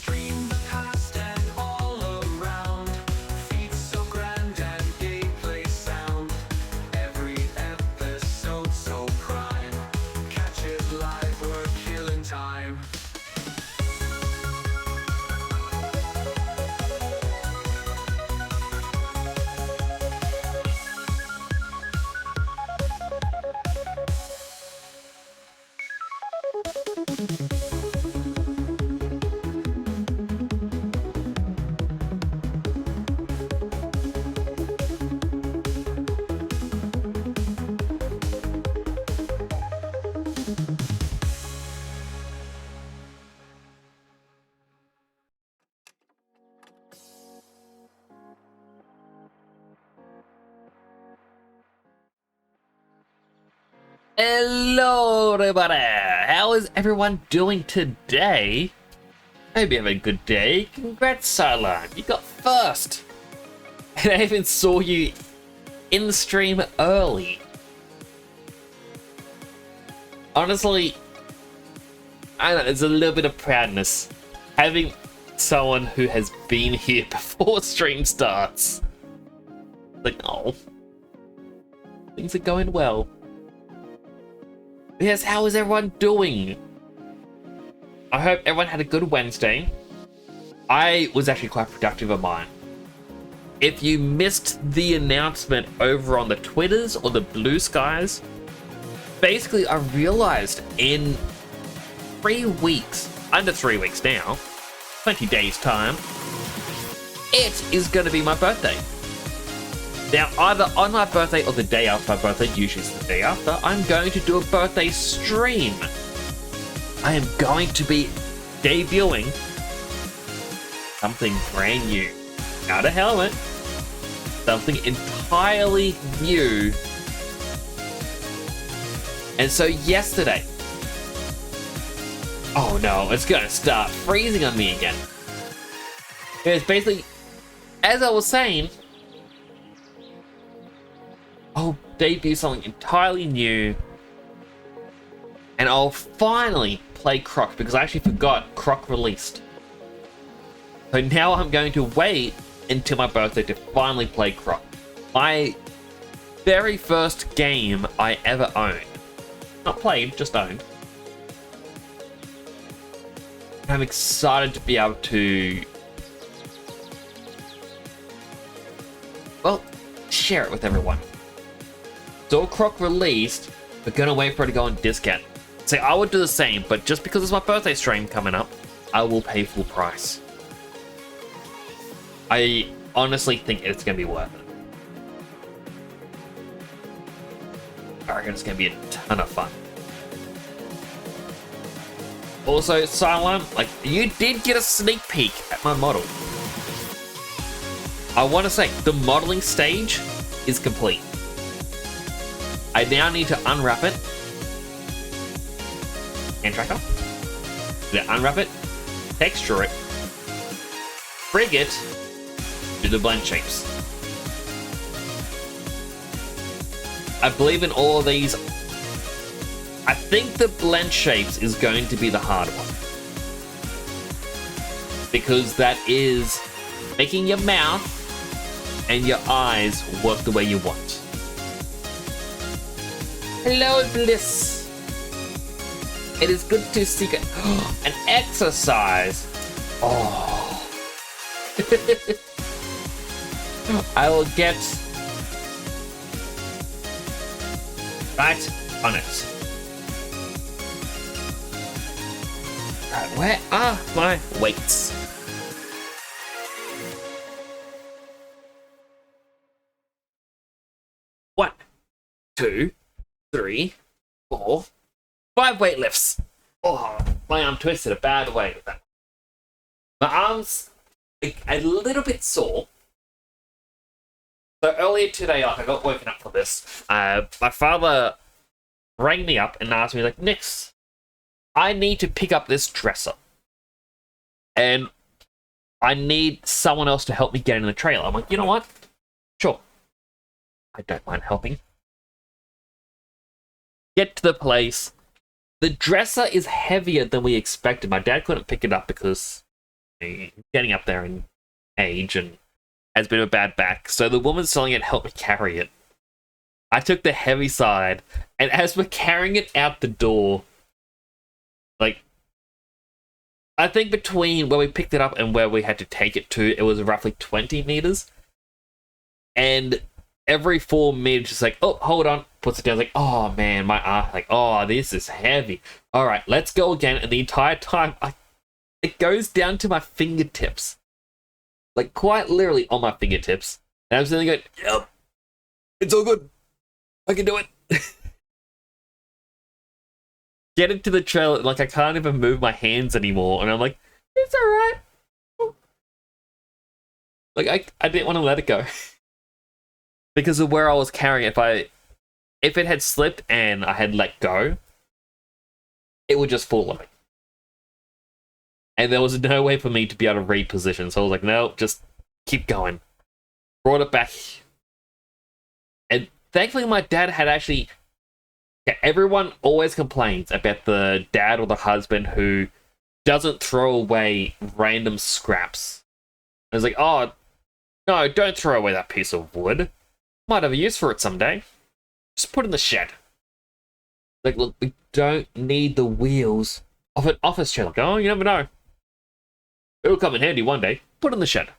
Stream the past and all around. Feats so grand and gameplay sound. Every episode so prime. Catch it live, we're killing time. Hello everybody! How is everyone doing today? I hope you have a good day. Congrats, Silan. You got first. And I even saw you in the stream early. Honestly, I don't know, there's a little bit of proudness having someone who has been here before stream starts. Like, oh, things are going well. Yes, how is everyone doing? I hope everyone had a good Wednesday. I was actually quite productive of mine. If you missed the announcement over on the Twitters or the Blue Skies, basically I realized in 3 weeks, under 3 weeks now, 20 days time, it is going to be my birthday. Now, either on my birthday or the day after my birthday, usually it's the day after, I'm going to do a birthday stream. I am going to be debuting something brand new. Not a helmet. Something entirely new. And so yesterday... Oh no, it's going to start freezing on me again. It's basically, as I was saying... I'll debut something entirely new, and I'll finally play Croc, because I actually forgot Croc released. So now I'm going to wait until my birthday to finally play Croc. My very first game I ever owned. Not played, just owned. I'm excited to be able to... well, share it with everyone. So Croc released, we're gonna wait for it to go on discount. See, I would do the same, but just because it's my birthday stream coming up, I will pay full price. I honestly think it's gonna be worth it. I reckon it's gonna be a ton of fun. Also, Silent, like, you did get a sneak peek at my model. I want to say, the modeling stage is complete. I now need to unwrap it. Hand tracker. Then unwrap it, texture it, frig it, do the blend shapes. I believe in all of these. I think the blend shapes is going to be the hard one. Because that is making your mouth and your eyes work the way you want. Hello, Bliss. It is good to see an exercise. Oh. I will get right on it. Right, where are my weights? One, two, 3, 4, 5 weight lifts. Oh, my arm twisted a bad way with that. My arm's a little bit sore. So earlier today, I got woken up for this. My father rang me up and asked me, like, Nix, I need to pick up this dresser. And I need someone else to help me get in the trailer. I'm like, you know what? Sure. I don't mind helping. Get to the place. The dresser is heavier than we expected. My dad couldn't pick it up because getting up there in age and has a bit of a bad back. So the woman selling it helped me carry it. I took the heavy side, and as we're carrying it out the door, like, I think between where we picked it up and where we had to take it to, it was roughly 20 meters. And every 4 meters, just like, oh, hold on, puts it down, like, oh man, my arm, like, oh, this is heavy. All right, let's go again. And the entire time, it goes down to my fingertips, like quite literally on my fingertips. And I'm sitting going, yep, it's all good. I can do it. Get into the trailer, like I can't even move my hands anymore, and I'm like, it's all right. Like I didn't want to let it go because of where I was carrying it. If it had slipped and I had let go, it would just fall on me, and there was no way for me to be able to reposition. So I was like, no, just keep going. Brought it back, and thankfully my dad had actually. Yeah, everyone always complains about the dad or the husband who doesn't throw away random scraps. And it's like, oh, no, don't throw away that piece of wood. Might have a use for it someday. Just put it in the shed. Like, look, we don't need the wheels of an office chair. Like, oh, you never know. It'll come in handy one day. Put it in the shed.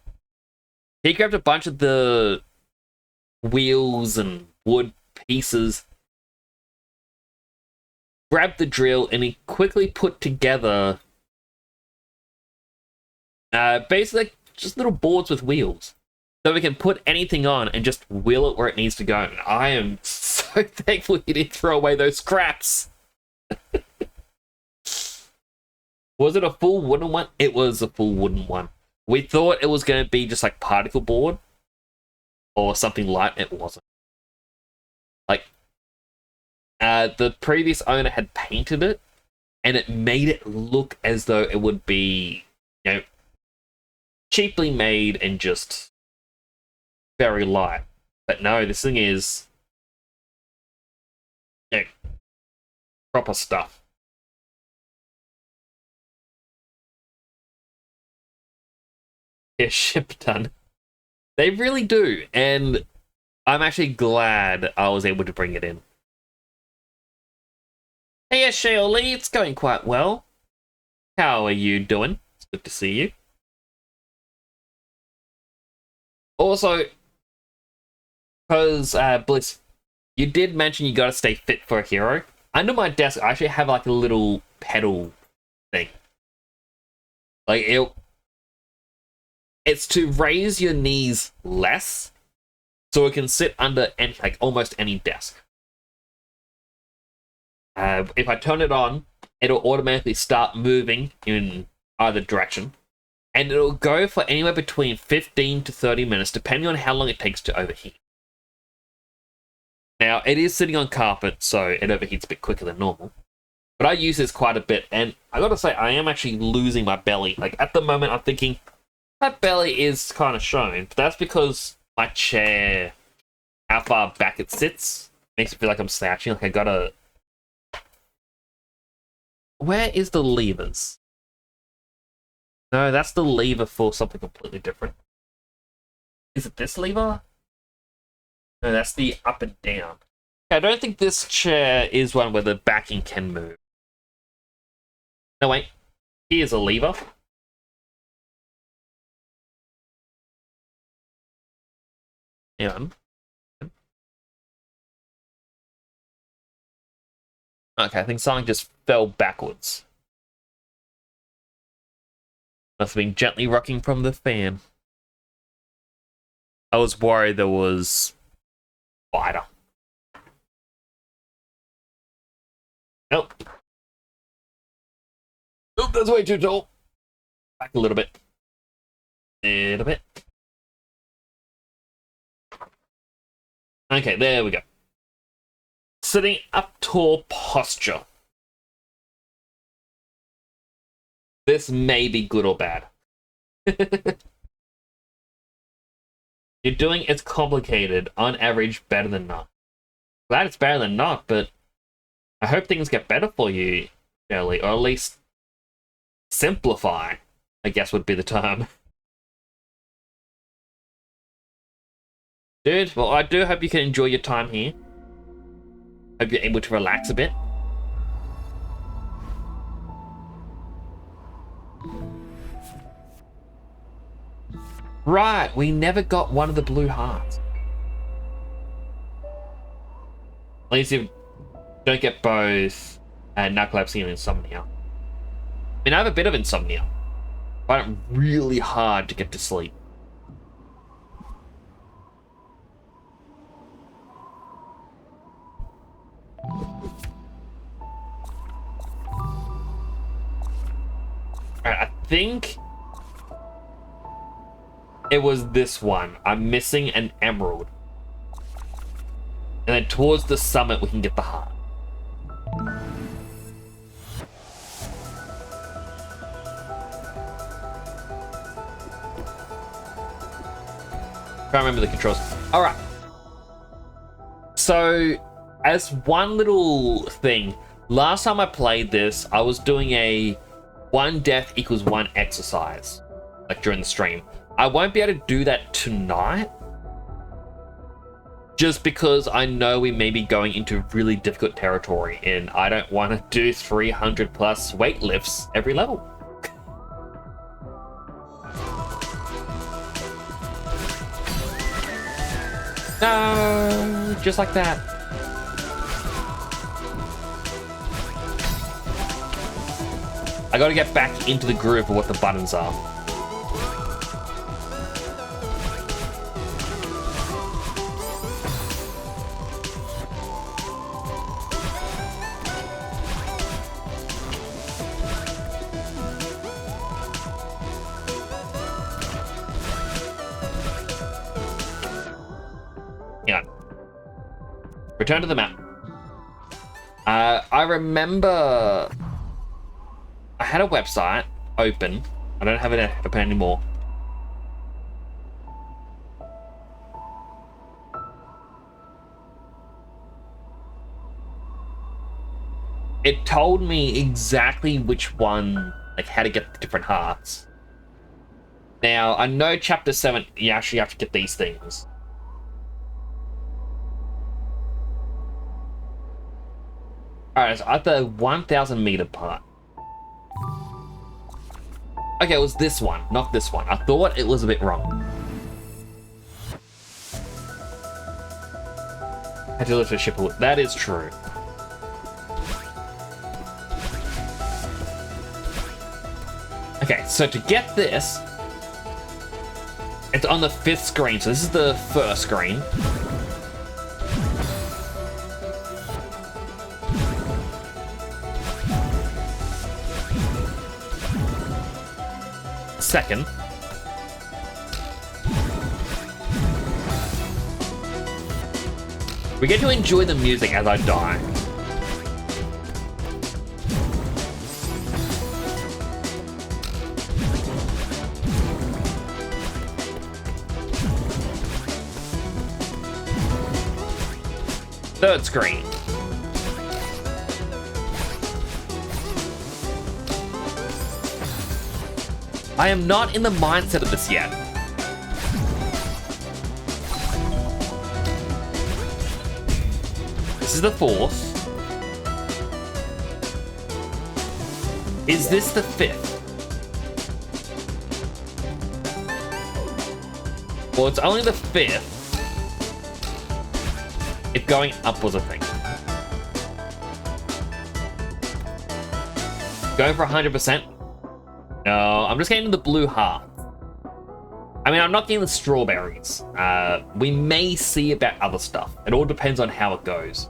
He grabbed a bunch of the wheels and wood pieces, grabbed the drill, and he quickly put together basically just little boards with wheels. So we can put anything on and just wheel it where it needs to go. And I am so thankful he didn't throw away those scraps. Was it a full wooden one? It was a full wooden one. We thought it was going to be just like particle board or something light. It wasn't. Like, the previous owner had painted it, and it made it look as though it would be, you know, cheaply made and just very light. But no, this thing is, you know, proper stuff. Yeah, ship done. They really do, and I'm actually glad I was able to bring it in. Hey, Shirley, it's going quite well. How are you doing? It's good to see you. Also, because, Bliss, you did mention you gotta stay fit for a hero. Under my desk, I actually have like a little pedal thing. Like, it's to raise your knees less, so it can sit under any, like, almost any desk. If I turn it on, it'll automatically start moving in either direction. And it'll go for anywhere between 15 to 30 minutes, depending on how long it takes to overheat. Now, it is sitting on carpet, so it overheats a bit quicker than normal. But I use this quite a bit, and I gotta say, I am actually losing my belly. Like, at the moment, I'm thinking, my belly is kind of showing, but that's because my chair, how far back it sits, makes me feel like I'm slouching. Like, I gotta... Where is the levers? No, that's the lever for something completely different. Is it this lever? No, that's the up and down. I don't think this chair is one where the backing can move. No, wait. Here's a lever. Hang on. Okay, I think something just fell backwards. Must have been gently rocking from the fan. I was worried there was spider. Nope. Nope, that's way too tall. Back a little bit. A little bit. Okay, there we go. Sitting up tall posture. This may be good or bad. You're doing it's complicated, on average, better than not. Glad it's better than not, but I hope things get better for you, Shirley, or at least simplify. I guess would be the term. Dude, well, I do hope you can enjoy your time here. Hope you're able to relax a bit. Right, we never got one of the blue hearts. At least if you don't get both narcolepsy and insomnia. I mean, I have a bit of insomnia. I find it really hard to get to sleep. Alright, I think it was this one. I'm missing an emerald. And then towards the summit, we can get the heart. Trying to remember the controls. All right. So, as one little thing, last time I played this, I was doing a 1 death equals 1 exercise, like during the stream. I won't be able to do that tonight, just because I know we may be going into really difficult territory, and I don't want to do 300 plus weight lifts every level. No, just like that. I gotta get back into the groove of what the buttons are. Yeah. Return to the map. I remember I had a website open. I don't have it open anymore. It told me exactly which one, like how to get the different hearts. Now, I know chapter 7, you actually have to get these things. Alright, so at the 1,000 meter part. Okay, it was this one, not this one. I thought it was a bit wrong. Had to lift a ship. That is true. Okay, so to get this, it's on the 5th screen. So this is the 1st screen. Second. We get to enjoy the music as I die. Third screen. I am not in the mindset of this yet. This is the 4th. Is this the 5th? Well, it's only the 5th. If going up was a thing. Going for 100%? No, I'm just getting the blue heart. I mean, I'm not getting the strawberries. We may see about other stuff. It all depends on how it goes.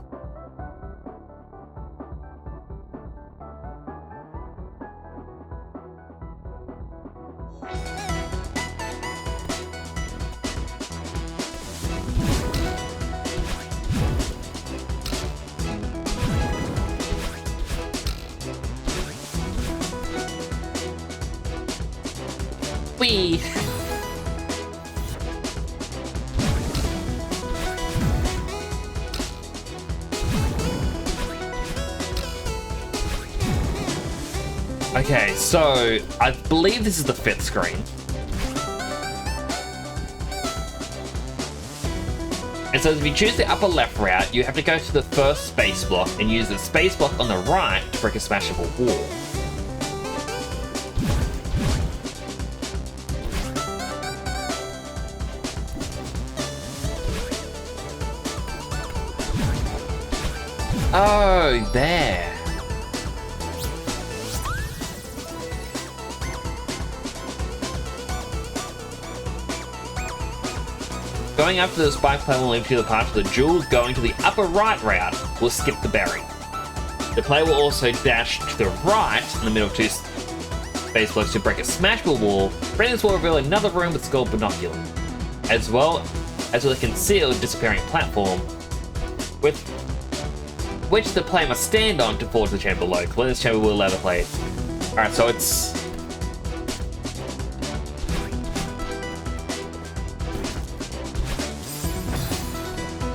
Whee! Okay, so I believe this is the 5th screen. And so if you choose the upper left route, you have to go to the first space block and use the space block on the right to break a smashable wall. Oh, there. Going up to the spike plane will lead to the part of the jewels. Going to the upper right route will skip the berry. The player will also dash to the right in the middle of 2 space blocks to break a smashable wall. Friends will reveal another room with skull binoculars, as well as with a concealed disappearing platform, with which the player must stand on to fall to the chamber below. Clear this chamber will allow the player. Alright, so it's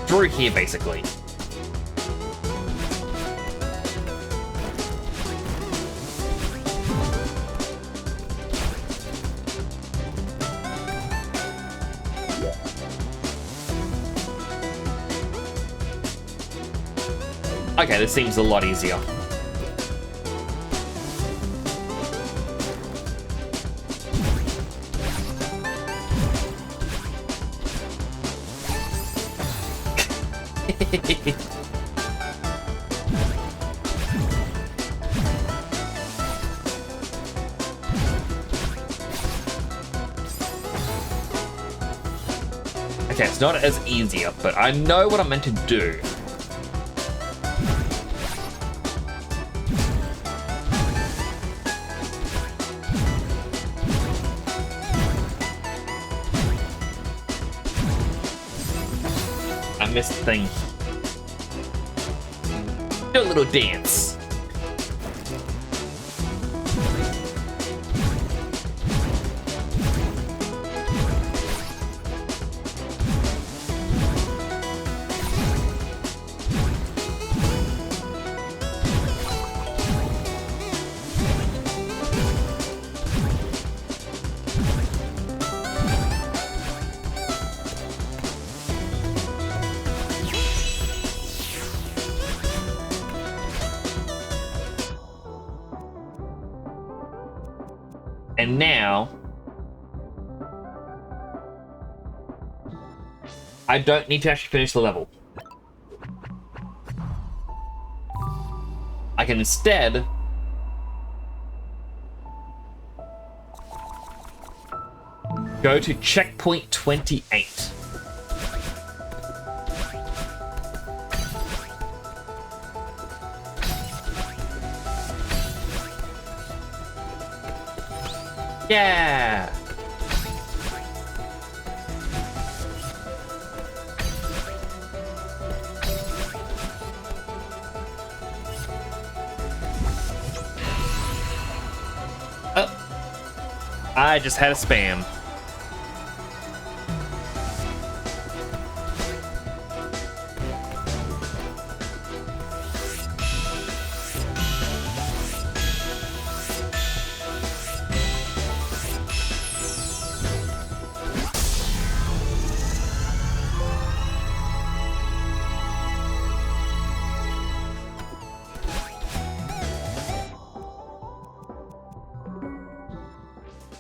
through here, basically. Okay, this seems a lot easier. Okay, it's not as easier, but I know what I'm meant to do. I missed the thing. Do a little dance. And now, I don't need to actually finish the level. I can instead go to checkpoint 28. Yeah! Oh. I just had a spam.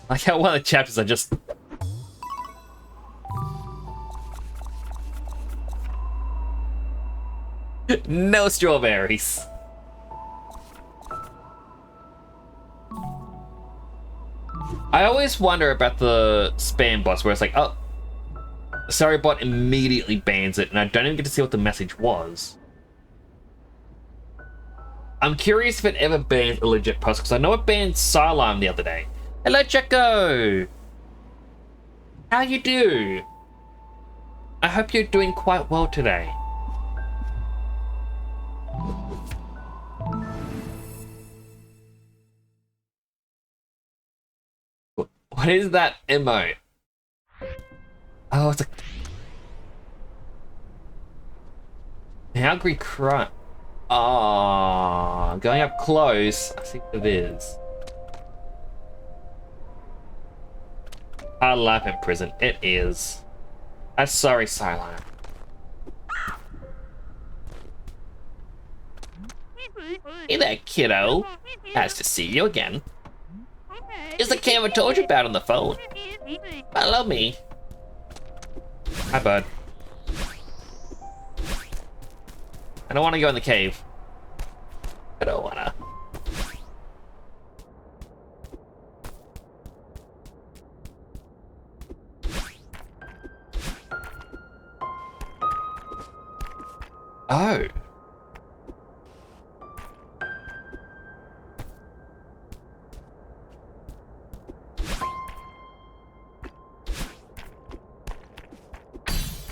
Like how one of the chapters are just... No strawberries. I always wonder about the spam bots where it's like, oh, sorry bot immediately bans it, and I don't even get to see what the message was. I'm curious if it ever banned a legit post, because I know it banned Sylarm the other day. Hello, Checo! How you do? I hope you're doing quite well today. What is that emote? Oh, it's a hungry cry. Ah, going up close. I think it is. Hard life in prison. It is. I'm sorry, Sideline. Hey there, kiddo. Nice to see you again. It's the camera I told you about on the phone. Follow me. Hi, bud. I don't want to go in the cave. I don't wanna. Oh.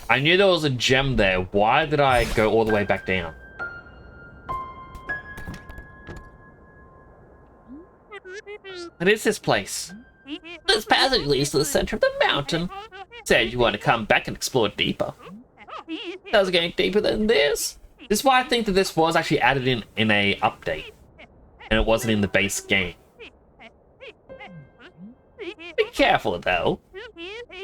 I knew there was a gem there. Why did I go all the way back down? What is this place? This passage leads to the center of the mountain. Said you want to come back and explore deeper. That was getting deeper than this. This is why I think that this was actually added in a update. And it wasn't in the base game. Be careful though.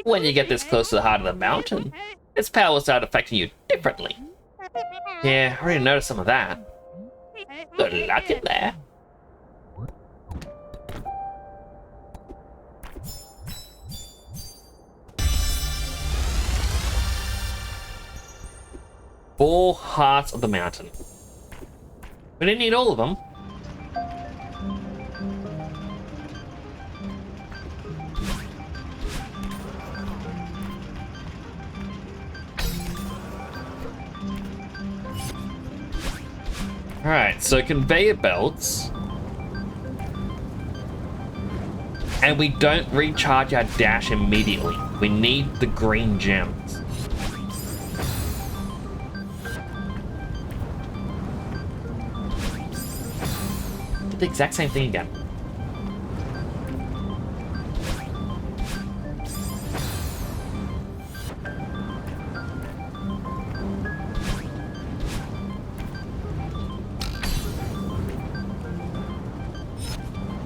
When you get this close to the heart of the mountain, its power will start affecting you differently. Yeah, I already noticed some of that. Good luck in there. Four hearts of the mountain. We didn't need all of them. Alright, so conveyor belts. And we don't recharge our dash immediately. We need the green gems. Did the exact same thing again.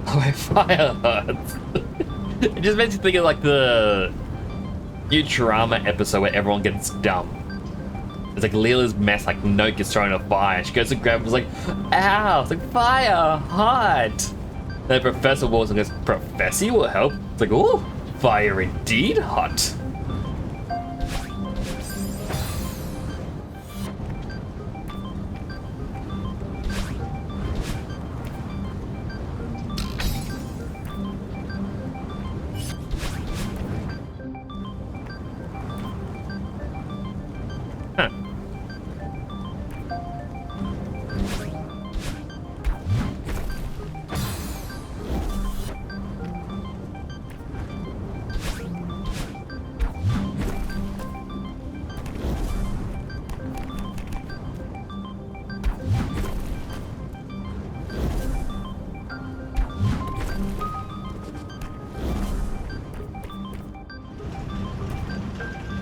Oh, my fire hurts. It just makes you think of like the Futurama episode where everyone gets dumb. It's like Leela's mess, like Note gets thrown in a fire. She goes to grab it, it's like, ow, it's like fire, hot. Then Professor walks and goes, Professor will help. It's like, oh, fire indeed hot.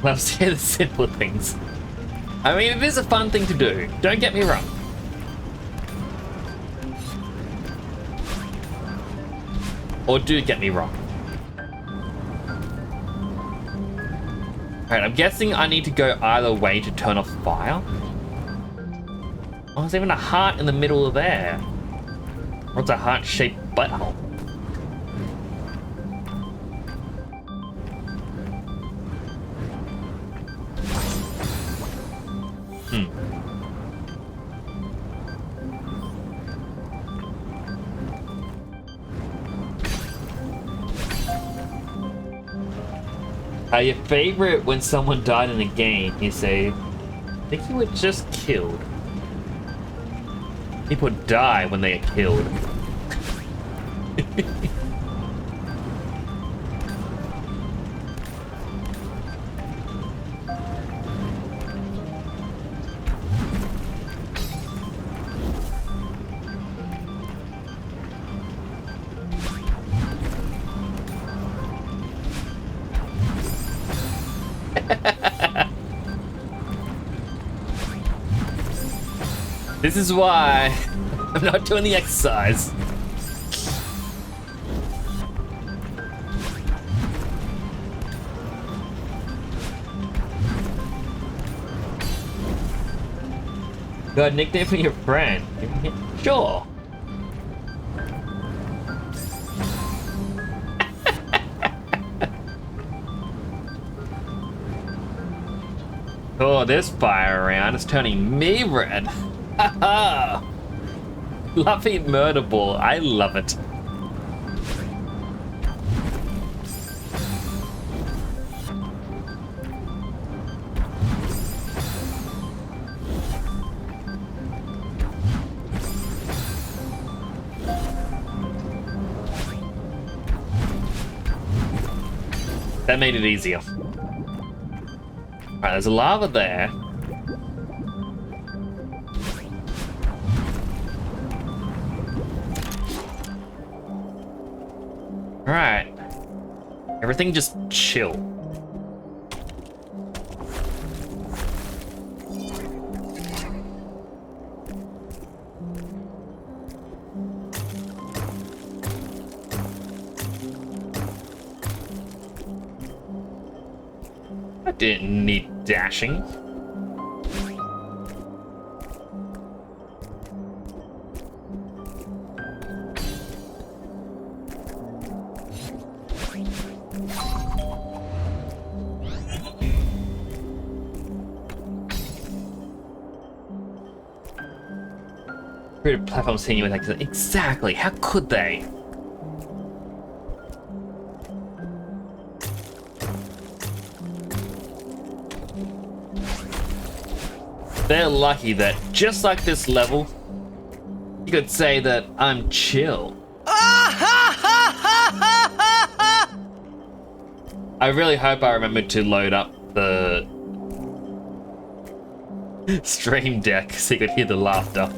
Love to hear the simple things. I mean, it is a fun thing to do. Don't get me wrong. Or do get me wrong. Alright, I'm guessing I need to go either way to turn off fire. Oh, there's even a heart in the middle of there. What's a heart-shaped butthole? Your favorite when someone died in a game, you say, I think you were just killed. People die when they are killed. This is why I'm not doing the exercise. Got a nickname for your friend? Sure. Oh, this fire around is turning me red. Haha. Fluffy murder ball. I love it. That made it easier. Alright, there's a lava there. Alright. Everything just chill. I didn't need dashing. Creative platforms hitting you with accident. Exactly. How could they? They're lucky that, just like this level, you could say that I'm chill. I really hope I remembered to load up the stream deck so you could hear the laughter.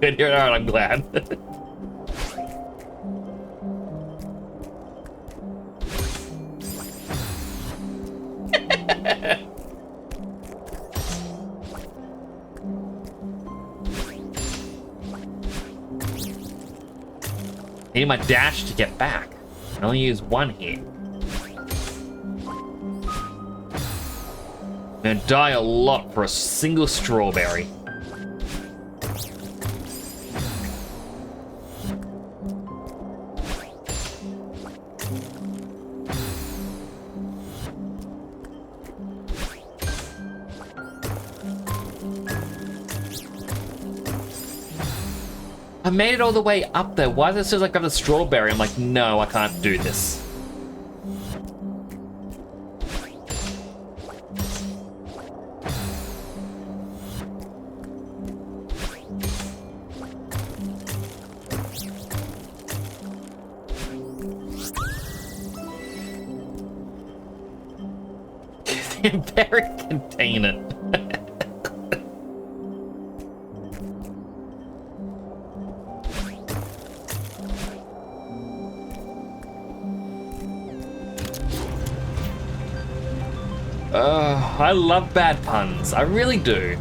Good here, alright, I'm glad. Need my dash to get back. I can only use one here. I'm gonna die a lot for a single strawberry. I made it all the way up there. Why does it feel like I got a strawberry? I'm like, no, I can't do this. The Barrack contain it. I love bad puns. I really do.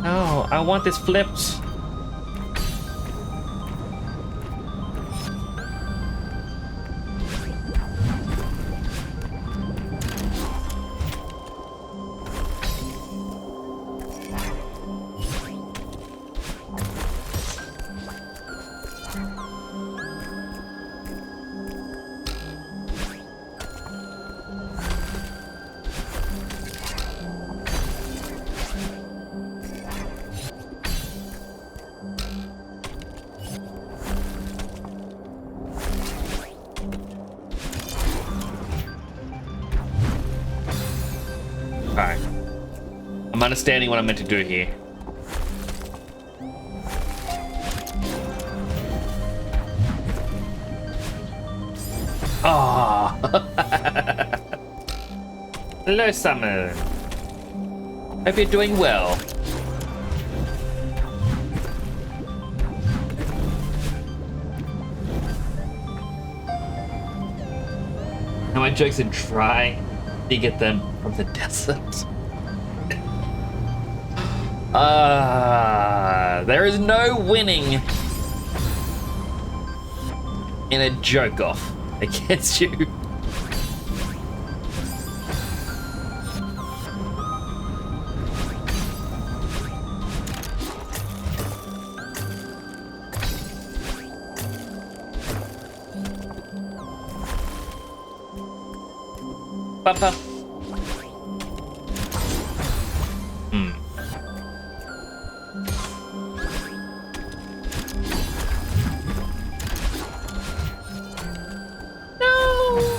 No, I want this flipped. Alright. I'm understanding what I'm meant to do here. Ah. Hello, Summer. Hope you're doing well. Now my jokes are dry. You get them from the desert. There is no winning in a joke off against you. Papa. No.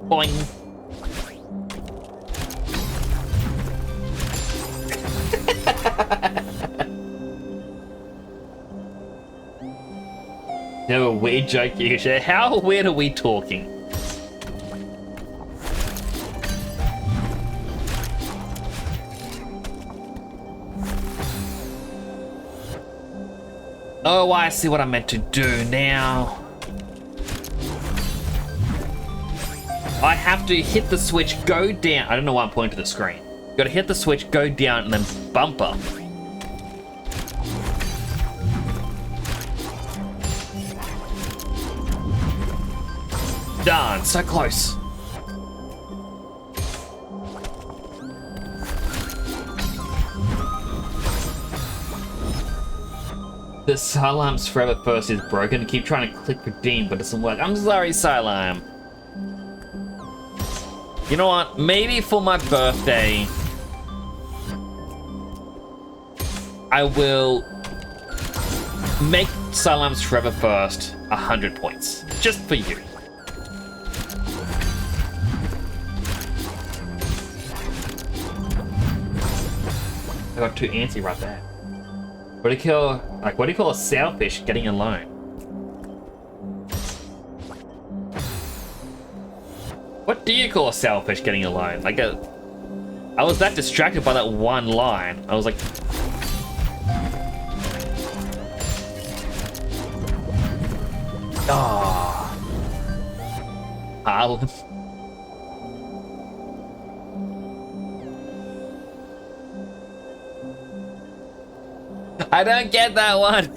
Boing. No, a weird joke you share. How weird are we talking? Oh, I see what I meant to do now. I have to hit the switch, go down. I don't know why I'm pointing to the screen. Gotta hit the switch, go down, and then bump up. Darn, so close. The Silam's forever first is broken. Keep trying to click redeem, but it doesn't work. I'm sorry, Silam. You know what? Maybe for my birthday, I will make Silam's forever first 100 points. Just for you. I got 2 antsy right there. What do you call a sailfish getting a loan? What do you call a sailfish getting a loan? I was that distracted by that one line. I was like, ah, Harlan. I don't get that one.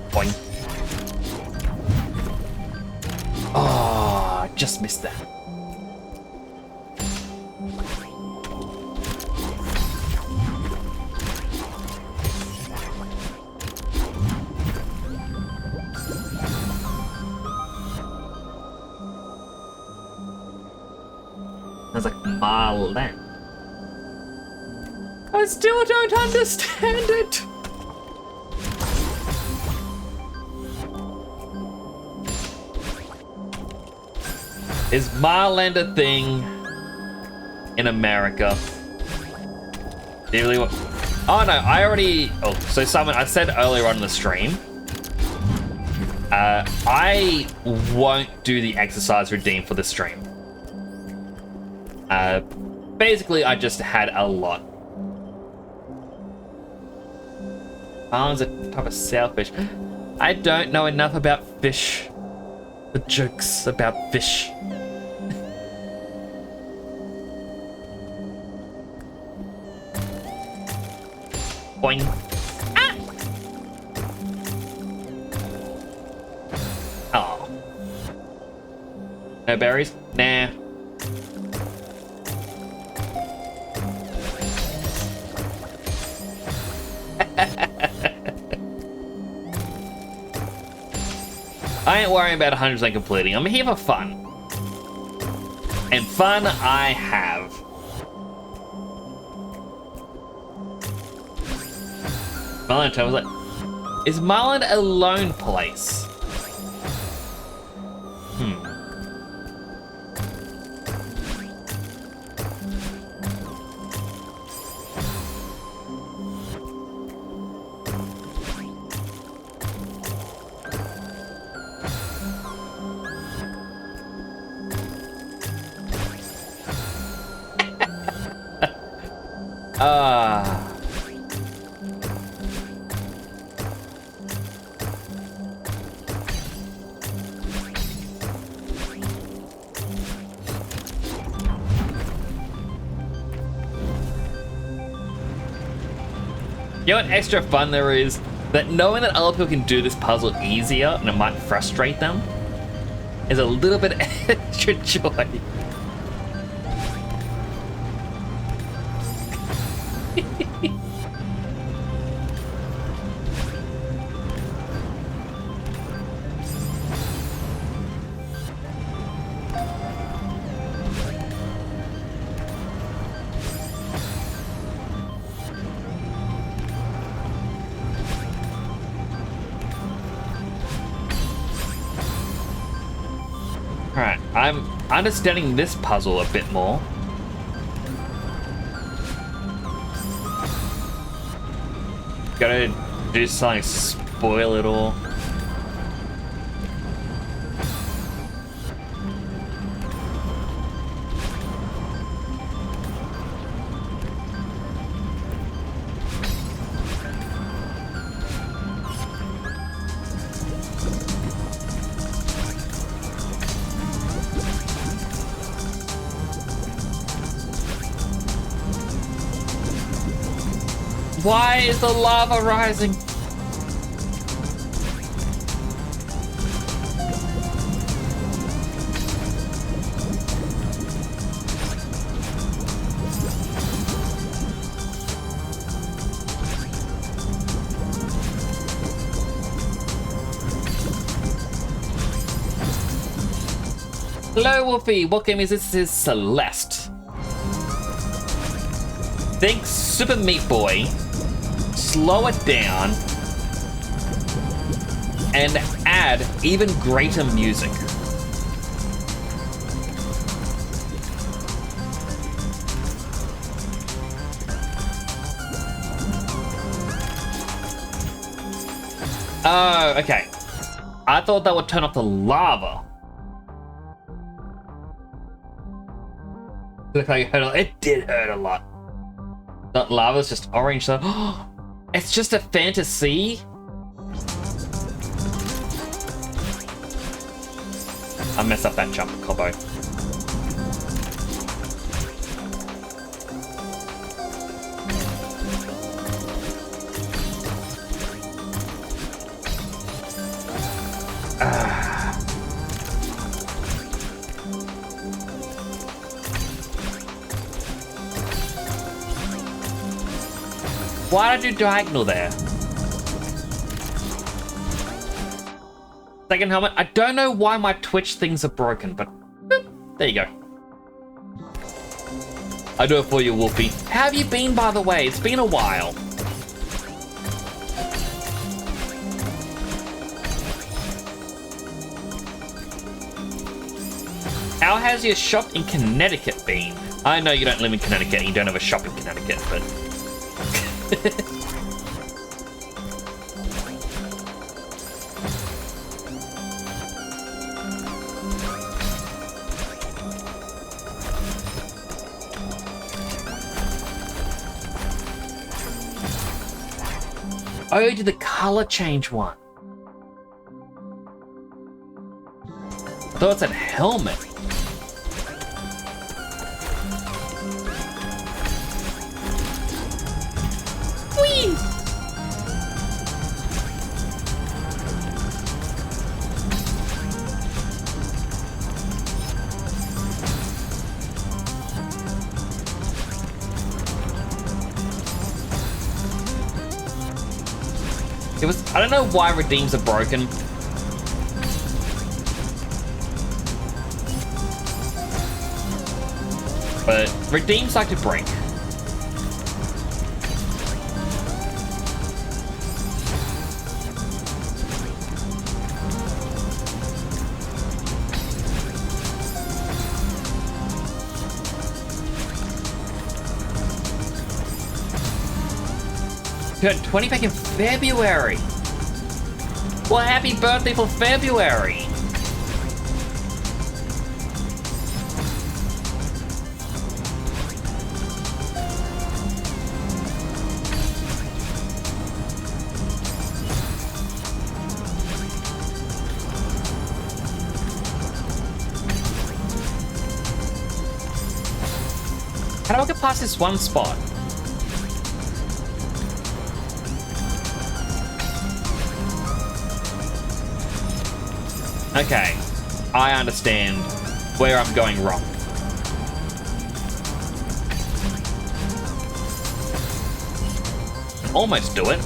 Boing. Oh, just missed that. I was like, Marlene. I still don't understand it. Is Marland a thing in America? Do you really want... Oh no, I already... Oh, so Simon, I said earlier on in the stream, I won't do the exercise redeem for the stream. Basically, I just had a lot. Marlin's a type of sailfish. I don't know enough about fish. The jokes about fish. Boing. Ah! Oh. No berries? Nah. I ain't worrying about 100% completing. I'm here for fun. And fun I have. Marlon was like, is Marlon a lone place? Ah. You know what extra fun there is? That knowing that other people can do this puzzle easier and it might frustrate them is a little bit extra joy. Alright, I'm understanding this puzzle a bit more. Gotta do something, spoil it all. Why is the lava rising? Hello, Wolfie. What game is this? This is Celeste. Think Super Meat Boy. Slow it down. And add even greater music. Oh, okay. I thought that would turn off the lava. Look like it hurt a lot. It did hurt a lot. That lava's just orange, so it's just a fantasy. I messed up that jump combo. Why did I do diagonal there? Second helmet. I don't know why my Twitch things are broken, but there you go. I do it for you, Wolfie. How have you been, by the way? It's been a while. How has your shop in Connecticut been? I know you don't live in Connecticut and you don't have a shop in Connecticut, but... Oh, you did the color change one. I thought it said helmet. Whee! It was, I don't know why redeems are broken. But redeems like to break. Turned 20 back in February. Well, happy birthday for February. How do I get past this one spot? Okay, I understand where I'm going wrong. Almost do it.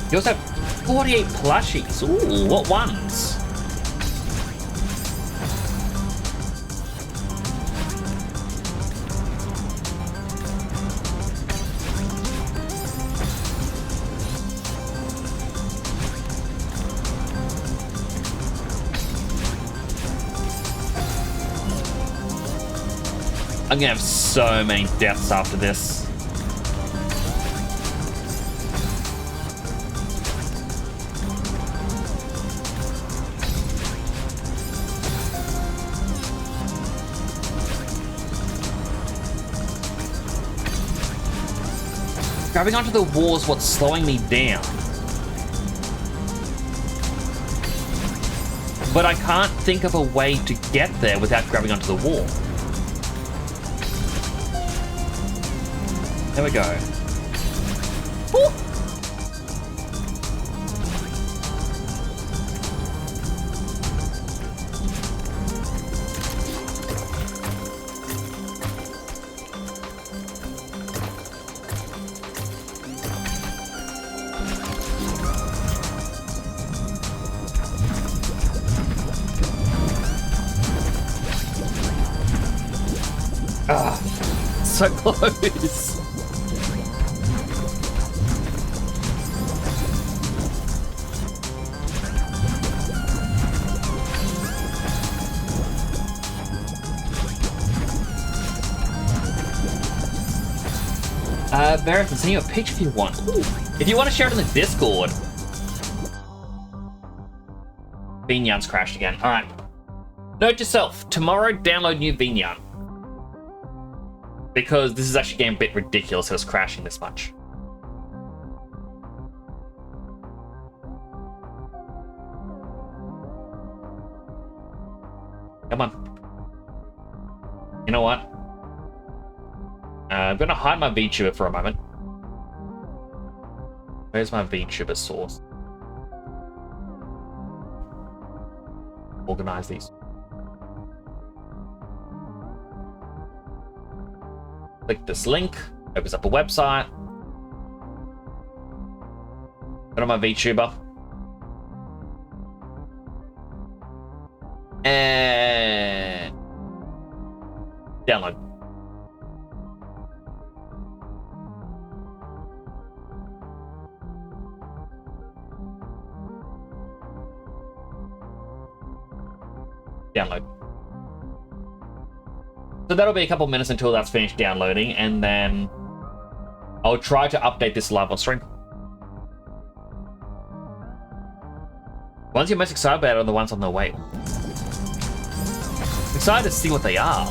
You also have 48 plushies. Ooh, what ones? I'm gonna have so many deaths after this. Grabbing onto the wall is what's slowing me down. But I can't think of a way to get there without grabbing onto the wall. There we go. Woo! Ah, so close. Barrett, send you a picture if you want. Ooh. If you want to share it in the Discord. Bean Yarn's crashed again. Alright. Note to self, tomorrow download new Bean Yarn. Because this is actually getting a bit ridiculous, it was crashing this much. Come on. You know what? I'm gonna hide my VTuber for a moment. Where's my VTuber source? Organize these. Click this link, opens up a website. Go to my VTuber. And download. Download. So that'll be a couple minutes until that's finished downloading, and then I'll try to update this live on stream. Ones you're most excited about are the ones on the way. Excited to see what they are.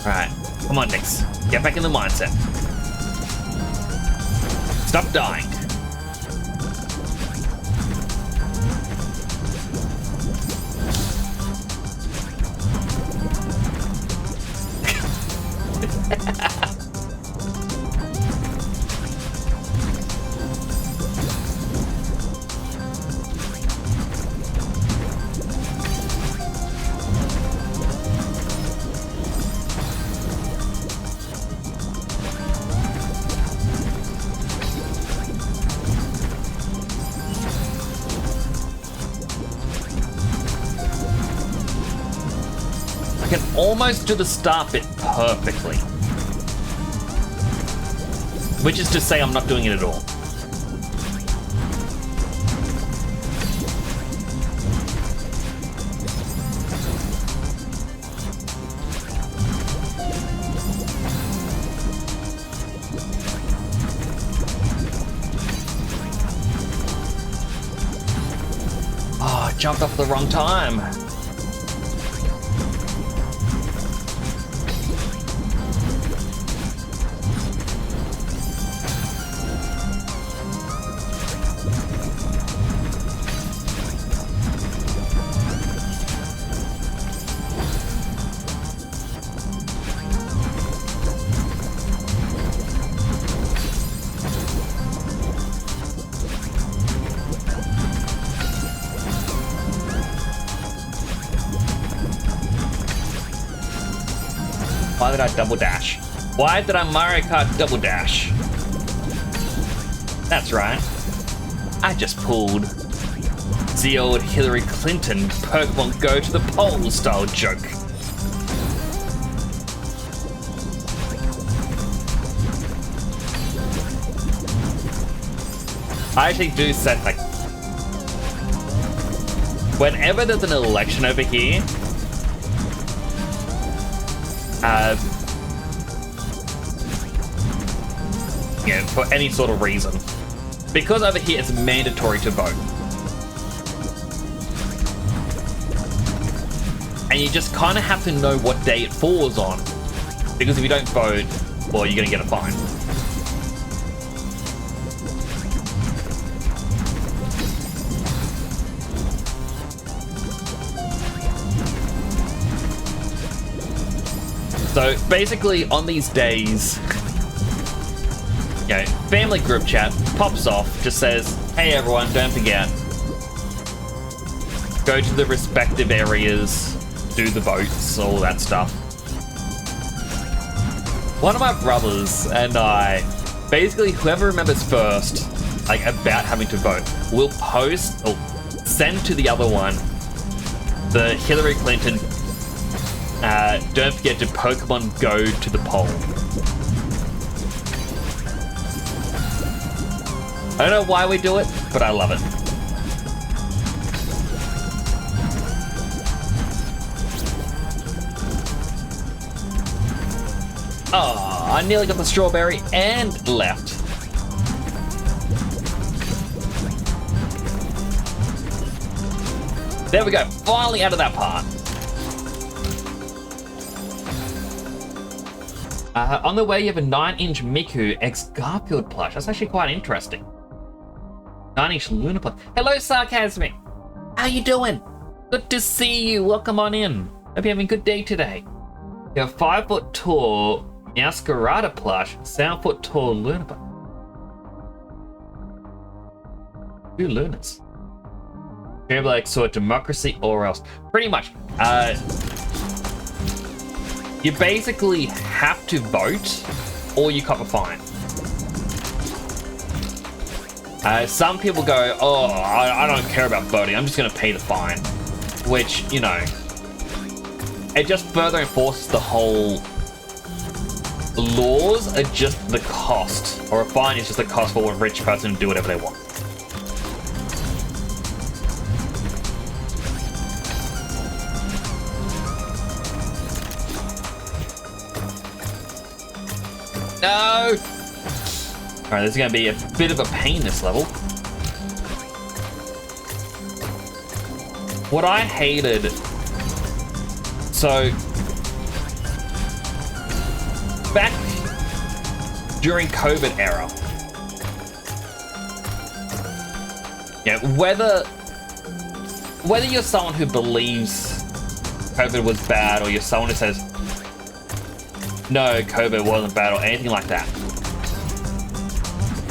Alright, come on, Nix. Get back in the mindset. Stop dying. Almost do the start bit perfectly. Which is to say I'm not doing it at all. Oh, I jumped off at the wrong time. Why did I double dash? Why did I Mario Kart double dash? That's right. I just pulled the old Hillary Clinton Pokemon Go to the Pole style joke. I actually do set like whenever there's an election over here, for any sort of reason, because over here it's mandatory to vote, and you just kind of have to know what day it falls on, because if you don't vote, well, you're gonna get a fine. So basically on these days, family group chat pops off, just says, hey everyone, don't forget, go to the respective areas, do the votes, all that stuff. One of my brothers and I, basically whoever remembers first, like about having to vote, will post or send to the other one the Hillary Clinton don't forget to Pokemon Go to the poll. I don't know why we do it, but I love it. Oh, I nearly got the strawberry and left. There we go, finally out of that part. On the way, you have a 9-inch Miku X Garfield plush. That's actually quite interesting. 9-inch Luna plush. Hello, Sarcasmic. How you doing? Good to see you. Welcome on in. Hope you're having a good day today. You have 5-foot-tall Meowscarada plush, 7-foot-tall Luna plush. 2 Lunas. You're like, so democracy or else. Pretty much. You basically have to vote or you cop a fine. Some people go, oh, I don't care about voting, I'm just going to pay the fine. Which, you know, it just further enforces the whole laws are just the cost, or a fine is just the cost for a rich person to do whatever they want. No! Alright, this is going to be a bit of a pain this level. What I hated... So... Back during COVID era... Yeah, whether you're someone who believes COVID was bad, or you're someone who says, no, COVID wasn't bad or anything like that.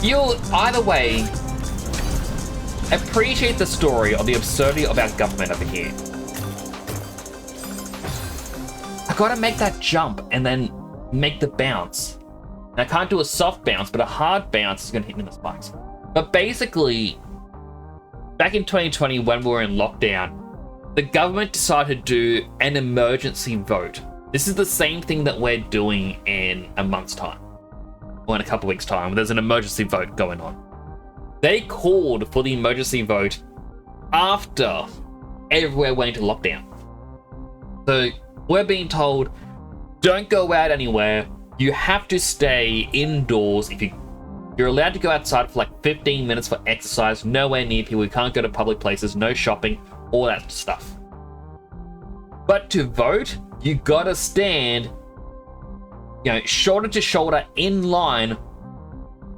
You'll, either way, appreciate the story of the absurdity of our government over here. I gotta make that jump and then make the bounce. And I can't do a soft bounce, but a hard bounce is gonna hit me in the spikes. But basically, back in 2020 when we were in lockdown, the government decided to do an emergency vote. This is the same thing that we're doing in a month's time, or in a couple of weeks' time. There's an emergency vote going on. They called for the emergency vote after everywhere went into lockdown. So we're being told, don't go out anywhere. You have to stay indoors. If you're allowed to go outside for like 15 minutes for exercise, nowhere near people. You can't go to public places, no shopping, all that stuff. But to vote, you gotta stand, shoulder to shoulder in line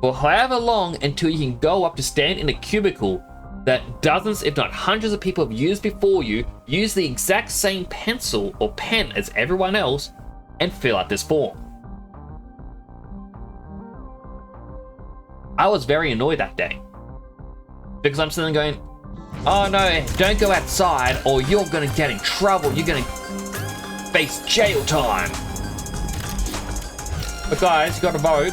for however long until you can go up to stand in a cubicle that dozens, if not hundreds of people have used before you, use the exact same pencil or pen as everyone else, and fill out this form. I was very annoyed that day because I'm sitting there going, oh no, don't go outside or you're gonna get in trouble. You're gonna face jail time. But guys, you gotta vote.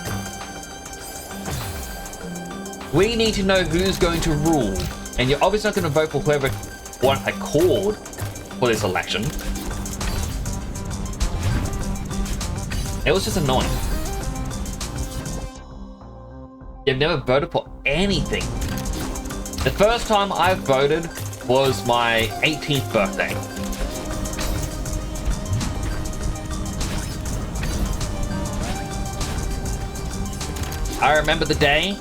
We need to know who's going to rule. And you're obviously not going to vote for whoever won a called for this election. It was just annoying. You've never voted for anything. The first time I voted was my 18th birthday. I remember the day.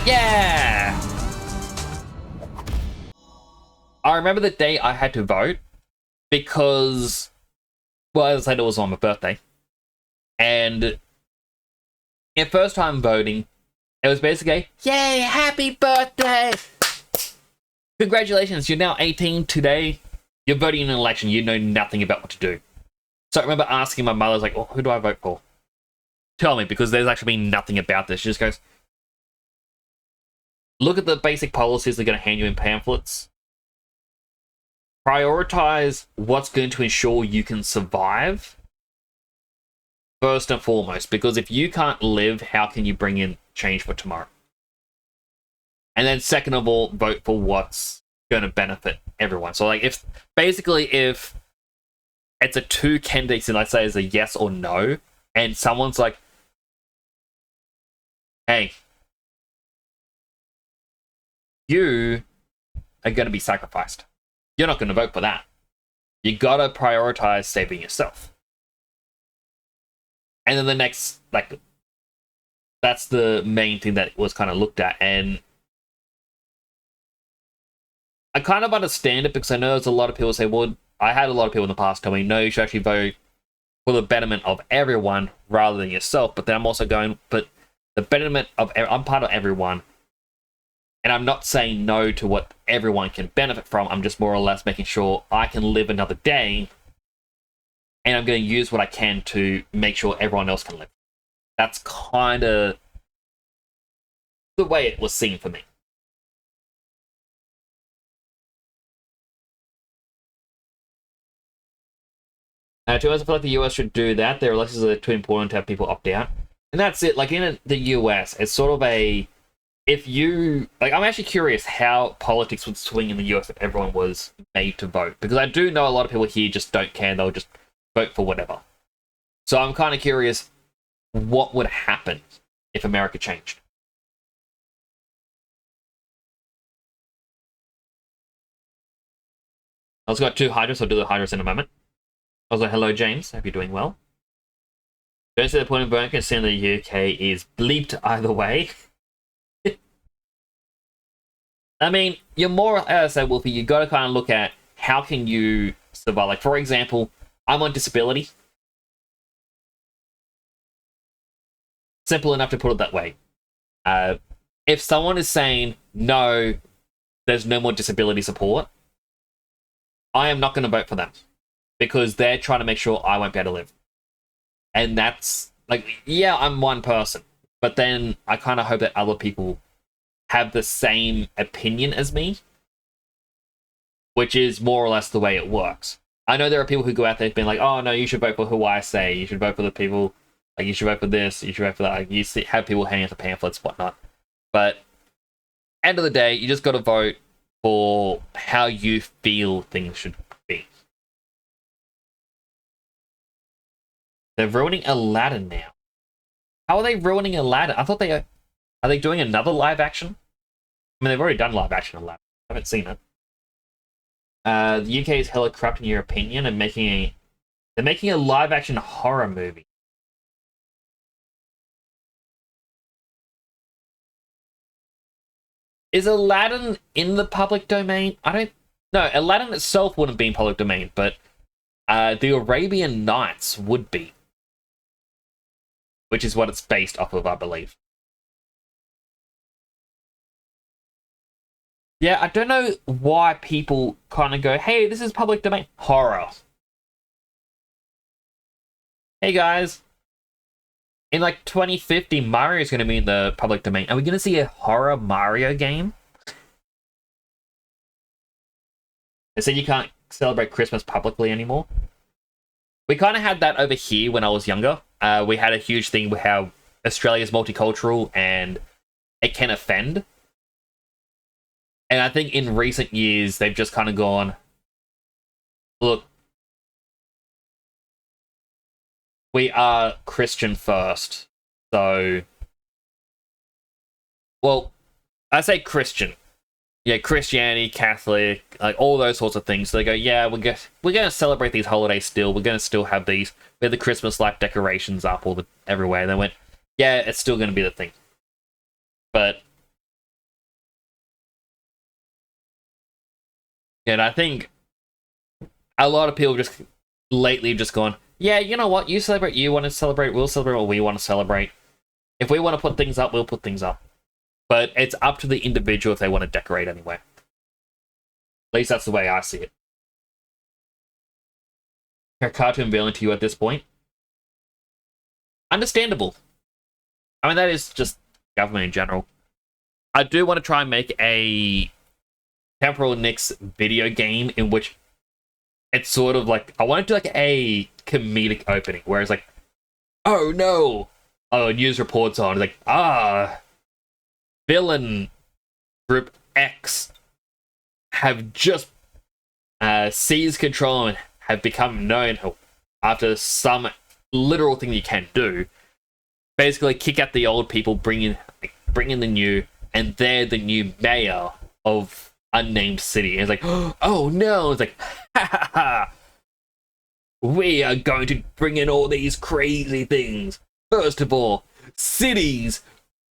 Yeah! I remember the day I had to vote because, well, as I said, it was on my birthday. And in first time voting, it was basically, yay, happy birthday! Congratulations, you're now 18 today. You're voting in an election, you know nothing about what to do. So I remember asking my mother, like, oh, who do I vote for? Tell me, because there's actually been nothing about this. She just goes, look at the basic policies they're going to hand you in pamphlets. Prioritize what's going to ensure you can survive first and foremost, because if you can't live, how can you bring in change for tomorrow? And then second of all, vote for what's going to benefit everyone. So like if it's a two candidates and let's say it's a yes or no, and someone's like, hey, you are going to be sacrificed. You're not going to vote for that. You got to prioritize saving yourself. And then the next, like, that's the main thing that was kind of looked at. And I kind of understand it because I know there's a lot of people say, well, I had a lot of people in the past tell me, no, you should actually vote for the betterment of everyone rather than yourself. But then I'm also going, but the betterment of, I'm part of everyone. And I'm not saying no to what everyone can benefit from. I'm just more or less making sure I can live another day. And I'm going to use what I can to make sure everyone else can live. That's kind of the way it was seen for me. To us, I feel like the US should do that. Their elections are too important to have people opt out. And that's it. Like in the US, it's sort of a... If you... Like, I'm actually curious how politics would swing in the US if everyone was made to vote. Because I do know a lot of people here just don't care. They'll just vote for whatever. So I'm kind of curious what would happen if America changed. I also got two Hydras, so I'll do the Hydras in a moment. Also, hello James, hope you're doing well. Don't see the point of voting, considering the UK is bleeped either way. I mean, you're more, as I say, Wolfie, you got to kind of look at how can you survive. Like, for example, I'm on disability. Simple enough to put it that way. If someone is saying, no, there's no more disability support, I am not going to vote for them. Because they're trying to make sure I won't be able to live. And that's, like, yeah, I'm one person. But then I kind of hope that other people have the same opinion as me. Which is more or less the way it works. I know there are people who go out there being like, oh, no, you should vote for who I say. You should vote for the people, like, you should vote for this, you should vote for that. Like, you see, have people handing out the pamphlets, whatnot. But, end of the day, you just got to vote for how you feel things should be. They're ruining Aladdin now. How are they ruining Aladdin? I thought they are they doing another live action? I mean, they've already done live action Aladdin. I haven't seen it. The UK is hella corrupt in your opinion and they're making a live action horror movie. Is Aladdin in the public domain? No, Aladdin itself wouldn't be in public domain, but the Arabian Nights would be. Which is what it's based off of, I believe. Yeah, I don't know why people kind of go, hey, this is public domain. Horror. Hey guys. In like 2050, Mario's going to be in the public domain. Are we going to see a horror Mario game? They said you can't celebrate Christmas publicly anymore. We kind of had that over here when I was younger. We had a huge thing with how Australia's multicultural and it can offend. And I think in recent years, they've just kind of gone, look, we are Christian first. So, well, I say Christian. Yeah, Christianity, Catholic, like all those sorts of things. So they go, yeah, we're going to celebrate these holidays still. We're going to still have these. We have the Christmas light decorations up everywhere. And they went, yeah, it's still going to be the thing. But, yeah, and I think a lot of people just lately just gone, yeah, you know what? You celebrate, you want to celebrate, we'll celebrate what we want to celebrate. If we want to put things up, we'll put things up. But it's up to the individual if they want to decorate anywhere. At least that's the way I see it. A cartoon villain to you at this point? Understandable. I mean, that is just government in general. I do want to try and make a Temporal Nix video game in which it's sort of like, I want to do like a comedic opening, where it's like, oh no! Oh, news reports on, it's like, villain group X have just seized control and have become known after some literal thing you can do. Basically, kick out the old people, bring in the new, and they're the new mayor of unnamed city. And it's like, oh no! It's like, ha ha ha! We are going to bring in all these crazy things. First of all, cities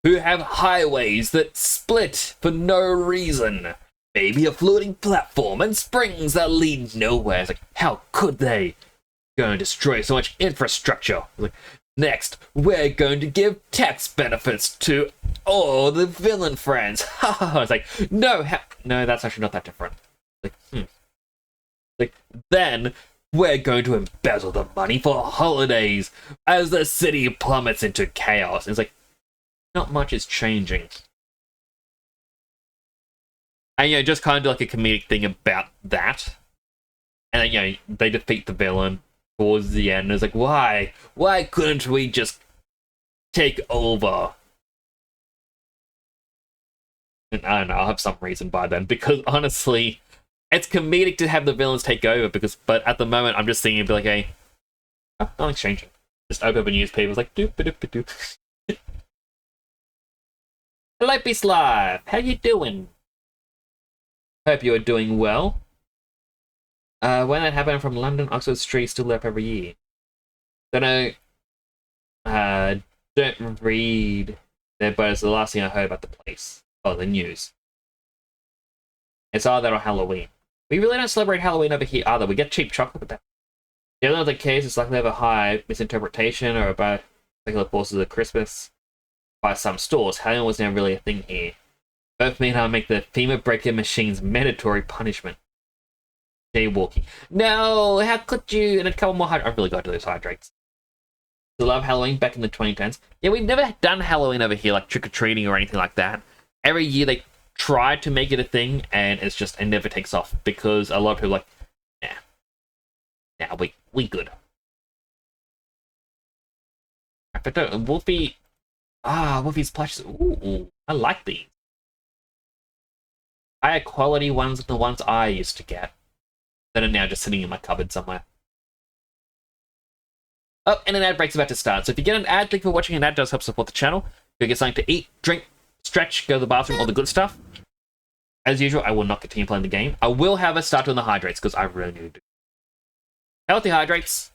who have highways that split for no reason. Maybe a floating platform and springs that lead nowhere. It's like, how could they? Going to destroy so much infrastructure. Like, next, we're going to give tax benefits to all the villain friends. It's like, no, no, that's actually not that different. Like, Like, then we're going to embezzle the money for holidays as the city plummets into chaos. It's like, not much is changing. And, you know, just kind of like a comedic thing about that. And then, you know, they defeat the villain towards the end. It's like, why? Why couldn't we just take over? And I don't know, I'll have some reason by then. Because, honestly, it's comedic to have the villains take over. But at the moment, I'm just thinking, it'd be like, hey, nothing's changing. Just open up a newspaper. It's like, doop-a-doop-a-doop. Hello, Beast Live. How you doing? Hope you are doing well. When that happened from London, Oxford Street still lit up every year. Don't know. Don't read there, but it's the last thing I heard about the place. Oh, the news. It's either that or Halloween. We really don't celebrate Halloween over here either. We get cheap chocolate, but that. The other case, it's likely to have a high misinterpretation or about particular forces of Christmas. By some stores, Halloween was never really a thing here. Both me and I make the FEMA break-in machines mandatory punishment. Jaywalking. No, how could you? And a couple more hydrates. I really got to those hydrates. I love Halloween back in the 2010s. Yeah, we've never done Halloween over here, like trick-or-treating or anything like that. Every year they try to make it a thing, and it never takes off because a lot of people are like, nah, we good. But Wolfie. Wolfie's plushes. Ooh, I like these. Higher quality ones than the ones I used to get. That are now just sitting in my cupboard somewhere. Oh, and an ad break's about to start. So if you get an ad, thank you for watching. An ad does help support the channel. Go get something to eat, drink, stretch, go to the bathroom, all the good stuff. As usual, I will not continue playing the game. I will, however, start doing the hydrates because I really need to do. Healthy hydrates.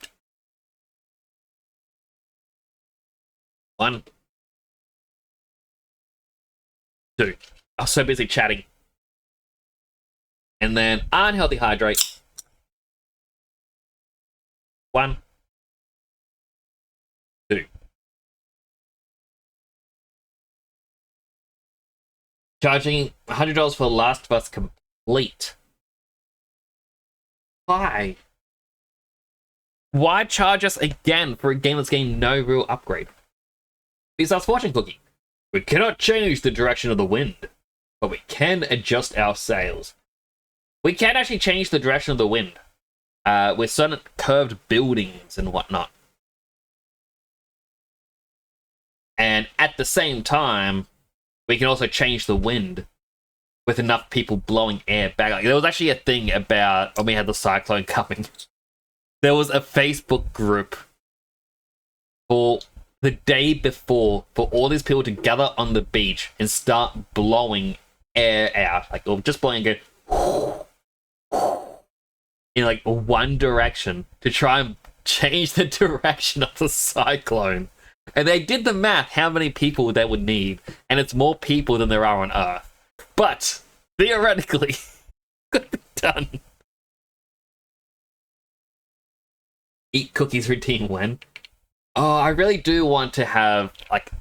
1, 2. I was so busy chatting. And then unhealthy hydrate. 1, 2. Charging $100 for Last of Us Complete. Why? Why charge us again for a game that's getting no real upgrade? Because that's fortune cookie. We cannot change the direction of the wind, but we can adjust our sails. We can actually change the direction of the wind with certain curved buildings and whatnot. And at the same time, we can also change the wind with enough people blowing air back. Like, there was actually a thing about when we had the cyclone coming. There was a Facebook group for the day before for all these people to gather on the beach and start blowing air out, like, or just blowing and go in like one direction to try and change the direction of the cyclone. And they did the math how many people they would need, and it's more people than there are on Earth. But theoretically, could be done. Eat cookies routine when? Oh, I really do want to have like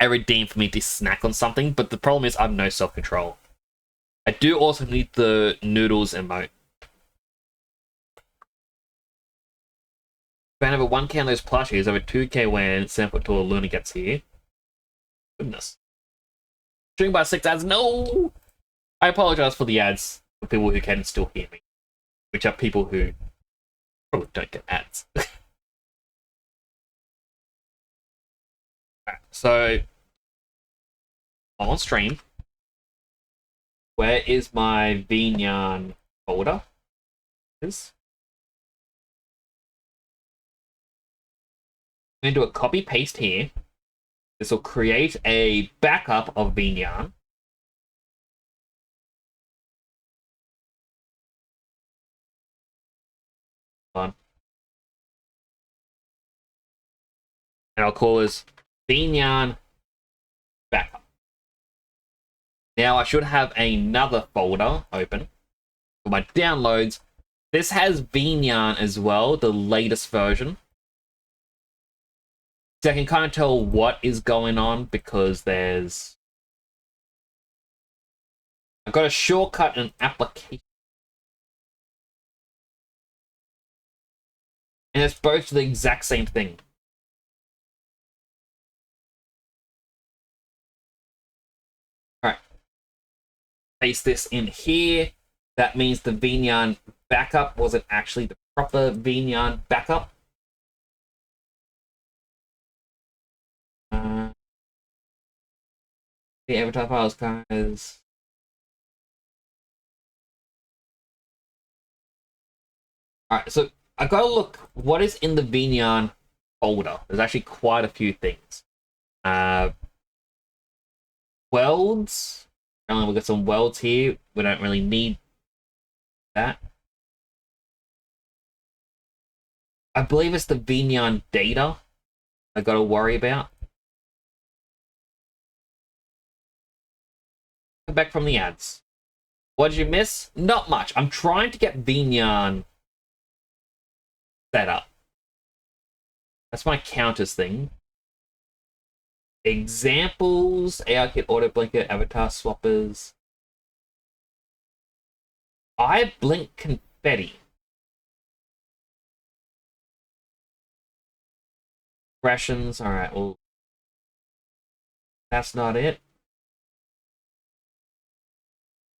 a redeem for me to snack on something, but the problem is I have no self-control. I do also need the noodles emote. Fan over 1k on those plushies, over 2k when Sample Tour Luna gets here. Goodness. Shooting by 6 ads, no! I apologize for the ads for people who can still hear me, which are people who probably don't get ads. Right, so, I'm on stream. Where is my Vinyan folder? I'm going to do a copy paste here. This will create a backup of Vinyan. And I'll call this Vinyan backup. Now I should have another folder open for my downloads. This has Vinyan as well, the latest version. So I can kind of tell what is going on because there's... I've got a shortcut and an application. And it's both the exact same thing. Alright. Paste this in here. That means the Vinyan backup wasn't actually the proper Vinyan backup. The avatar files, guys. Alright, so I gotta look what is in the Vinyan folder. There's actually quite a few things. Welds. We've got some welds here. We don't really need that. I believe it's the Vinyan data I gotta worry about. Back from the ads. What did you miss? Not much. I'm trying to get Vinyan set up. That's my counters thing. Examples, AR kit, auto blinker, avatar swappers. I blink confetti. Rations, alright, well. That's not it.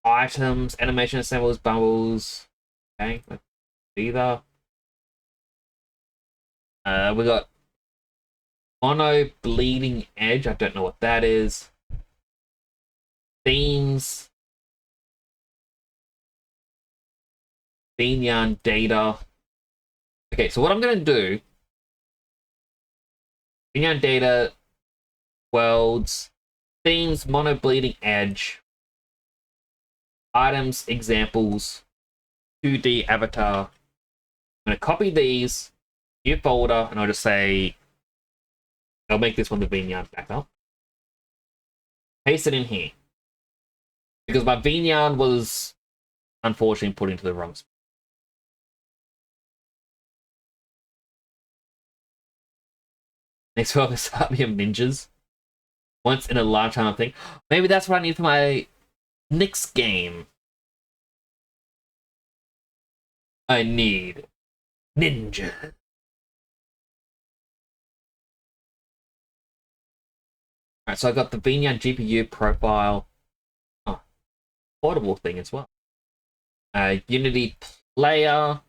Items, animation assembles, bubbles. Okay, either. We got mono bleeding edge. I don't know what that is. Themes. Vinyan data. Okay, so what I'm gonna do. Vinyan data. Worlds. Themes, mono bleeding edge. Items, examples, 2D avatar. I'm going to copy these, new folder, and I'll just say, I'll make this one the Vinyan backup. Paste it in here. Because my Vinyan was, unfortunately, put into the wrong spot. Next one is Army of Ninjas. Once in a lifetime thing. Maybe that's what I need for my next game. I need ninja. Alright, so I got the Vinyan GPU profile. Oh, portable thing as well. Unity player.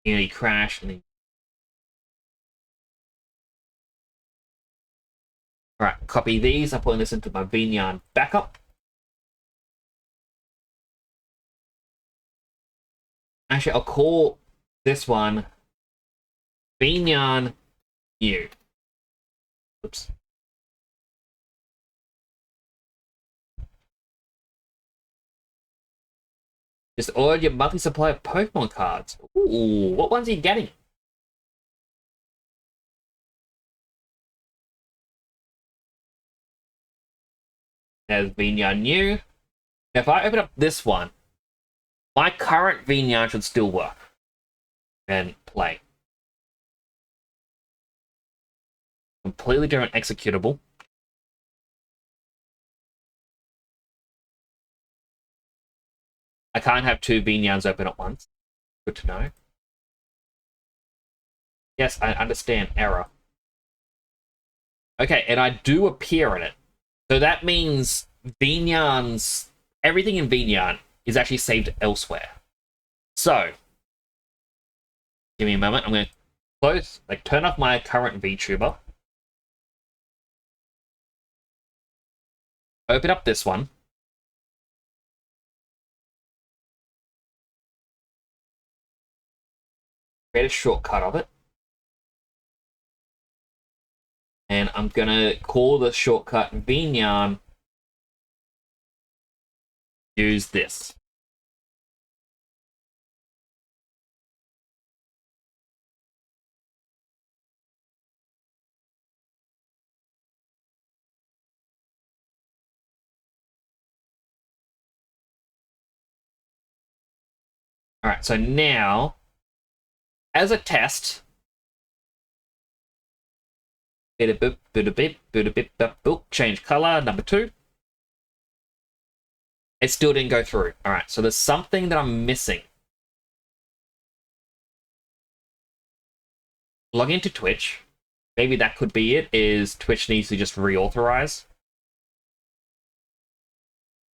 Unity crash. And then... Alright, copy these. I'm putting this into my VNyarn backup. Actually, I'll call this one VNyarn new. Oops. Just ordered your monthly supply of Pokemon cards. Ooh, what ones are you getting? There's VNyarn new. If I open up this one, my current VNyarn should still work and play. Completely different executable. I can't have two VNyarns open at once. Good to know. Yes, I understand. Error. Okay, and I do appear in it. So that means VNyarns, everything in VNyarn is actually saved elsewhere. So, give me a moment. I'm going to close, turn off my current VTuber. Open up this one. Create a shortcut of it. And I'm going to call the shortcut VNyarn. Use this. All right, so now, as a test, change color, number 2. It still didn't go through. All right, so there's something that I'm missing. Log into Twitch. Maybe that could be it, is Twitch needs to just reauthorize.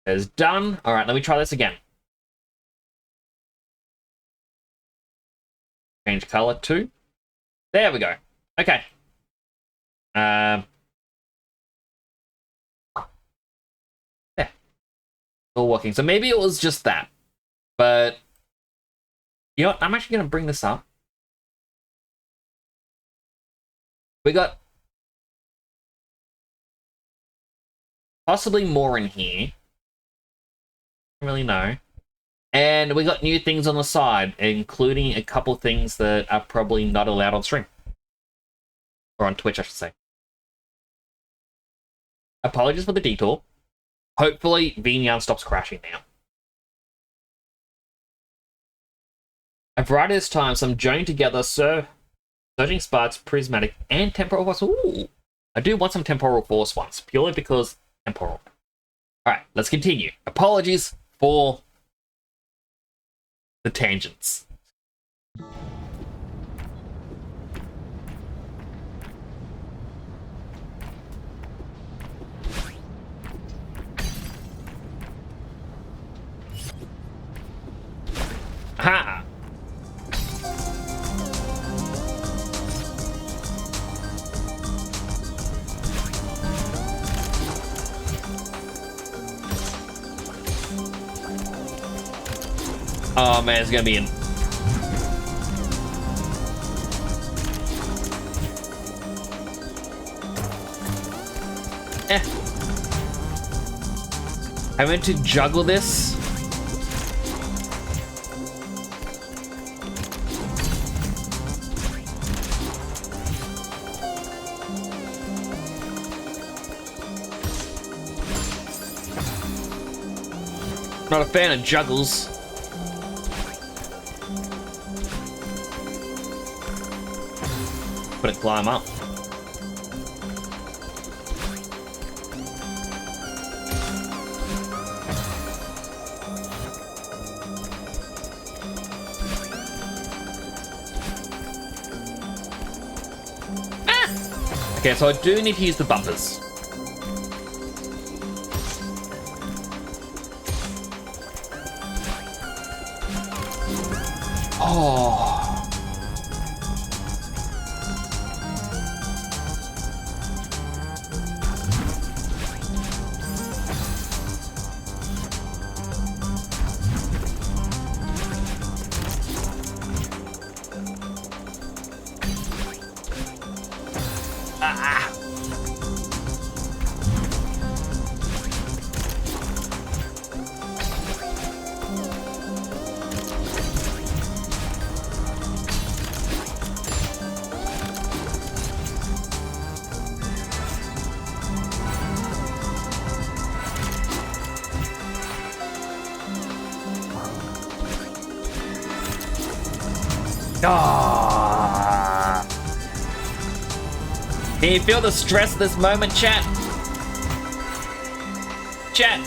It's done. All right, let me try this again. Change color to. There we go. Okay. Yeah. All working. So maybe it was just that. But you know what? I'm actually going to bring this up. We got possibly more in here. I don't really know. And we got new things on the side, including a couple things that are probably not allowed on stream. Or on Twitch, I should say. Apologies for the detour. Hopefully, VNyarn stops crashing now. A variety this time, some joining together, surging sparks, prismatic, and temporal force. Ooh! I do want some temporal force ones, purely because temporal. Alright, let's continue. Apologies for the tangents. Ha! Oh man, it's gonna be in. I meant to juggle this. Not a fan of juggles. But it climb up. Ah! Okay, so I do need to use the bumpers. Oh. Ah. Ah. Can you feel the stress of this moment, chat? Chat.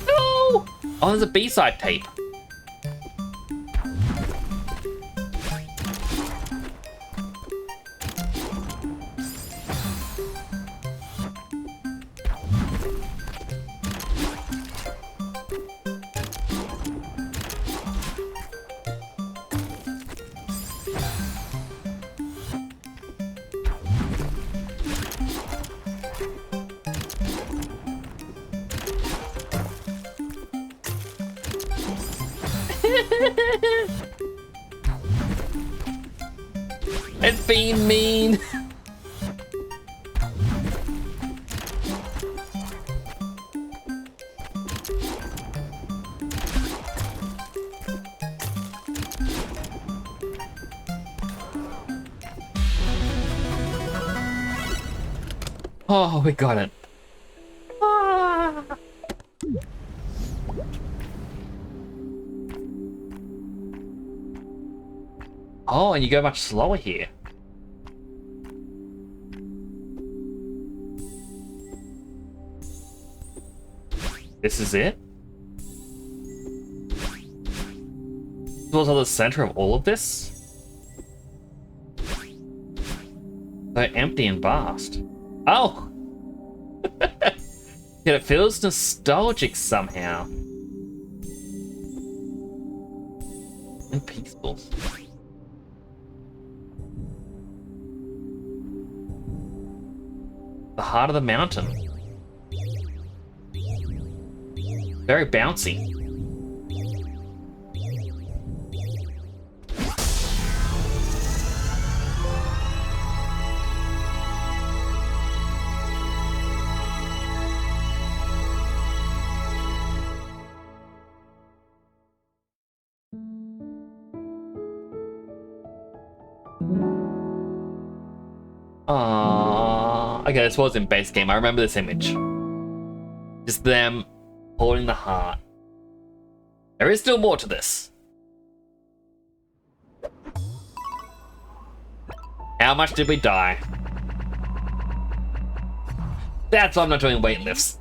No! Oh, there's a B-side tape. It's being mean. Oh, we got it. Ah. Oh, and you go much slower here. This is it? This was at the center of all of this? So empty and vast. Oh! Yet it feels nostalgic somehow. And peaceful. The heart of the mountain. Very bouncy. Okay, this was in base game. I remember this image. Just them holding the heart. There is still more to this. How much did we die? That's why I'm not doing weightlifts.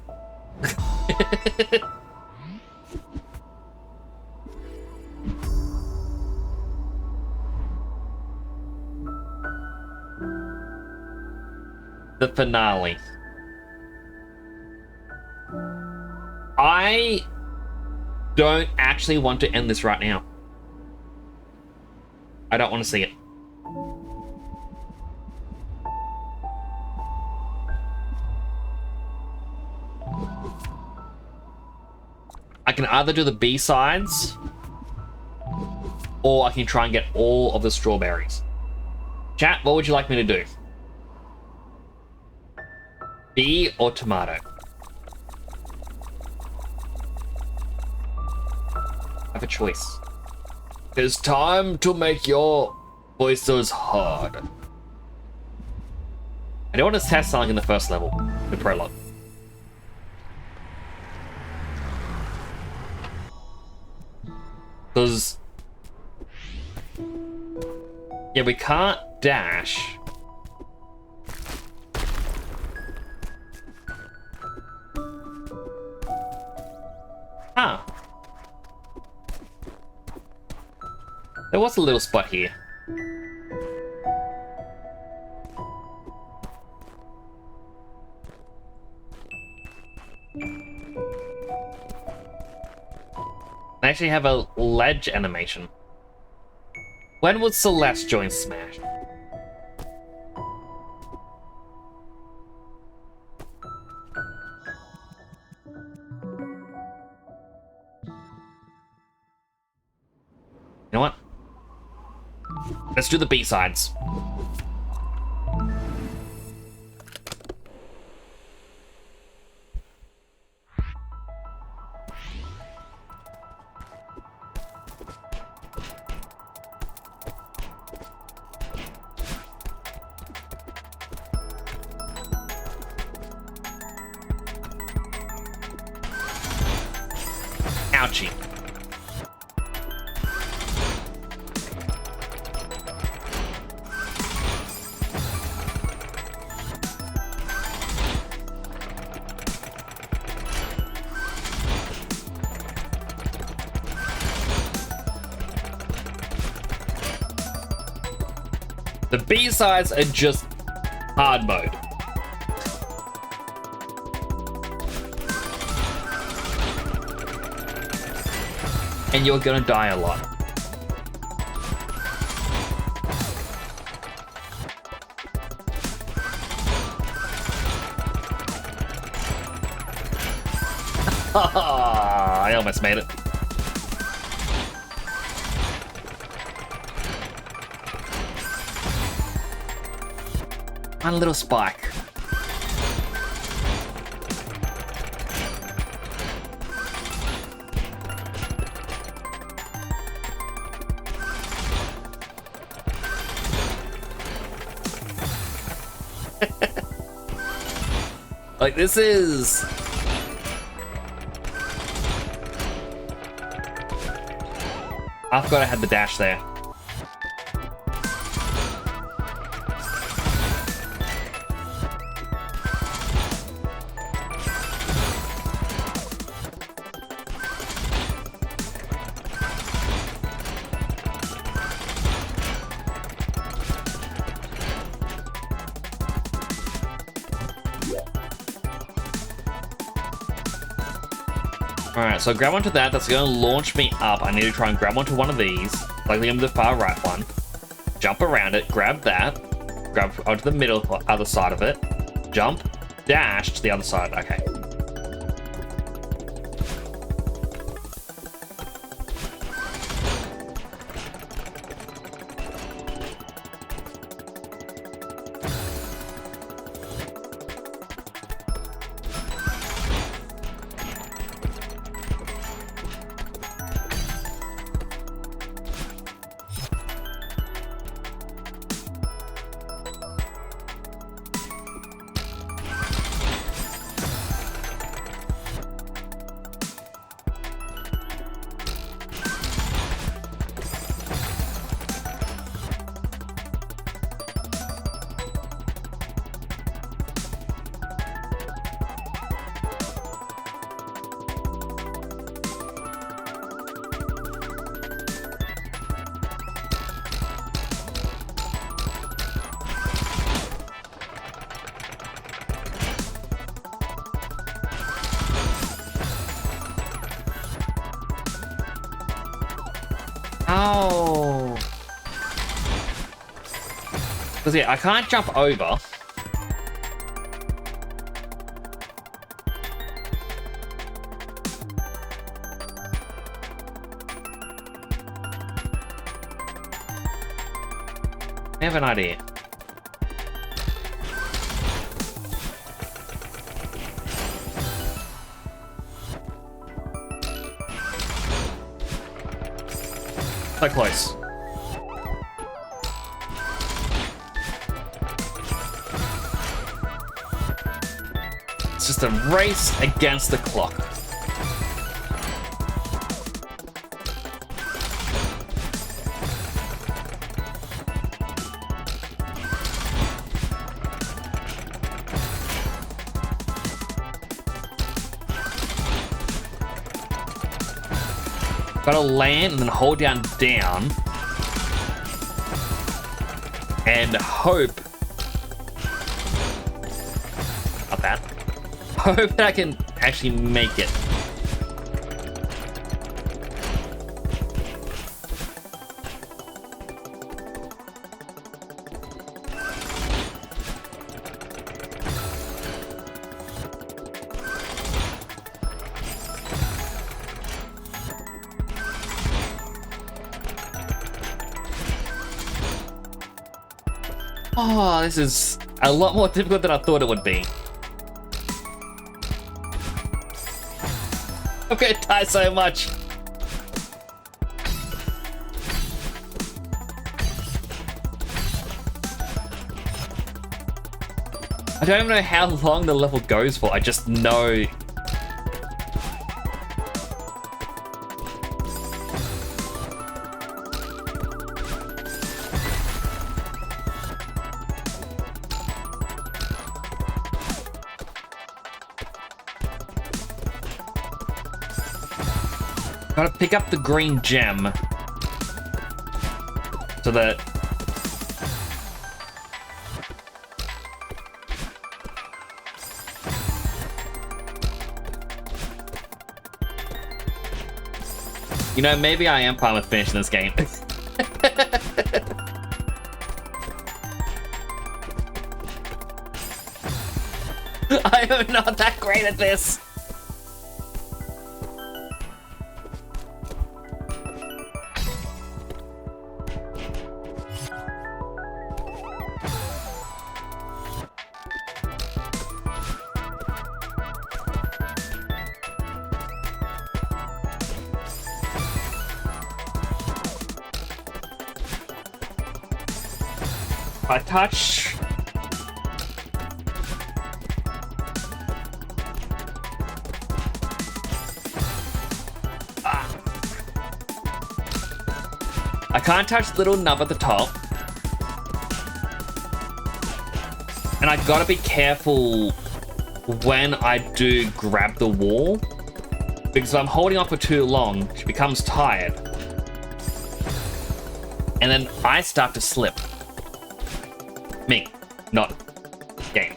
The finale. I don't actually want to end this right now. I don't want to see it. I can either do the B-sides, or I can try and get all of the strawberries. Chat, what would you like me to do? B or tomato? Have a choice. It's time to make your voices heard. I don't want to test something in the first level, the prologue. Because... yeah, we can't dash. Huh. There was a little spot here. I actually have a ledge animation. When would Celeste join Smash? You know what? Let's do the B-sides. Ouchie. The B-sides are just hard mode. And you're gonna die a lot. I almost made it. One little spike. Like, this is... I forgot I had the dash there. Alright, so grab onto that. That's going to launch me up. I need to try and grab onto one of these. Likely the far right one. Jump around it. Grab that. Grab onto the middle, other side of it. Jump. Dash to the other side. Okay. Oh. Because yeah, I can't jump over. I have an idea. So close. It's just a race against the clock. Gotta land and then hold down down. And hope... Not that. Hope that I can actually make it. Oh, this is a lot more difficult than I thought it would be. I'm gonna die so much. I don't even know how long the level goes for, I just know... Gotta pick up the green gem so that you know, maybe I am fine with finishing this game. I am not that great at this. I touch. I can't touch the little nub at the top. And I gotta be careful when I do grab the wall. Because if I'm holding off for too long, she becomes tired. And then I start to slip. Me, not game.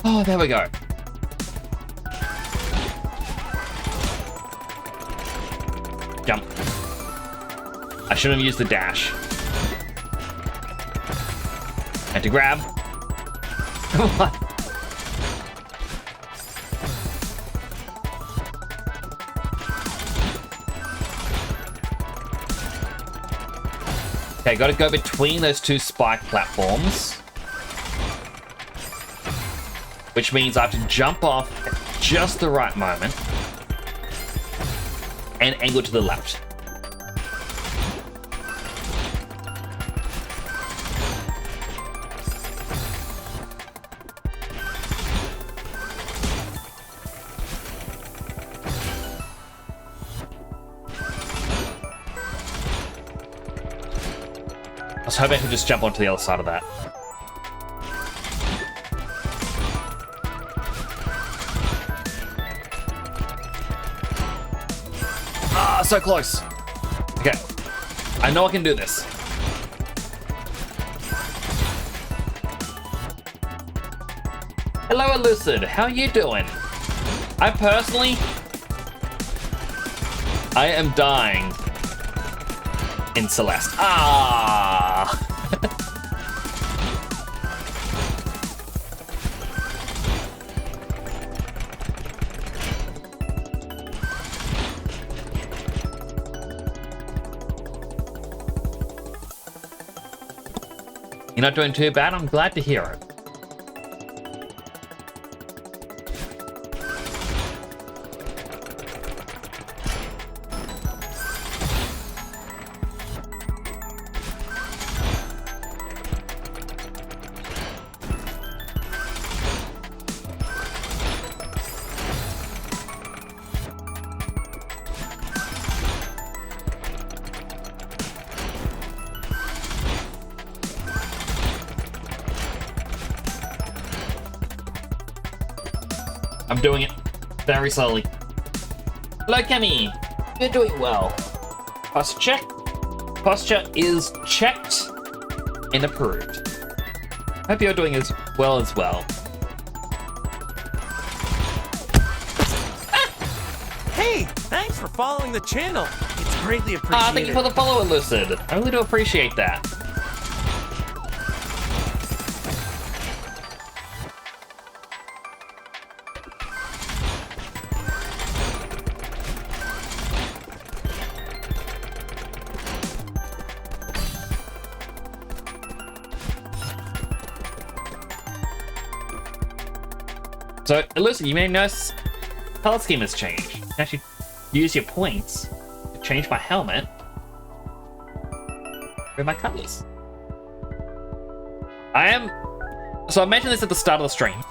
Oh, there we go. Jump. I shouldn't have used the dash. Had to grab. Come on. Okay, gotta go between those two spike platforms. Which means I have to jump off at just the right moment and angle to the left. I was hoping I could just jump onto the other side of that. So close. Okay. I know I can do this. Hello, Elucid. How are you doing? I am dying in Celeste. Ah! You're not doing too bad? I'm glad to hear it. I'm doing it very slowly. Hello, Kemi. You're doing well. Posture check. Posture is checked and approved. Hope you're doing as well as well. Hey, thanks for following the channel. It's greatly appreciated. Thank you for the follow, Lucid. I really do appreciate that. So, listen, you may notice color scheme has changed. You can actually use your points to change my helmet with my colors. So I mentioned this at the start of the stream,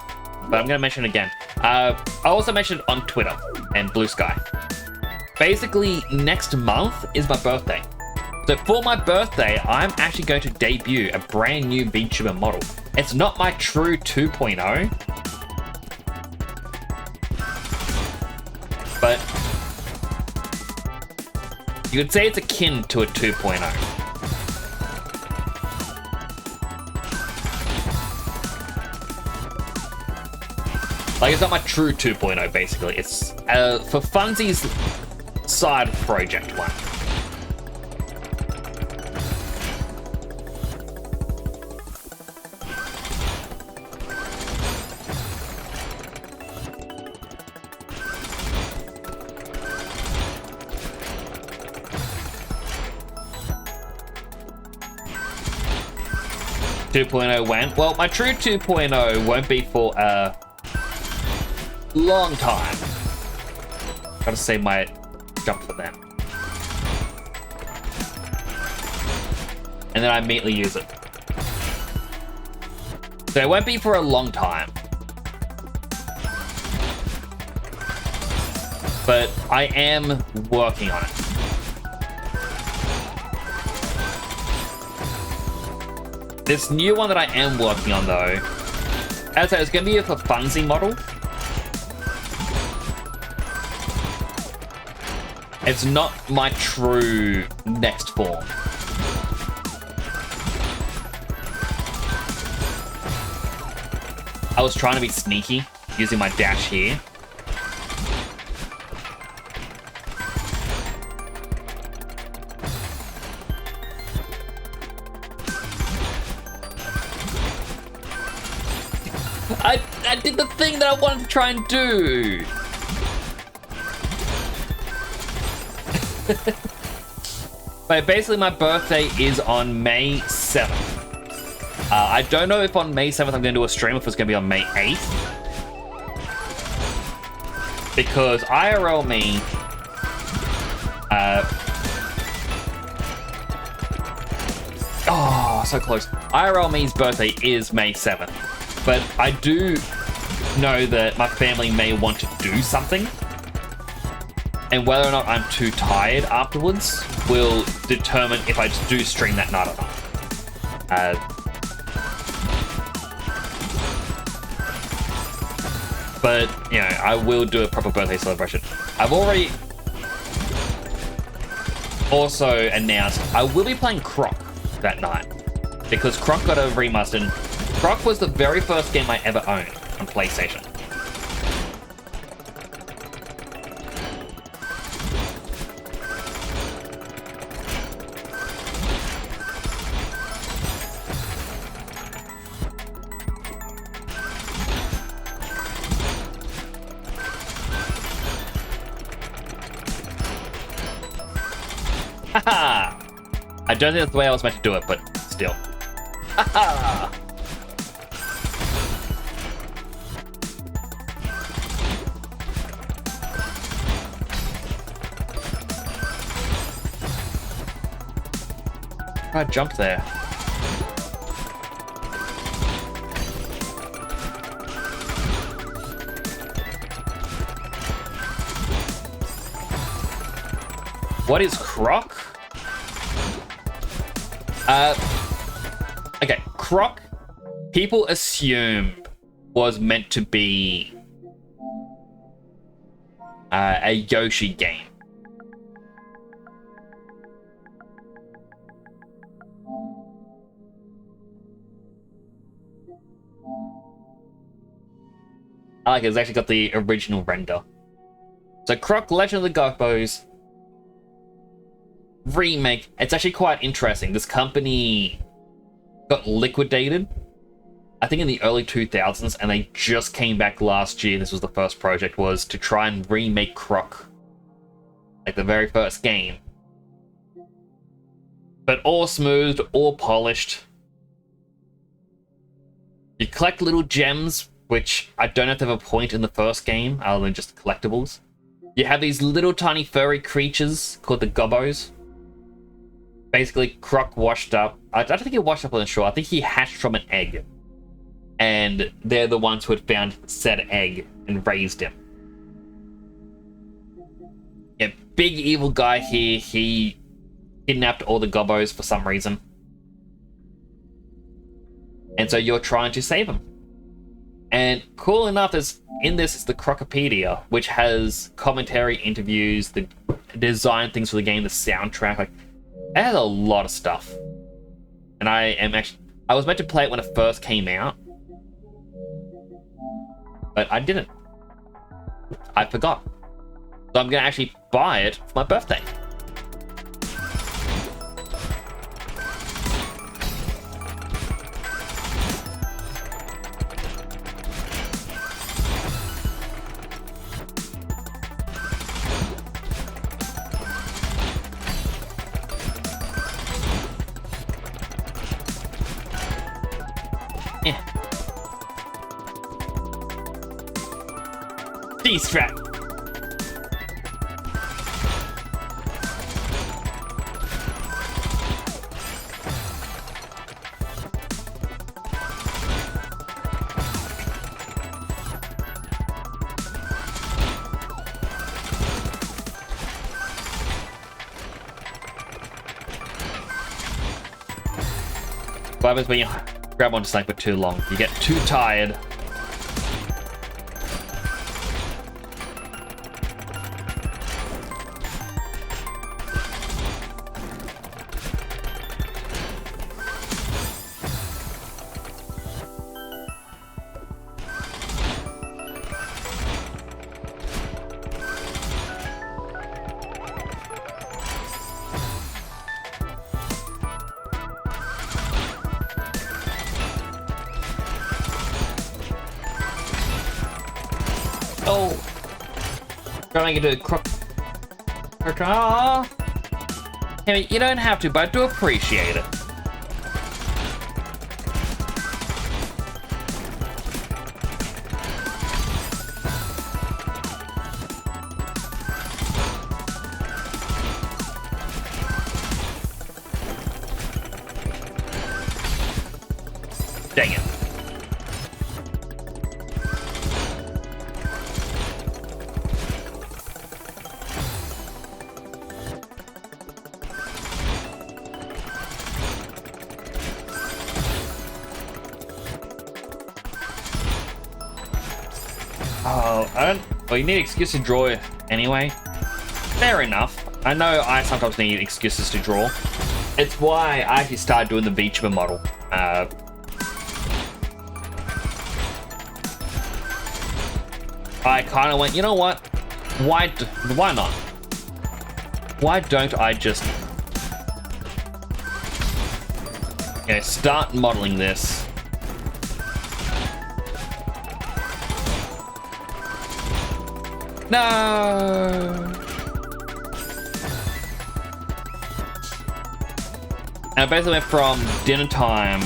but I'm going to mention it again. I also mentioned it on Twitter and Blue Sky. Basically, next month is my birthday. So for my birthday, I'm actually going to debut a brand new VTuber model. It's not my true 2.0, but you could say it's akin to a 2.0. Like, it's not my true 2.0, basically. It's for funsies side project one. When? Well, my true 2.0 won't be for a long time. Gotta save my jump for them. And then I immediately use it. So it won't be for a long time. But I am working on it. This new one that I am working on, though, as I said, it's going to be a for funsy model. It's not my true next form. I was trying to be sneaky, using my dash here. I did the thing that I wanted to try and do. But basically, my birthday is on May 7th. I don't know if on May 7th I'm going to do a stream, if it's going to be on May 8th. Because IRL me... oh, so close. IRL me's birthday is May 7th. But I do know that my family may want to do something. And whether or not I'm too tired afterwards will determine if I do stream that night or not. But, you know, I will do a proper birthday celebration. I've already also announced I will be playing Croc that night. Because Croc got a remaster. Croc was the very first game I ever owned on PlayStation. Haha! I don't think that's the way I was meant to do it, but still. Haha! I jumped there. What is Croc? Okay, Croc, people assume was meant to be a Yoshi game. I like it. It's actually got the original render. So Croc Legend of the Gobos remake. It's actually quite interesting. This company got liquidated, I think in the early 2000s, and they just came back last year. This was the first project, was to try and remake Croc, like the very first game. But all smoothed, all polished. You collect little gems, which I don't have to have a point in the first game, other than just collectibles. You have these little tiny furry creatures called the Gobos. Basically, Croc washed up. I don't think he washed up on the shore. I think he hatched from an egg. And they're the ones who had found said egg and raised him. Yeah, big evil guy here. He kidnapped all the Gobos for some reason. And so you're trying to save him. And cool enough, in this is the Crocopedia, which has commentary, interviews, the design things for the game, the soundtrack. Like, it has a lot of stuff. And I was meant to play it when it first came out, but I didn't. I forgot. So I'm gonna actually buy it for my birthday. D-strap. What happens when you grab onto something for too long? You get too tired. Oh, trying to get a crook. I mean, you don't have to, but I do appreciate it. Dang it. Oh, well, you need an excuse to draw anyway. Fair enough. I know I sometimes need excuses to draw. It's why I actually started doing the VTuber model. I kind of went, you know what? Why not? Why don't I just start modeling this? No. And I basically went from dinner time,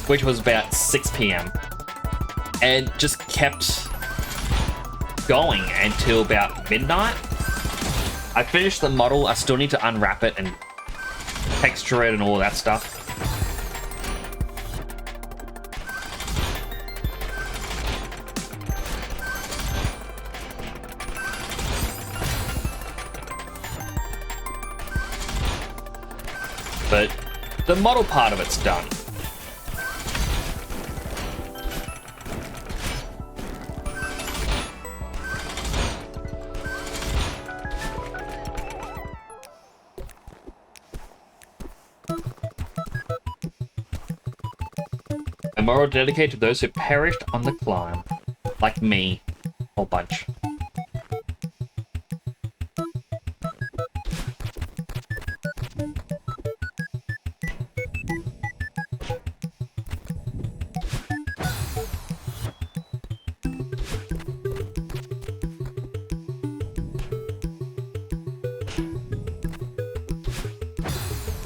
which was about 6 p.m. and just kept going until about midnight. I finished the model. I still need to unwrap it and texture it and all that stuff. But the model part of it's done. memorial dedicated to those who perished on the climb. Like me. Whole bunch.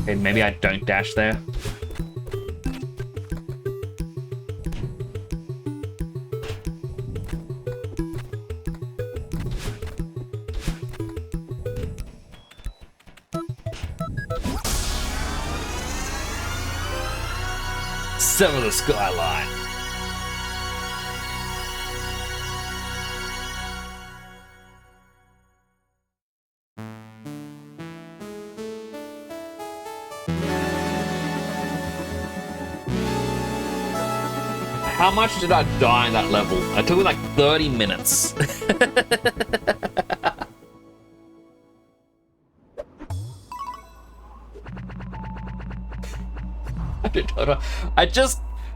Okay, maybe I don't dash there. Sever the skyline. How much did I die in that level? It took me like 30 minutes.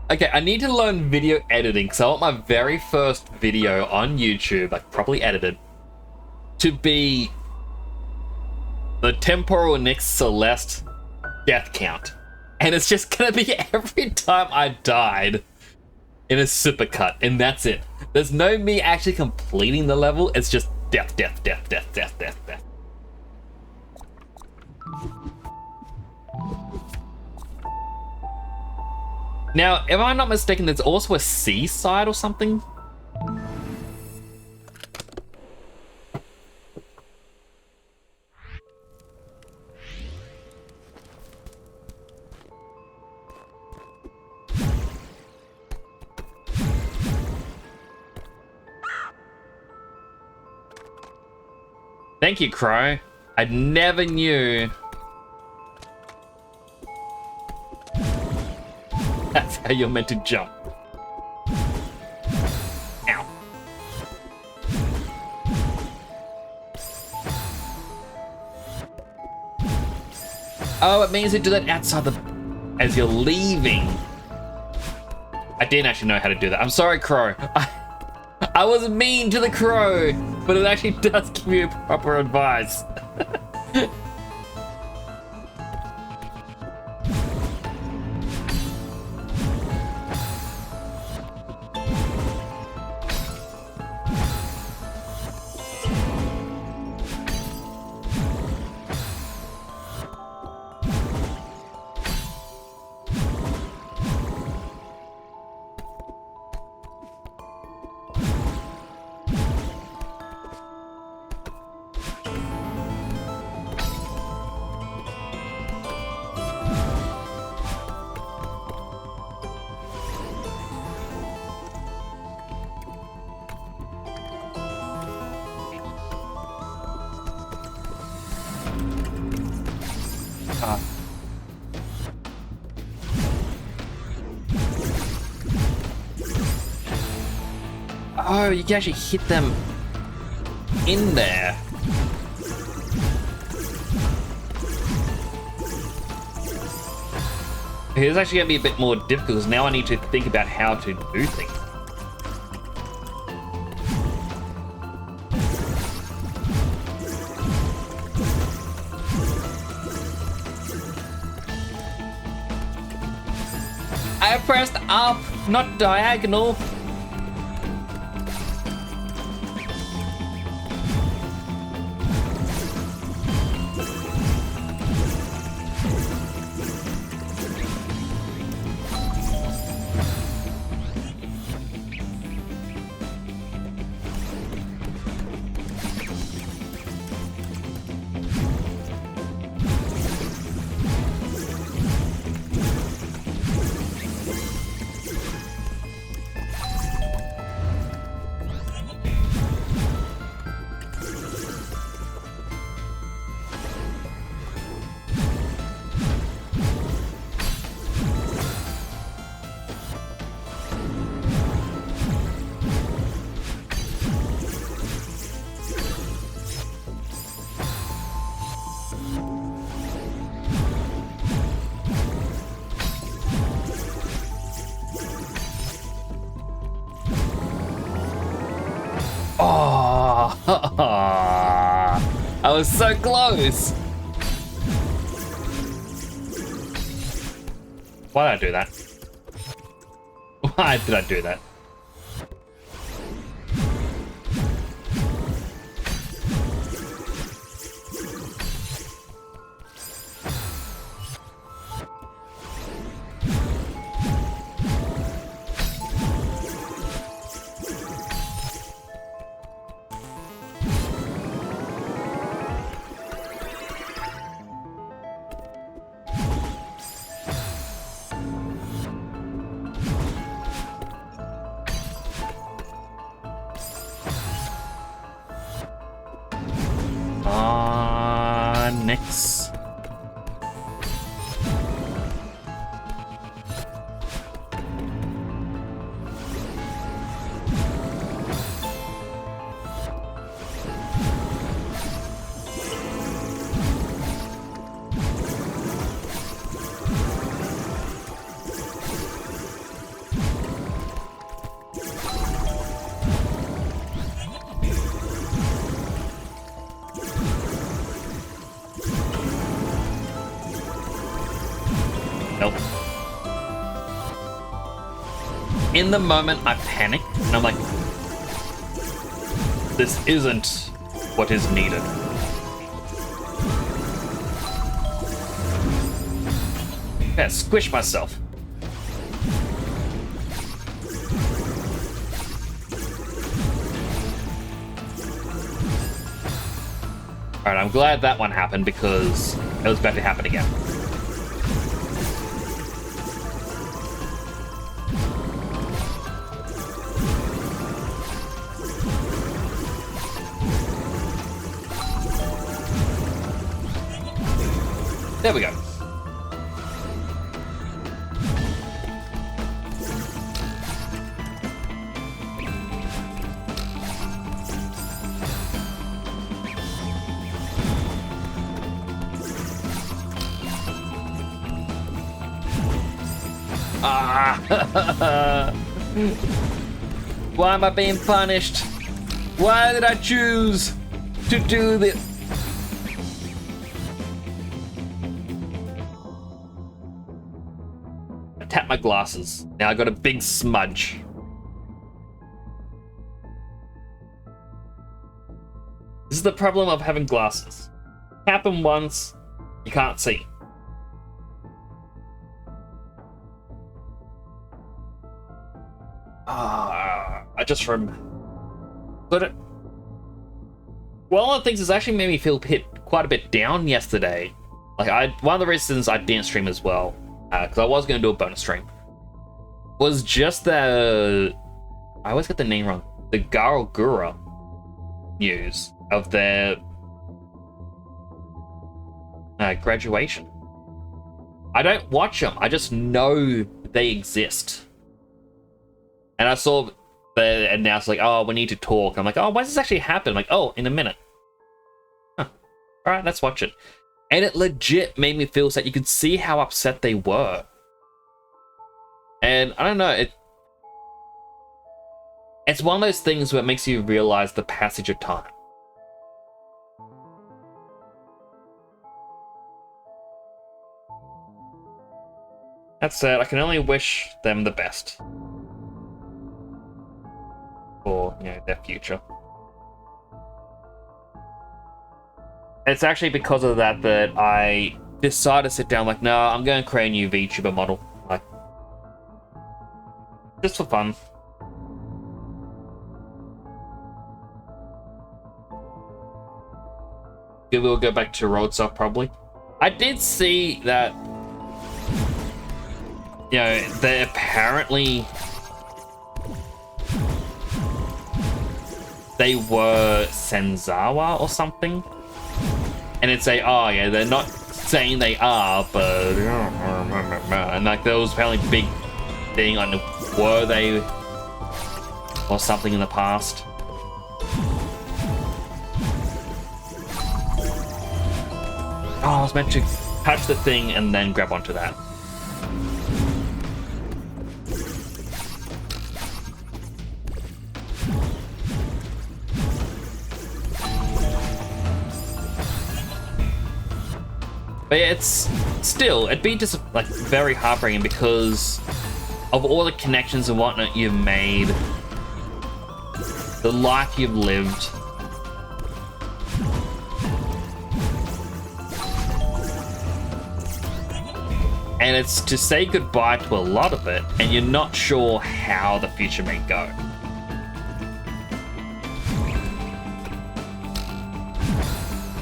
Okay, I need to learn video editing, so I want my very first video on YouTube, like properly edited, to be the Temporal Nix Celeste death count. And it's just gonna be every time I died in a supercut, and that's it. There's no me actually completing the level, it's just death, death, death, death, death, death, death. Now, if I'm not mistaken, there's also a seaside or something? Thank you, Crow. I never knew that's how you're meant to jump. Ow. Oh, it means you do that outside the... as you're leaving. I didn't actually know how to do that. I'm sorry, Crow. I was mean to the Crow, but it actually does give you proper advice. Oh, you can actually hit them in there. It's actually going to be a bit more difficult because now I need to think about how to do things. I pressed up, not diagonal. Oh, I was so close. Why did I do that? Why did I do that? Next. Nope. In the moment, I panicked, and I'm like, this isn't what is needed. Yeah, squish myself. Alright, I'm glad that one happened because it was about to happen again. There we go. Ah! Why am I being punished? Why did I choose to do this? Tap my glasses. Now I got a big smudge. This is the problem of having glasses. Tap them once, you can't see. I just but it. Well, one of the things that's actually made me feel quite a bit down yesterday. Like one of the reasons I didn't stream as well, because I was going to do a bonus stream, was just the, I always get the name wrong, the Garogura news of their graduation. I don't watch them, I just know they exist. And I saw they announced like, oh, we need to talk. I'm like, oh, why does this actually happen? I'm like, oh, in a minute. Huh. All right, let's watch it. And it legit made me feel sad. You could see how upset they were. And I don't know, it's one of those things where it makes you realize the passage of time. That said, I can only wish them the best for, you know, their future. It's actually because of that that I decided to sit down like, no, I'm going to create a new VTuber model. Like, just for fun. We'll go back to road stuff probably. I did see that, you know, they apparently they were Senzawa or something, and it's a, oh yeah, they're not saying they are, but and like there was apparently big thing on were they or something in the past. Oh, I was meant to touch the thing and then grab onto that. But it's still, it'd be just like very heartbreaking because of all the connections and whatnot you've made, the life you've lived. And it's to say goodbye to a lot of it, and you're not sure how the future may go.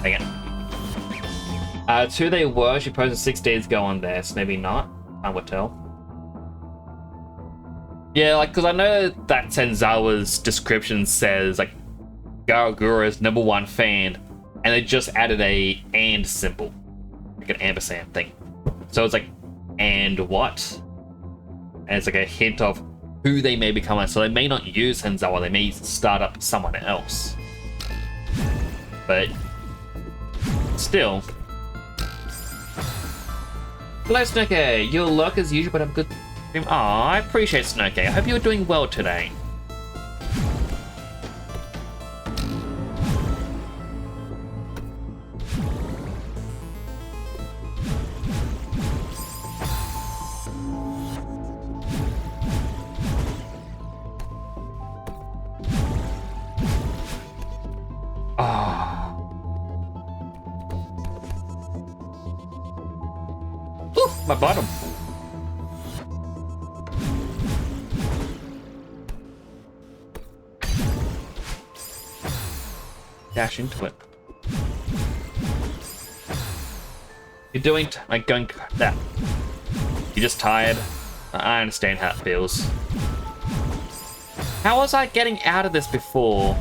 Dang it. It's who they were. She posted 6 days ago on there, so maybe not. I would tell. Yeah, like, because I know that Senzawa's description says, like, Garagura's #1 fan, and they just added a and symbol. Like an ampersand thing. So it's like, and what? And it's like a hint of who they may become. So they may not use Senzawa, they may start up someone else. But still. Hello, Snooky. You'll lurk as usual, but have a good stream. Aw, I appreciate Snooky. I hope you're doing well today. My bottom. Dash into it. You're doing like going that. You're just tired. I understand how it feels. How was I getting out of this before?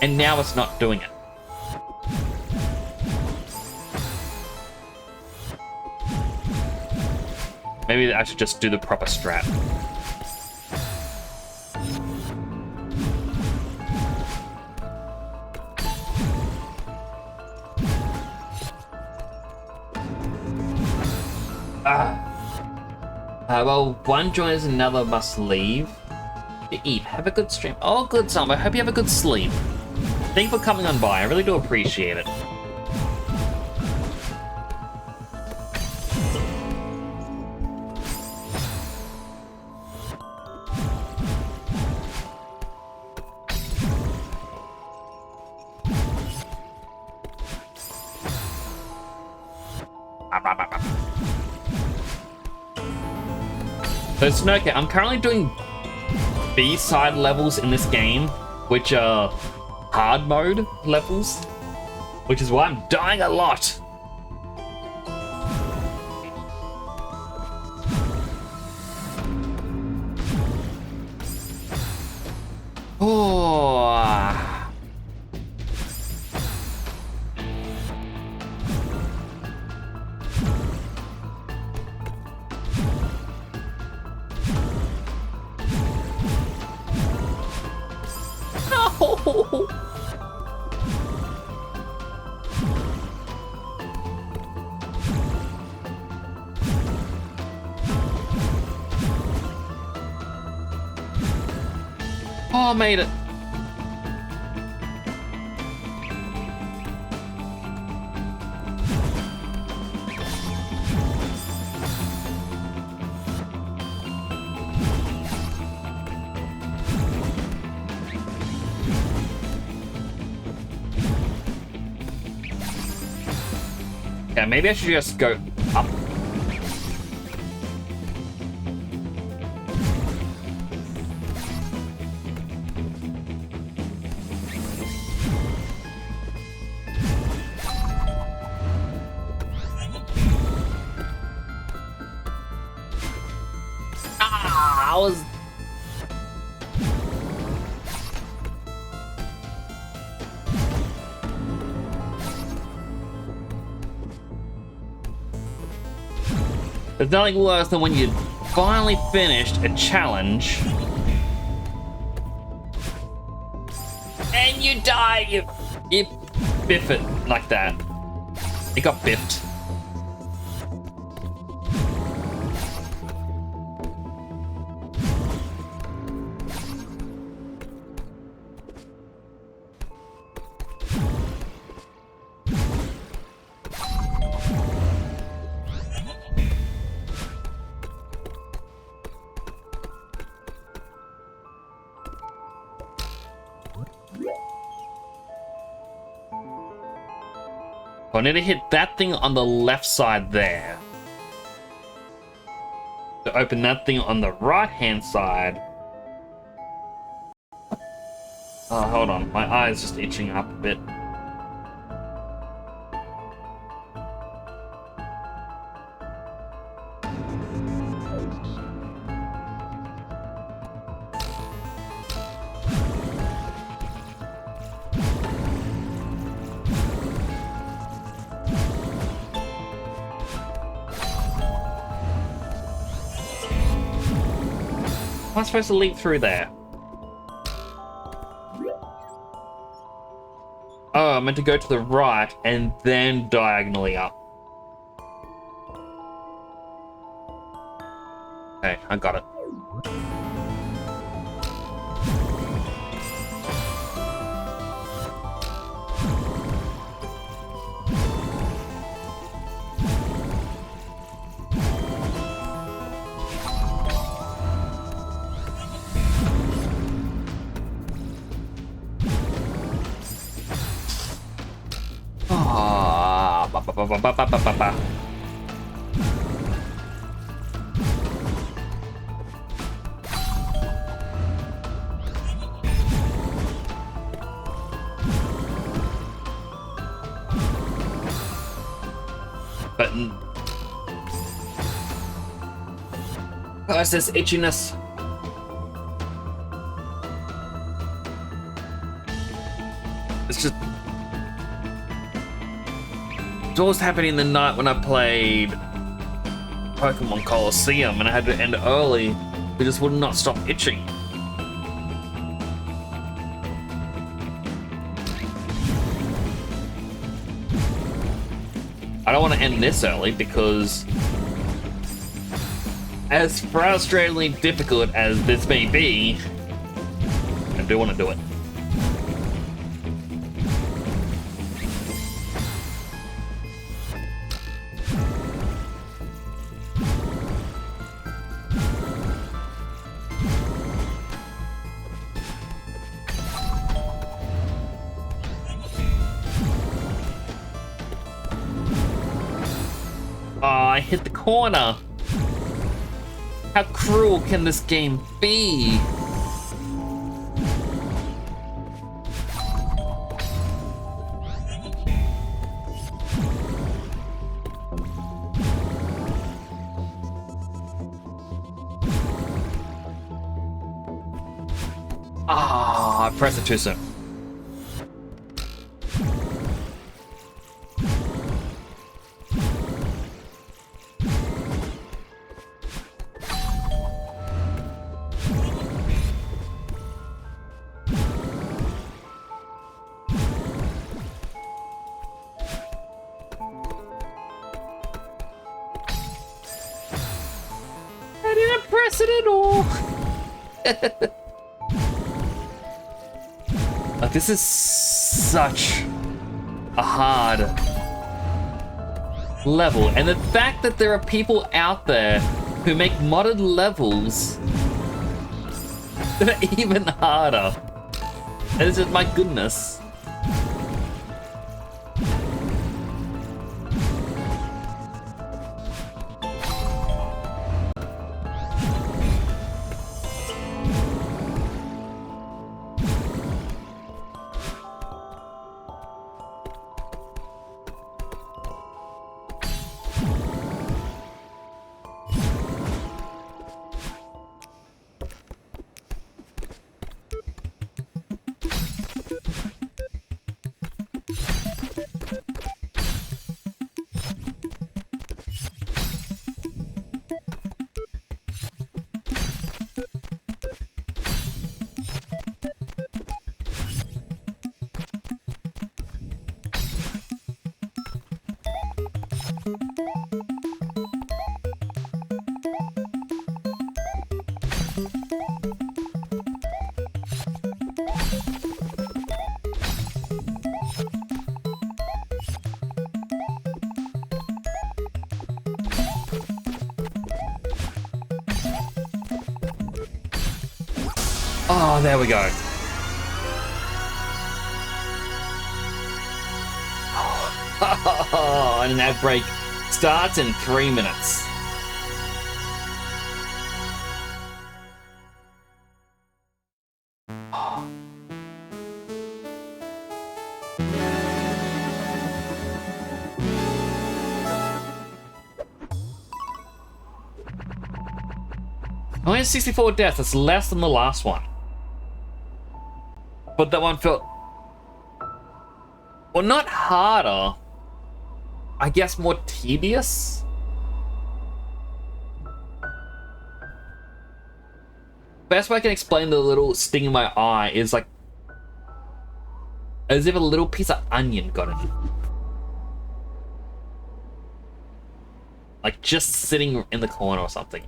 And now it's not doing it. Maybe I should just do the proper strat. Well, one joins, another must leave. To eat. Have a good stream. Oh, good, Sam. I hope you have a good sleep. Thank you for coming on by. I really do appreciate it. So Snooker, I'm currently doing B-side levels in this game, which are hard mode levels, which is why I'm dying a lot. Oh. No. Oh, I made it. Yeah, maybe I should just go up. I was... There's nothing worse than when you finally finished a challenge and you die, you biff it like that. It got biffed. I need to hit that thing on the left side there. To open that thing on the right-hand side. Oh, hold on. My eye's just itching up a bit. Am I supposed to leap through there? Oh, I'm meant to go to the right and then diagonally up. Okay, I got it. Ah, ba ba ba ba ba ba ba ba. Button. Oh, it's this itchiness. It's just. It was happening the night when I played Pokemon Colosseum and I had to end early. It just would not stop itching. I don't want to end this early because as frustratingly difficult as this may be, I do want to do it. Oh, I hit the corner. How cruel can this game be? Ah, I pressed it too soon. I didn't press it at all. Like, this is such a hard level, and the fact that there are people out there who make modded levels that are even harder. It's just, my goodness. Oh, there we go. And an ad break starts in 3 minutes. Only 64 deaths, that's less than the last one. But that one felt... well, not harder. I guess more tedious? Best way I can explain the little sting in my eye is like... as if a little piece of onion got in it. Like just sitting in the corner or something.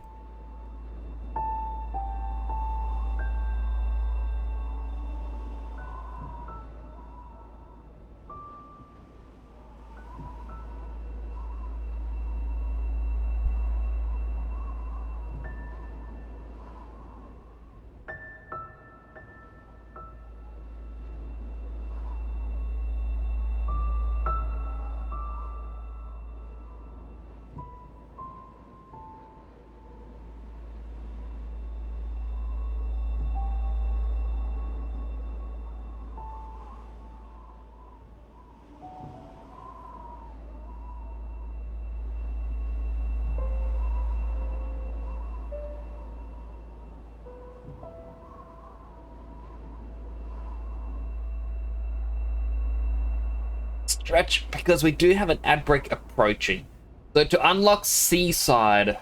Stretch, because we do have an ad break approaching. So to unlock C side,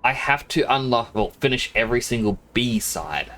I have to unlock, well, finish every single B side.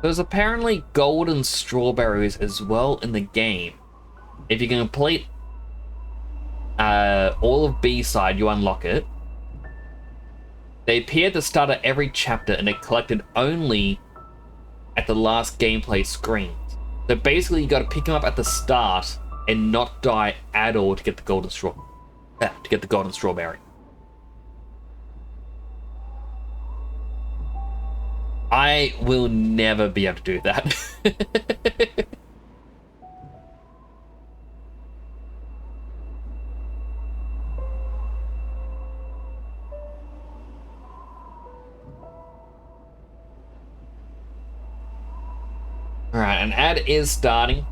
There's apparently golden strawberries as well in the game. If you can complete all of B side, you unlock it. They appear at the start of every chapter and they're collected only at the last gameplay screen. So basically you gotta pick them up at the start and not die at all to get the golden strawberry. I will never be able to do that. Alright, an ad is starting.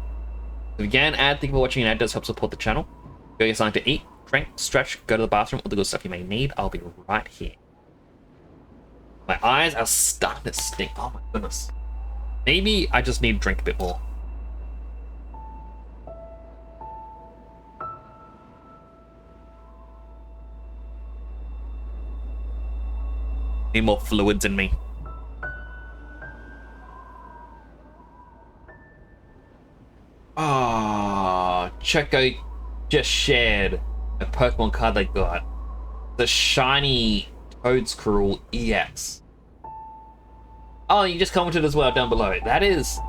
If you can ad, thank you for watching. An ad does help support the channel. Go get something to eat, drink, stretch, go to the bathroom, all the good stuff you may need. I'll be right here. My eyes are starting to stink. Oh my goodness. Maybe I just need to drink a bit more. Need more fluids in me. Ah, Choco just shared a Pokemon card they got. The shiny Toedscruel EX. Oh, you just commented as well down below. That is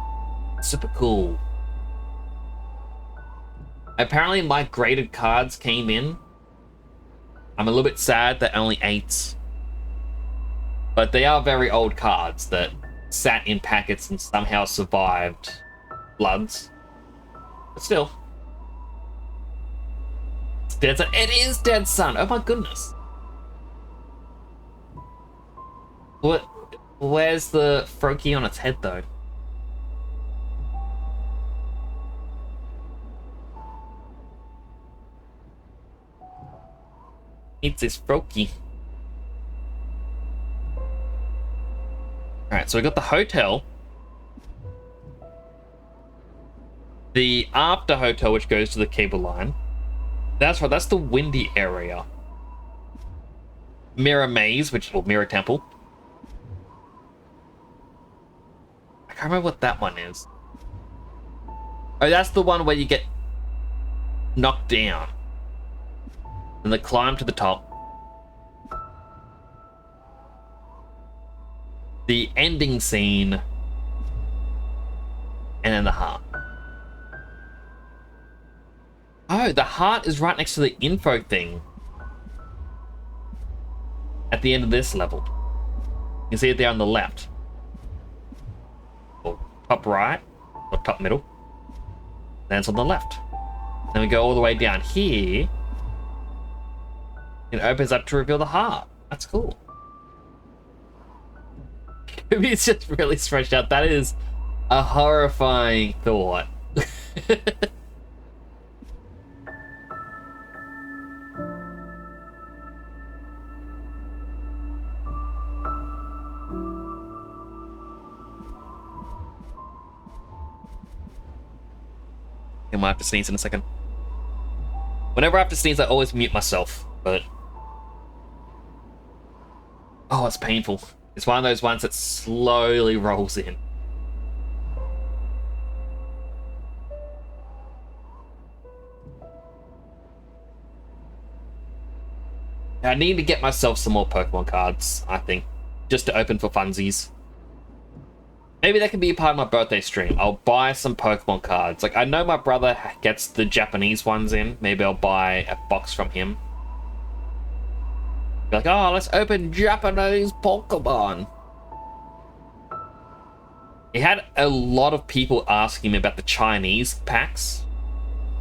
super cool. Apparently my graded cards came in. I'm a little bit sad that only 8s. But they are very old cards that sat in packets and somehow survived floods. But still. It's Dead Sun. It is Dead Sun. Oh my goodness. What? Where's the Froakie on its head, though? It's this Froakie. Alright, so we got the hotel. The after hotel, which goes to the cable line. That's right, that's the windy area. Mirror Maze, which is Mirror Temple. I can't remember what that one is. Oh, that's the one where you get knocked down. And they climb to the top. The ending scene. And then the heart. Oh, the heart is right next to the info thing. At the end of this level. You can see it there on the left. Or top right. Or top middle. Then it's on the left. Then we go all the way down here. It opens up to reveal the heart. That's cool. Maybe it's just really stretched out. That is a horrifying thought. I might have to sneeze in a second. Whenever I have to sneeze, I always mute myself, but... Oh, it's painful. It's one of those ones that slowly rolls in. I need to get myself some more Pokemon cards, I think. Just to open for funsies. Maybe that can be a part of my birthday stream. I'll buy some Pokemon cards. Like, I know my brother gets the Japanese ones in. Maybe I'll buy a box from him. Be like, oh, let's open Japanese Pokemon. He had a lot of people asking me about the Chinese packs.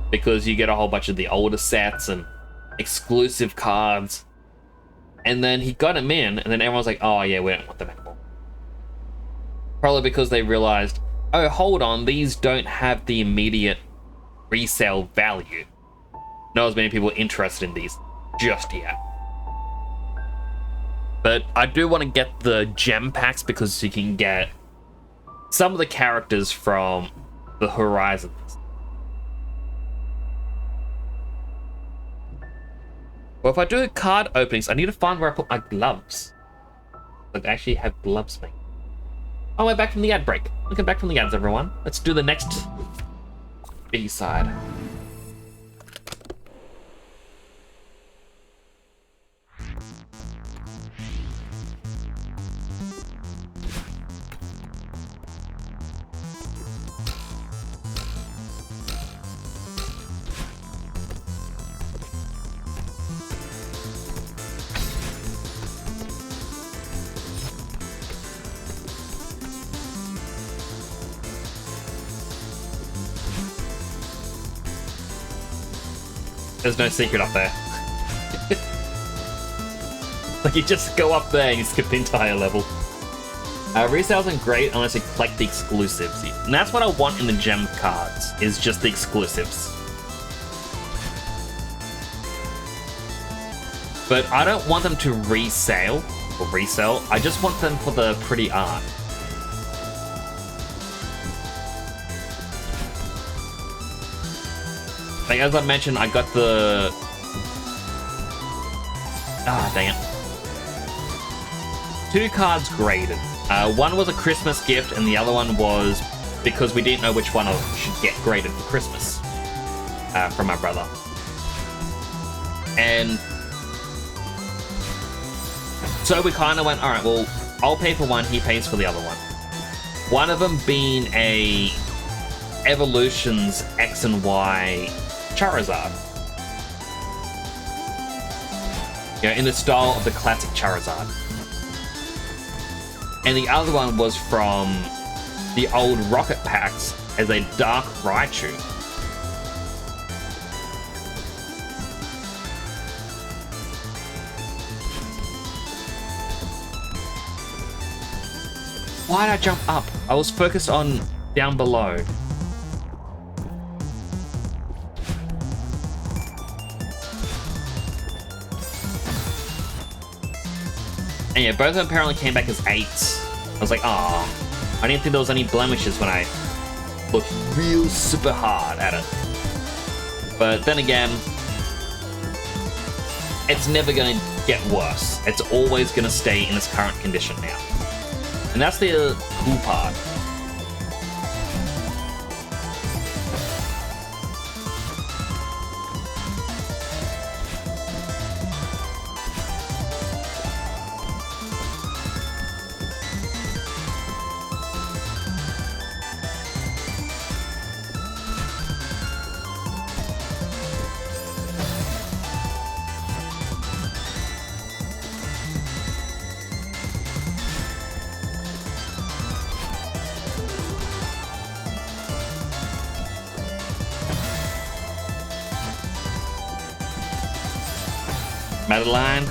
Because you get a whole bunch of the older sets and exclusive cards. And then he got them in, and then everyone's like, oh yeah, we don't want them anymore. Probably because they realized, oh, hold on, these don't have the immediate resale value. Not as many people are interested in these just yet. But I do want to get the gem packs because you can get some of the characters from the Horizons. Well, if I do card openings, I need to find where I put my gloves. Like, I actually have gloves made. Oh, we're back from the ad break. Welcome back from the ads, everyone. Let's do the next B-side. There's no secret up there. Like, you just go up there and you skip the entire level. Resale isn't great unless you collect the exclusives. And that's what I want in the gem cards, is just the exclusives. But I don't want them to resell, I just want them for the pretty art. Like, as I mentioned, I got the... Ah, dang it. 2 cards graded. One was a Christmas gift, and the other one was because we didn't know which one I should get graded for Christmas. From my brother. And... so we kind of went, alright, well, I'll pay for one, he pays for the other one. One of them being a Evolutions X and Y Charizard. You know, in the style of the classic Charizard. And the other one was from the old Rocket packs as a Dark Raichu. Why did I jump up? I was focused on down below. And yeah, both of them apparently came back as 8s. I was like, ah, I didn't think there was any blemishes when I looked real super hard at it. But then again, it's never going to get worse. It's always going to stay in its current condition now. And that's the cool part. Madeline,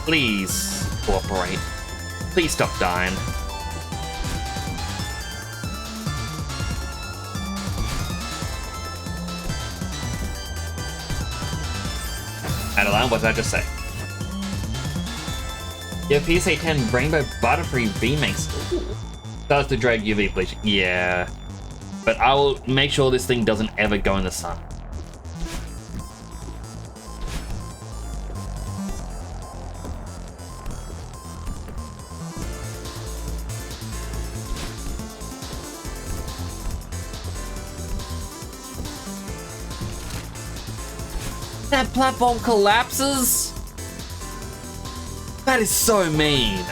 please cooperate. Please stop dying. Madeline, what did I just say? Yeah, PSA 10 Rainbow Butterfree VMAX. That's the Dread UV bleach. Yeah. But I will make sure this thing doesn't ever go in the sun. That platform collapses? That is so mean.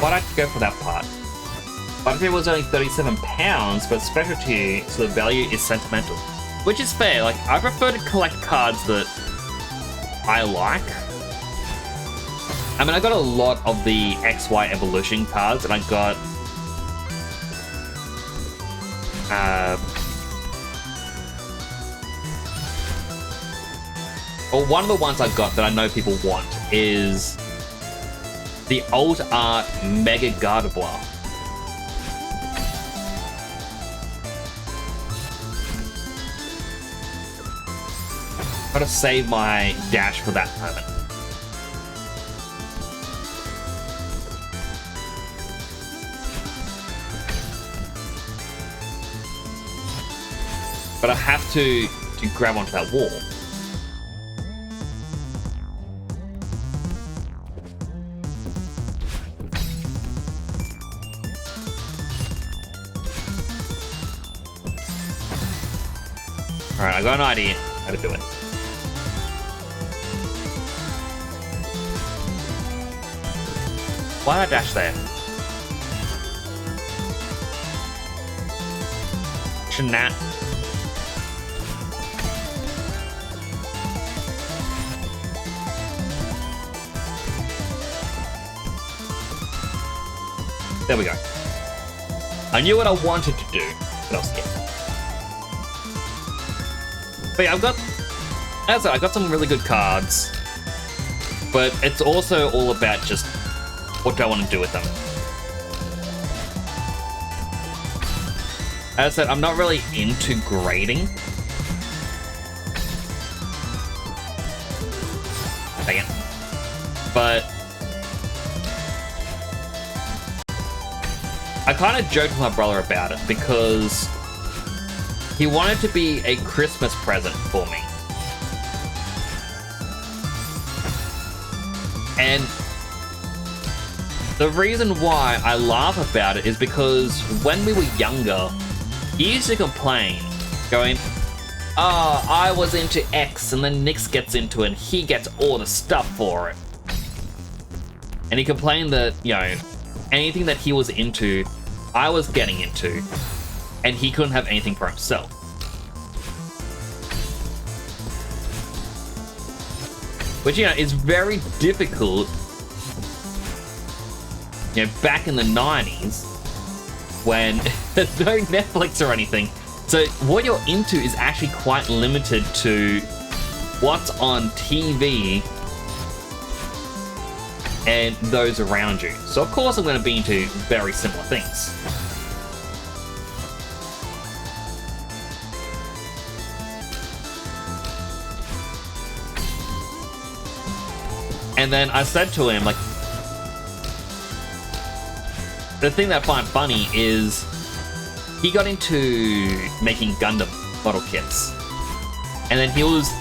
Why'd I go for that part? Butterfree was only £37, but specialty, so the value is sentimental. Which is fair, like, I prefer to collect cards that I like. I mean, I got a lot of the XY Evolution cards, and I got... well, one of the ones I got that I know people want is the Old Art Mega Gardevoir. Gotta save my dash for that moment. But I have to grab onto that wall. Alright, I got an idea how to do it. Why did I dash there? Shouldn't that? There we go. I knew what I wanted to do, but I was scared. But yeah, as I said, I got some really good cards, but it's also all about just what do I want to do with them. As I said, I'm not really into grading. Dang it. But I kind of joked with my brother about it because he wanted to be a Christmas present for me. And the reason why I laugh about it is because when we were younger, he used to complain, going, "Oh, I was into X and then Nix gets into it and he gets all the stuff for it." And he complained that, you know, anything that he was into, I was getting into, and he couldn't have anything for himself. Which, you know, is very difficult, you know, back in the 90s, when there's no Netflix or anything. So what you're into is actually quite limited to what's on TV and those around you. So of course I'm going to be into very similar things. And then I said to him, like, the thing that I find funny is he got into making Gundam model kits. And then he was,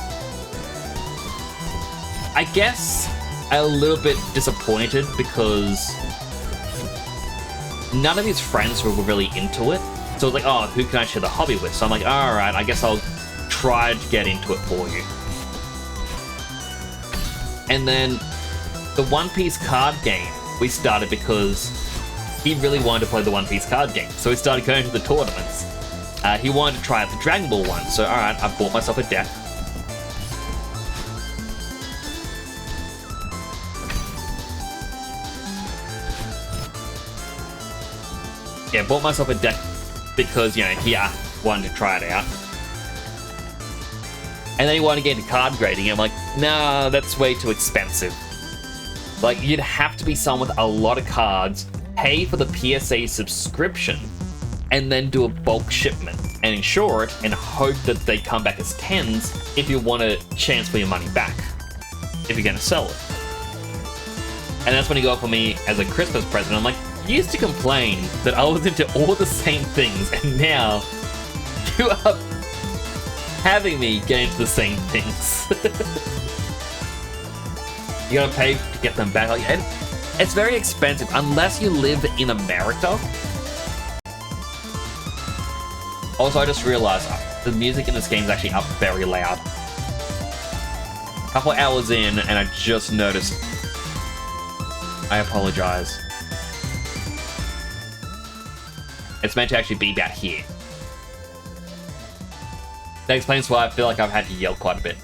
I guess, a little bit disappointed because none of his friends were really into it. So it was like, oh, who can I share the hobby with? So I'm like, alright, I guess I'll try to get into it for you. And then the One Piece card game we started because he really wanted to play the One Piece card game. So we started going to the tournaments. He wanted to try out the Dragon Ball one. So alright, I bought myself a deck. Yeah, bought myself a deck because, you know, he wanted to try it out. And then he wanted to get into card grading. I'm like, nah, that's way too expensive. Like, you'd have to be someone with a lot of cards, pay for the PSA subscription, and then do a bulk shipment and insure it and hope that they come back as 10s if you want a chance for your money back, if you're going to sell it. And that's when he got for me as a Christmas present. I'm like, you used to complain that I was into all the same things, and now you are having me get into the same things. You gotta pay to get them back. Like, and it's very expensive unless you live in America. Also, I just realized the music in this game is actually up very loud. A couple hours in, and I just noticed. I apologize. It's meant to actually be about here. That explains why I feel like I've had to yell quite a bit.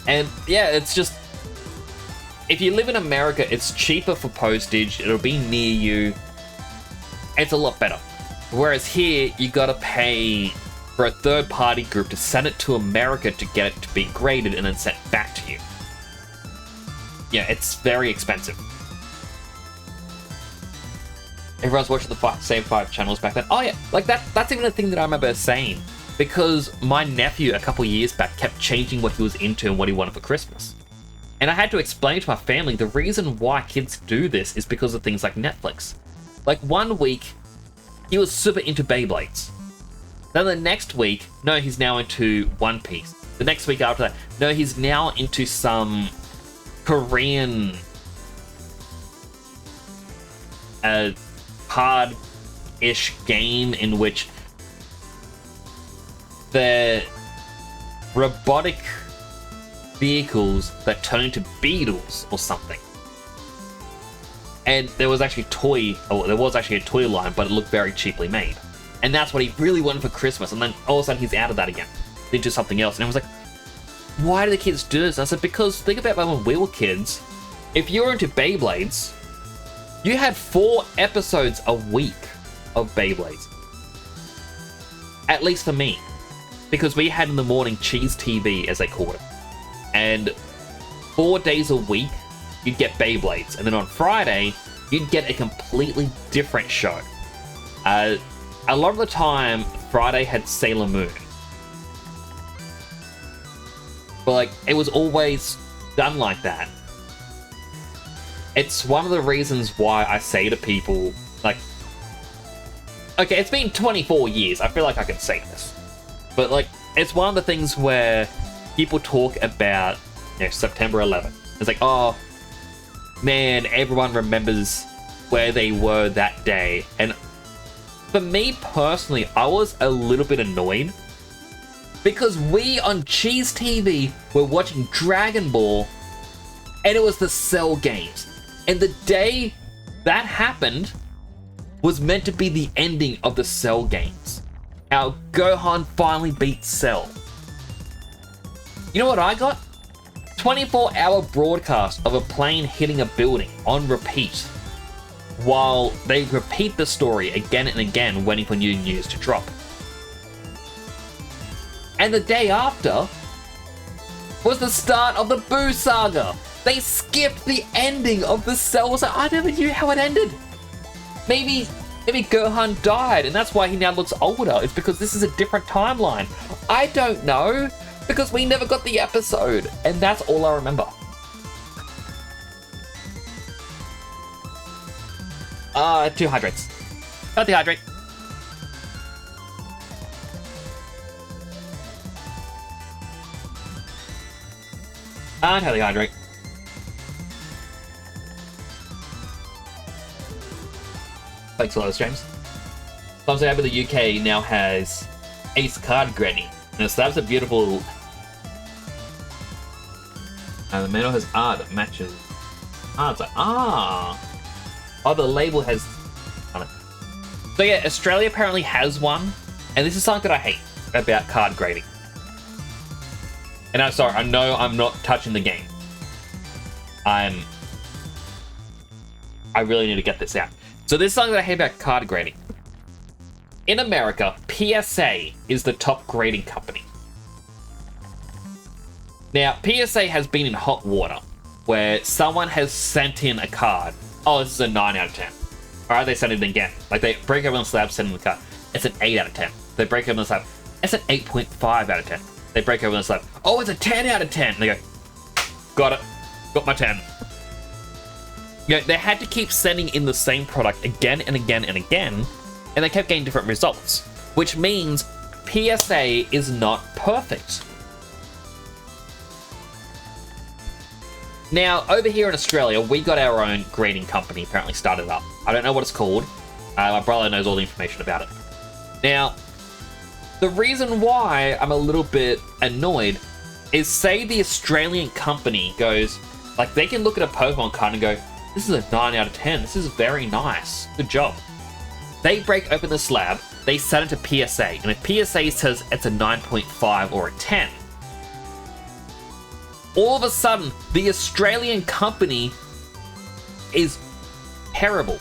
And yeah, it's just... if you live in America, it's cheaper for postage, it'll be near you. It's a lot better. Whereas here, you gotta pay for a third-party group to send it to America to get it to be graded and then sent back to you. Yeah, it's very expensive. Everyone's watching the same 5 channels back then. Oh yeah, like that's even a thing that I remember saying. Because my nephew, a couple years back, kept changing what he was into and what he wanted for Christmas. And I had to explain to my family the reason why kids do this is because of things like Netflix. Like, one week, he was super into Beyblades. Then the next week, no, he's now into One Piece. The next week after that, no, he's now into some Korean card-ish game in which they're robotic vehicles that turn into beetles or something. And there was actually a toy line, but it looked very cheaply made. And that's what he really wanted for Christmas. And then all of a sudden he's out of that again. Into something else. And I was like, why do the kids do this? And I said, because think about when we were kids. If you were into Beyblades, you had 4 episodes a week of Beyblades. At least for me. Because we had in the morning Cheese TV, as they called it. And 4 days a week, you'd get Beyblades. And then on Friday, you'd get a completely different show. A lot of the time, Friday had Sailor Moon. But, like, it was always done like that. It's one of the reasons why I say to people, like... okay, it's been 24 years. I feel like I can say this. But, like, it's one of the things where people talk about, you know, September 11th. It's like, oh, man, everyone remembers where they were that day. And for me personally, I was a little bit annoyed because we on Cheese TV were watching Dragon Ball and it was the Cell games. And the day that happened was meant to be the ending of the Cell games. How Gohan finally beat Cell. You know what I got? 24-hour broadcast of a plane hitting a building on repeat while they repeat the story again and again, waiting for new news to drop. And the day after was the start of the Boo Saga. They skipped the ending of the Cell saga. I never knew how it ended. Maybe Gohan died and that's why he now looks older. It's because this is a different timeline. I don't know, because we never got the episode, and that's all I remember. Two hydrates. Not dehydrate. And dehydrate. Thanks a lot, James. So I'm so happy the UK now has Ace card grading. So that's a beautiful And the manual has art that matches. It's like, oh, the label has on it. So yeah, Australia apparently has one, and this is something that I hate about card grading. And I'm sorry, I know I'm not touching the game. I really need to get this out. So this is something that I hate about card grading. In America, PSA is the top grading company. Now, PSA has been in hot water, where someone has sent in a card. Oh, this is a 9 out of 10. Alright, they send it again. Like, they break open the slab, send in the card. It's an 8 out of 10. They break open the slab. It's an 8.5 out of 10. They break open the slab. Oh, it's a 10 out of 10. And they go, got it. Got my 10. You know, they had to keep sending in the same product again and again and again, and they kept getting different results, which means PSA is not perfect. Now, over here in Australia, we got our own grading company apparently started up. I don't know what it's called. My brother knows all the information about it. Now, the reason why I'm a little bit annoyed is, say the Australian company goes, like, they can look at a Pokemon card and go, this is a 9 out of 10. This is very nice. Good job. They break open the slab, they send it to PSA, and if PSA says it's a 9.5 or a 10, all of a sudden, the Australian company is terrible.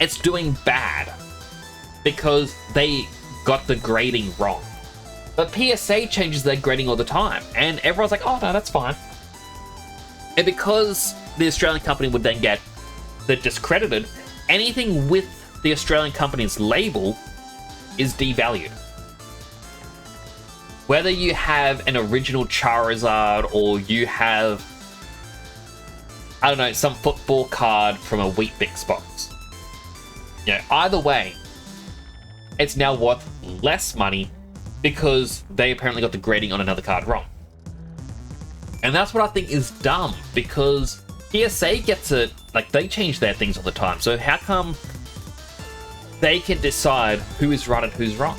It's doing bad because they got the grading wrong. But PSA changes their grading all the time, and everyone's like, oh no, that's fine. And because the Australian company would then get the discredited, anything with the Australian company's label is devalued. Whether you have an original Charizard or you have, I don't know, some football card from a Weet-Bix box. You know, either way, it's now worth less money because they apparently got the grading on another card wrong. And that's what I think is dumb, because PSA gets it, like, they change their things all the time. So how come they can decide who is right and who's wrong?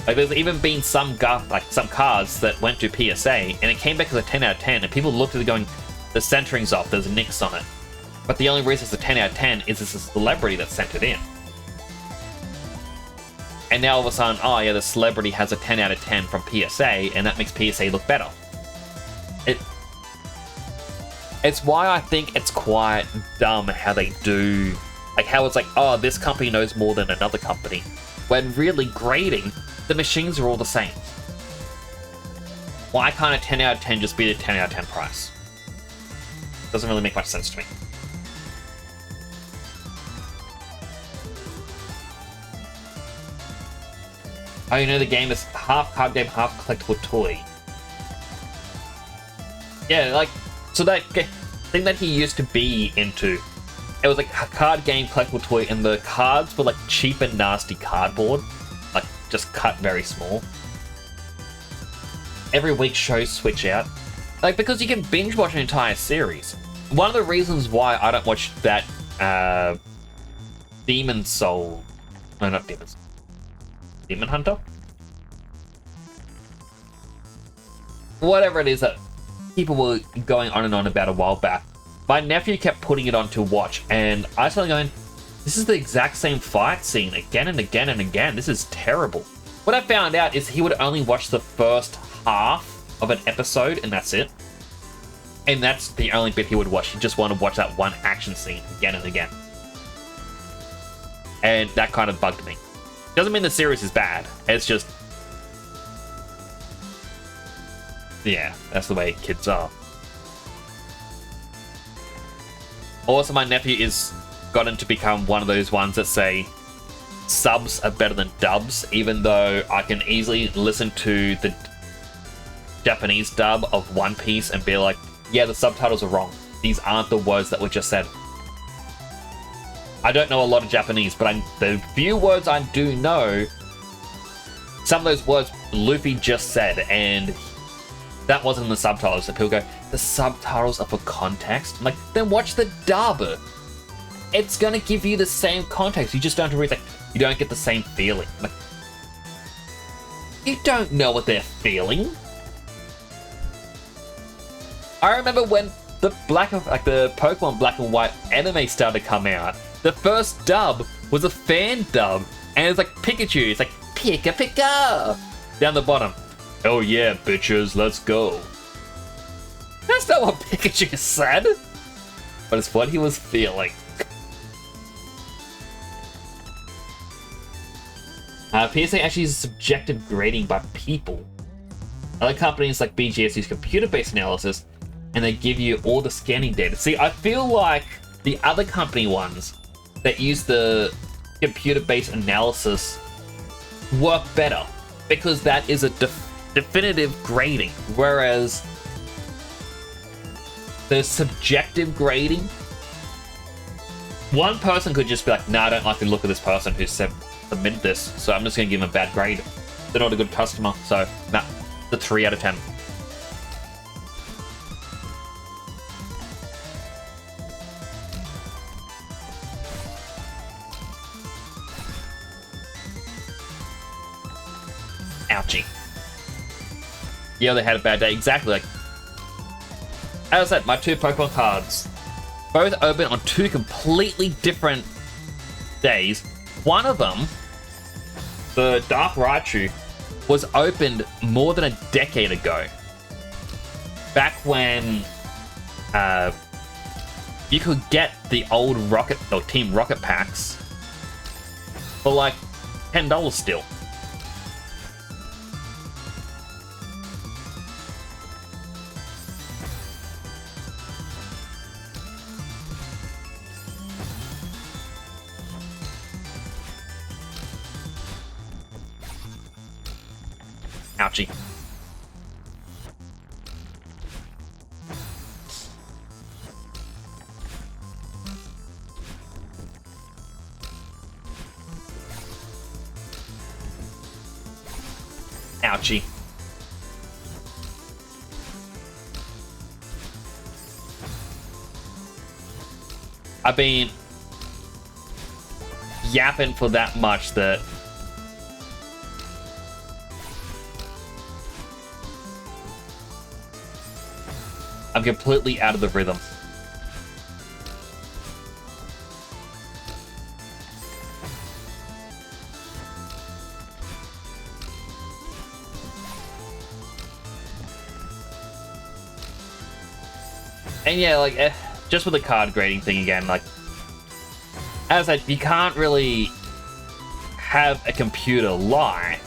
Like, there's even been some cards that went to PSA and it came back as a 10 out of 10, and people looked at it going, the centering's off, there's nicks on it. But the only reason it's a 10 out of 10 is it's a celebrity that sent it in. And now all of a sudden, oh yeah, the celebrity has a 10 out of 10 from PSA, and that makes PSA look better. It's why I think it's quite dumb how they do, like how it's like, oh, this company knows more than another company, when really grading, the machines are all the same. Why can't a 10 out of 10 just be the 10 out of 10 price? Doesn't really make much sense to me. Oh, you know, the game is half card game, half collectible toy. Yeah, like, so that thing that he used to be into, it was like a card game, collectible toy, and the cards were like cheap and nasty cardboard, like just cut very small. Every week shows switch out, like, because you can binge watch an entire series. One of the reasons why I don't watch that Demon Soul, no, not Demon Soul, Demon Hunter? Whatever it is that people were going on and on about a while back. My nephew kept putting it on to watch, and I started going, this is the exact same fight scene again and again and again. This is terrible. What I found out is he would only watch the first half of an episode, and that's it. And that's the only bit he would watch. He just wanted to watch that one action scene again and again. And that kind of bugged me. Doesn't mean the series is bad. It's just, yeah, that's the way kids are. Also, my nephew is gotten to become one of those ones that say subs are better than dubs, even though I can easily listen to the Japanese dub of One Piece and be like, yeah, the subtitles are wrong. These aren't the words that were just said. I don't know a lot of Japanese, but the few words I do know, some of those words Luffy just said, and that wasn't in the subtitles. So people go, the subtitles are for context? I'm like, then watch the dub. It's gonna give you the same context. You just don't have to read, like, you don't get the same feeling. Like, you don't know what they're feeling. I remember when the the Pokemon Black and White anime started to come out. The first dub was a fan dub, and it's like Pikachu. It's like Pika Pika down the bottom. Oh yeah, bitches, let's go. That's not what Pikachu said, but it's what he was feeling. PSA actually uses subjective grading by people. Other companies like BGS use computer-based analysis, and they give you all the scanning data. See, I feel like the other company ones that use the computer-based analysis work better, because that is a definitive grading, whereas the subjective grading, one person could just be like, nah, I don't like the look of this person who submitted this, so I'm just going to give them a bad grade. They're not a good customer, so nah, the 3 out of 10. Ouchie. Yeah, they had a bad day. Exactly. Like, as I said, my 2 Pokemon cards both open on 2 completely different days. One of them, the Dark Raichu, was opened more than a decade ago. Back when you could get the old Rocket or Team Rocket packs for like $10 still. Ouchie. Ouchie. I've been yapping for that much that I'm completely out of the rhythm. And yeah, like, just with the card grading thing again, like, as I said, you can't really have a computer lie.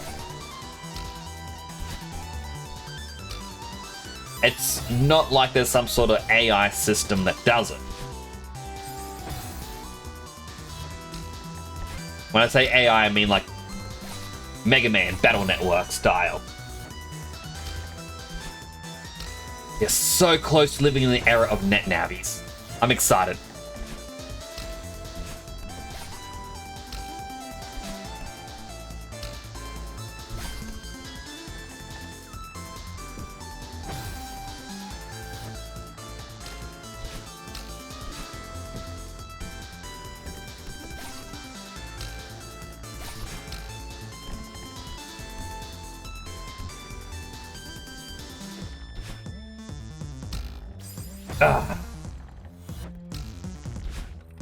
It's not like there's some sort of AI system that does it. When I say AI, I mean like Mega Man Battle Network style. You're so close to living in the era of net navies. I'm excited. Ugh.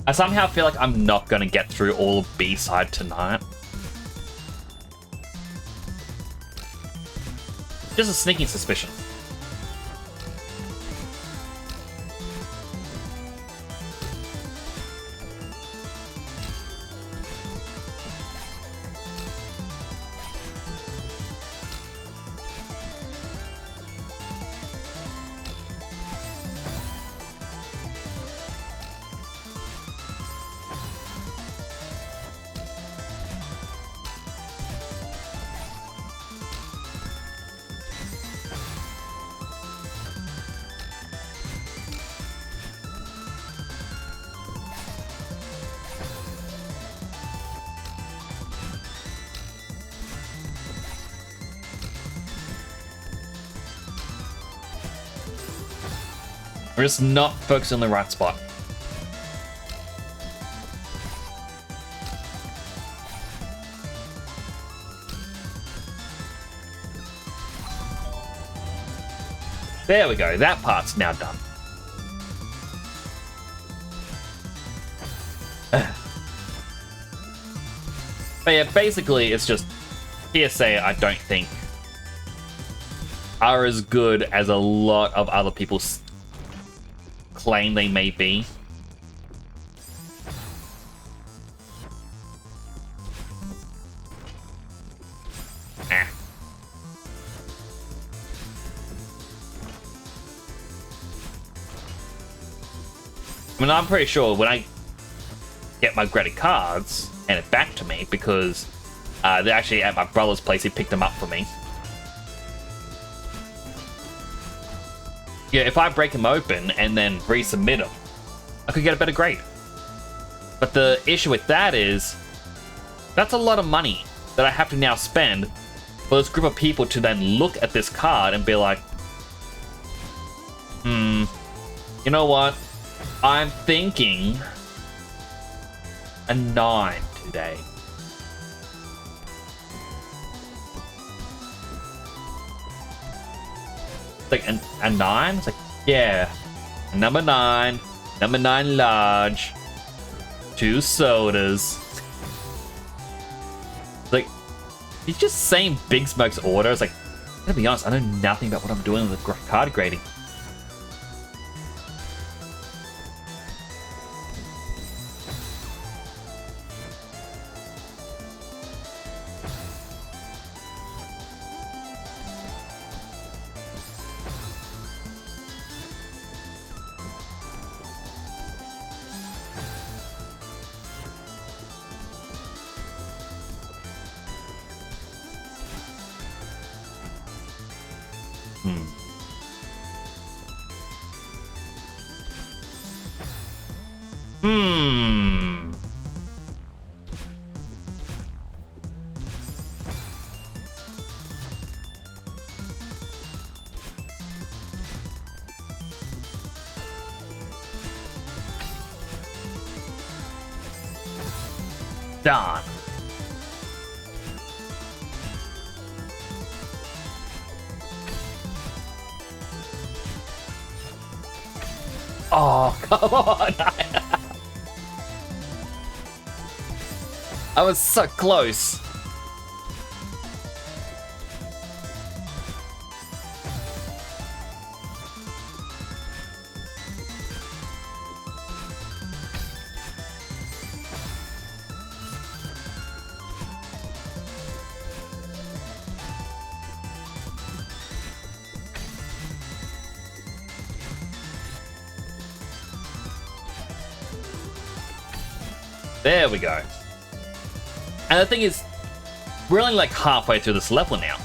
I somehow feel like I'm not gonna get through all of B-side tonight. Just a sneaking suspicion. We're just not focused on the right spot. There we go. That part's now done. But yeah, basically, it's just PSA, I don't think, are as good as a lot of other people claim they may be. I mean, I'm pretty sure when I get my credit cards and it back to me, because they're actually at my brother's place, he picked them up for me. Yeah, if I break them open and then resubmit them, I could get a better grade. But the issue with that is, that's a lot of money that I have to now spend for this group of people to then look at this card and be like, you know what? I'm thinking a 9 today. It's like a 9? It's like, yeah, number 9 large, 2 sodas. It's like, he's just saying Big Smoke's order. It's like, to be honest, I know nothing about what I'm doing with card grading. Done. Oh, come on. I was so close. There we go. And the thing is, we're only like halfway through this level now.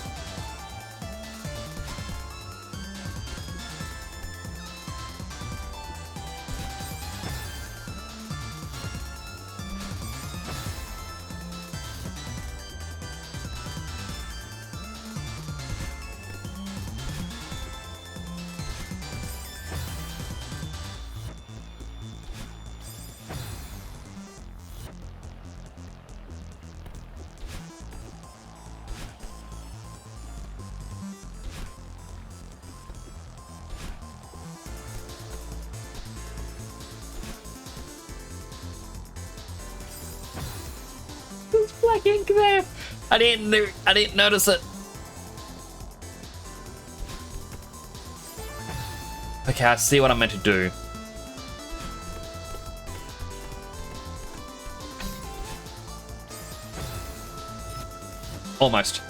There's black ink there. I didn't notice it. Okay, I see what I'm meant to do. Almost.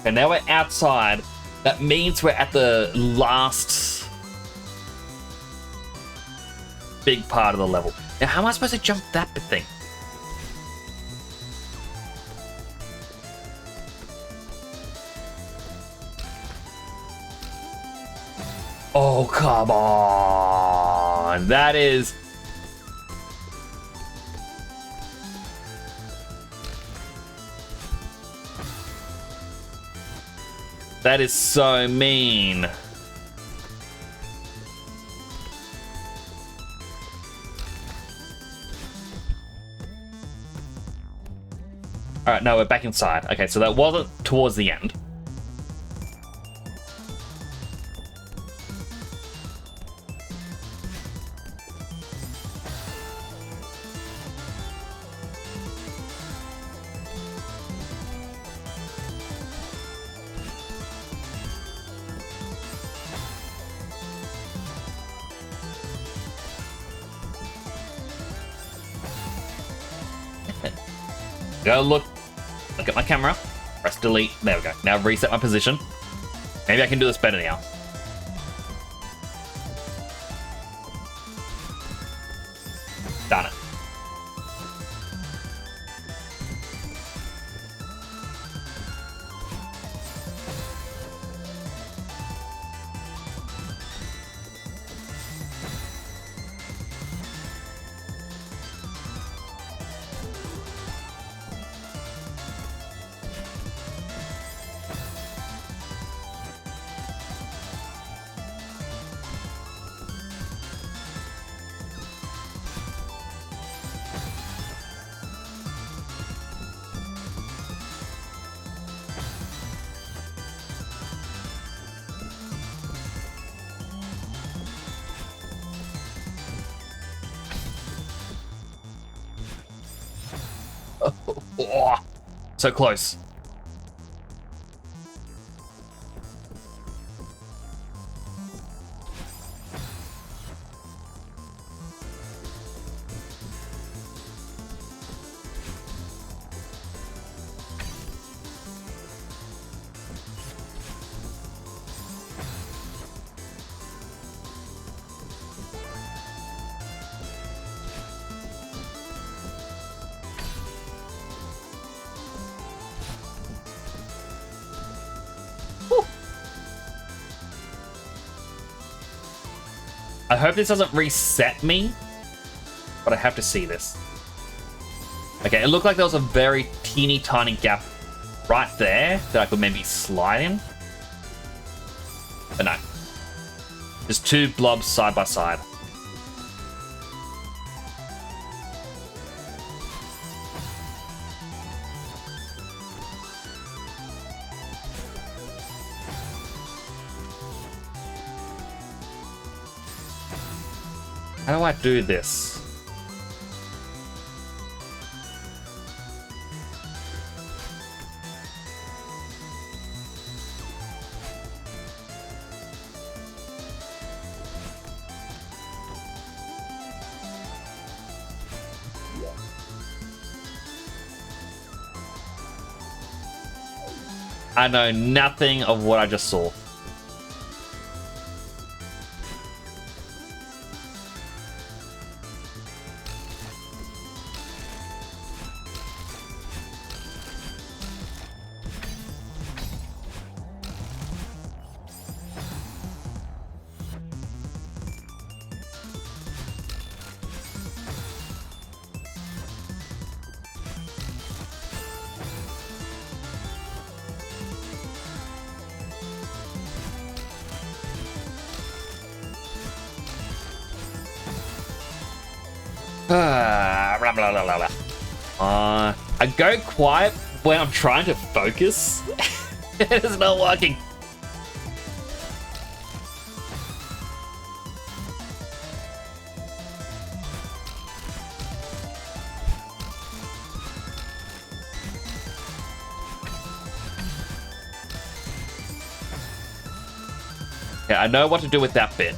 And now we're outside. That means we're at the last big part of the level. Now, how am I supposed to jump that big thing? Oh, come on. That is... That is so mean. Alright, no, we're back inside. Okay, so that wasn't towards the end. Go look at my camera. Press delete. There we go. Now reset my position. Maybe I can do this better now. Done it. Oh, so close. I hope this doesn't reset me, but I have to see this. Okay, it looked like there was a very teeny tiny gap right there that I could maybe slide in. But no. There's two blobs side by side. How do I do this? I know nothing of what I just saw. Blah, blah, blah, blah, blah. I go quiet when I'm trying to focus. It's not working. Yeah, I know what to do with that bit.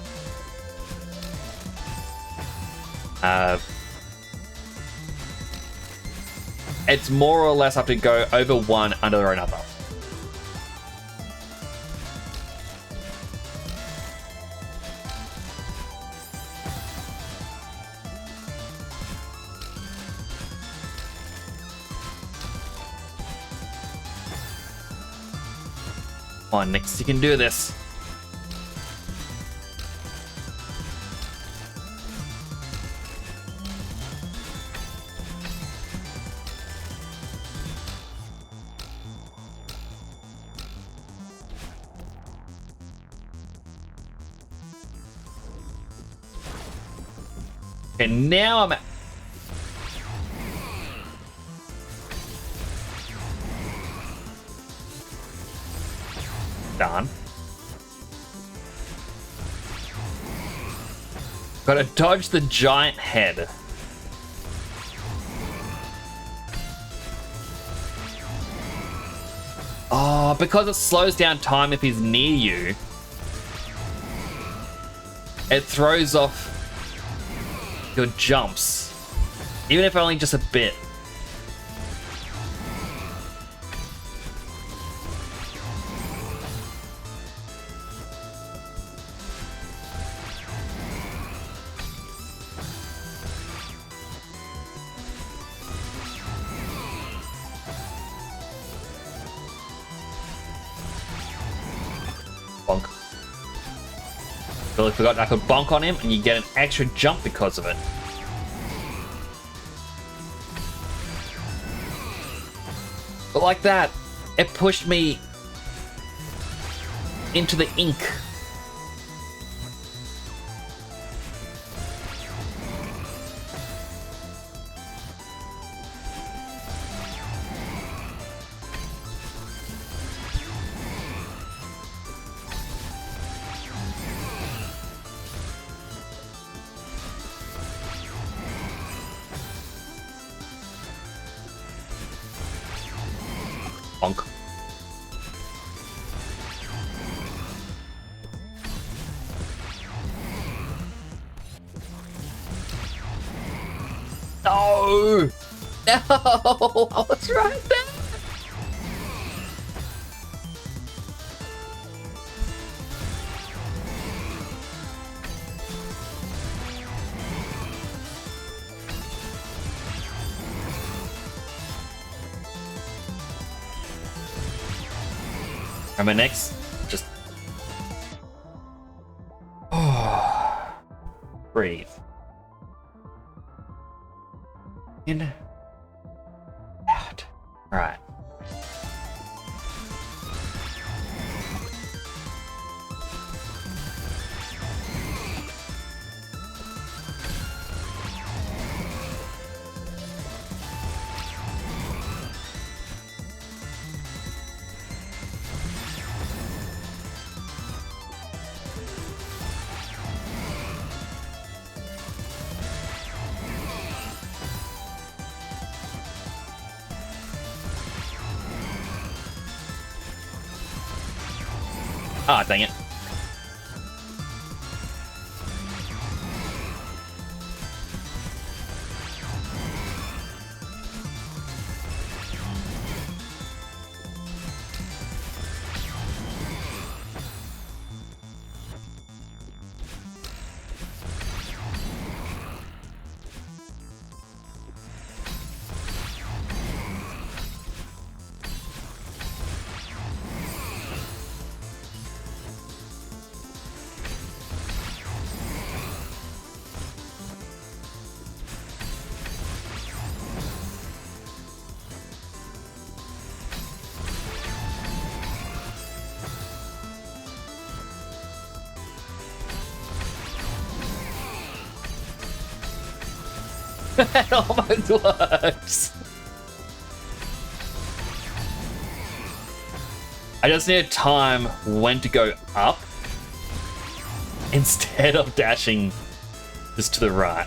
It's more or less have to go over one under another. Come on, Nix, you can do this. Okay, now I'm... Done. Gotta dodge the giant head. Oh, because it slows down time if he's near you. It throws off your jumps. Even if only just a bit. Bonk. Totally forgot I could bonk on him and you get an extra jump because of it. But like that, it pushed me into the ink. Bonk. No! No! I was right there! Remember next? Just... breathe. In. Out. Right. Ah, dang it. It almost works. I just need to time when to go up instead of dashing just to the right.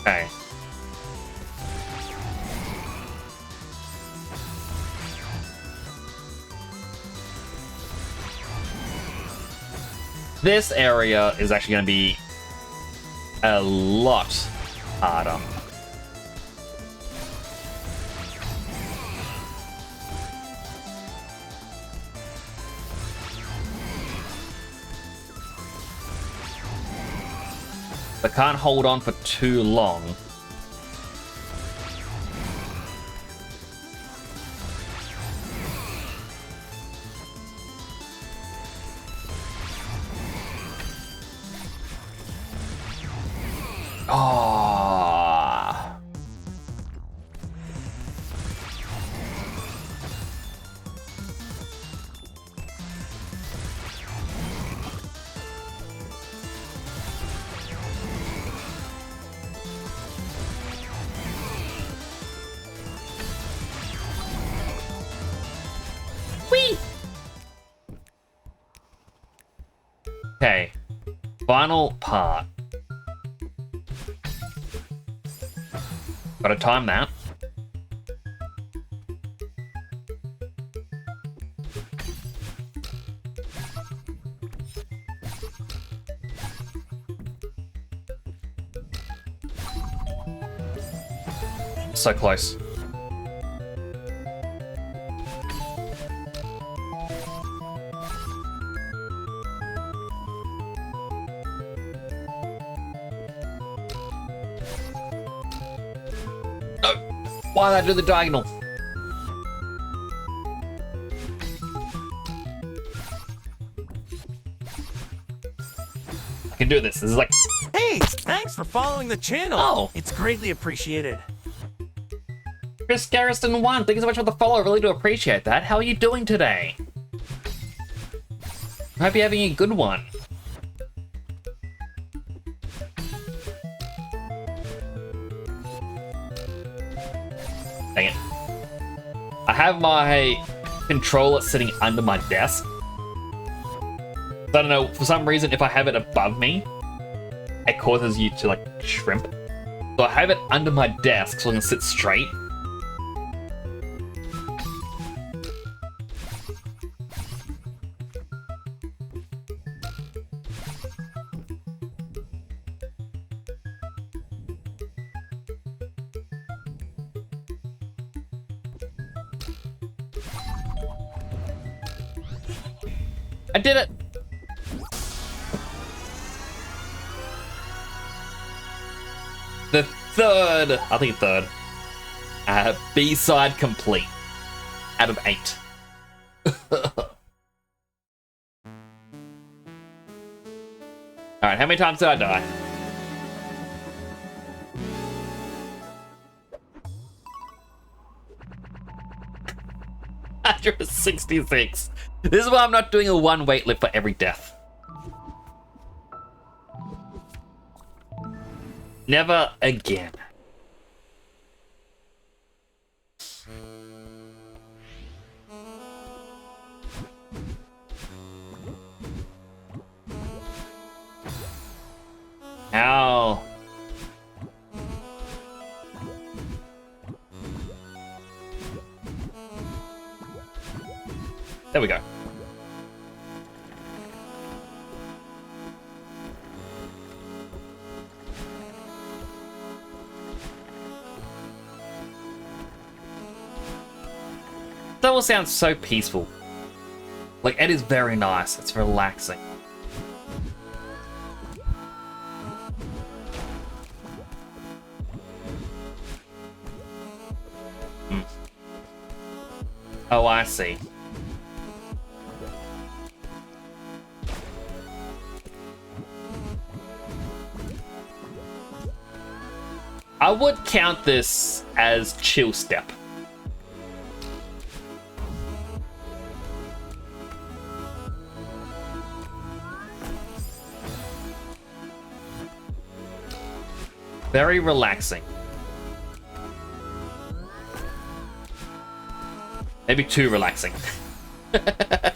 Okay. This area is actually going to be a lot harder. I can't hold on for too long. Ah. Whee! Okay. Final part. Gotta time that. So close. No. Why did I do the diagonal? I can do this. This is like... Hey, thanks for following the channel. Oh. It's greatly appreciated. Chris Garrison 1, thank you so much for the follow. I really do appreciate that. How are you doing today? I hope you're having a good one. Dang it. I have my controller sitting under my desk. I don't know, for some reason, if I have it above me, it causes you to, like, shrimp. So I have it under my desk so I can sit straight. I did it! The third, I think third, B-side complete out of 8. Alright, how many times did I die? $166. This is why I'm not doing a one weight lift for every death. Never again. Ow. There we go. That all sounds so peaceful. Like, it is very nice. It's relaxing. Oh, I see. I would count this as chill step. Very relaxing. Maybe too relaxing. But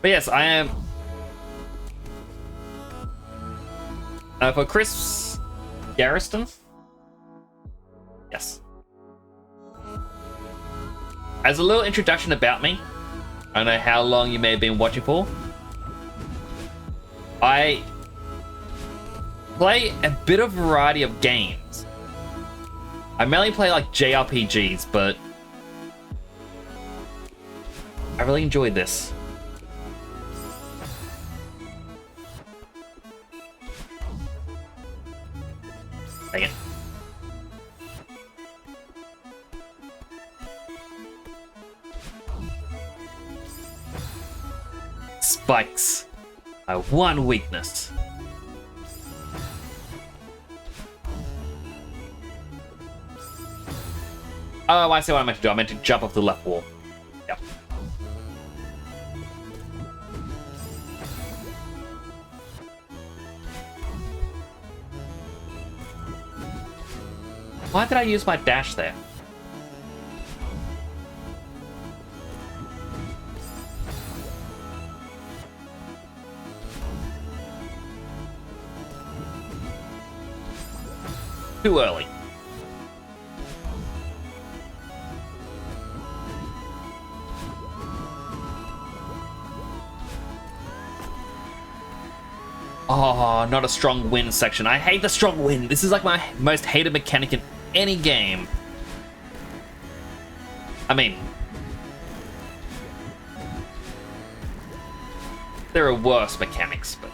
yes, I am... for Chris Garrison? Yes. As a little introduction about me, I don't know how long you may have been watching for. I play a bit of variety of games. I mainly play like JRPGs, but I really enjoyed this. Dang it. Spikes. My one weakness. Oh, I see what I meant to do. I meant to jump off the left wall. Yep. Why did I use my dash there? Too early. Oh, not a strong wind section. I hate the strong wind. This is like my most hated mechanic in any game. I mean, there are worse mechanics, but...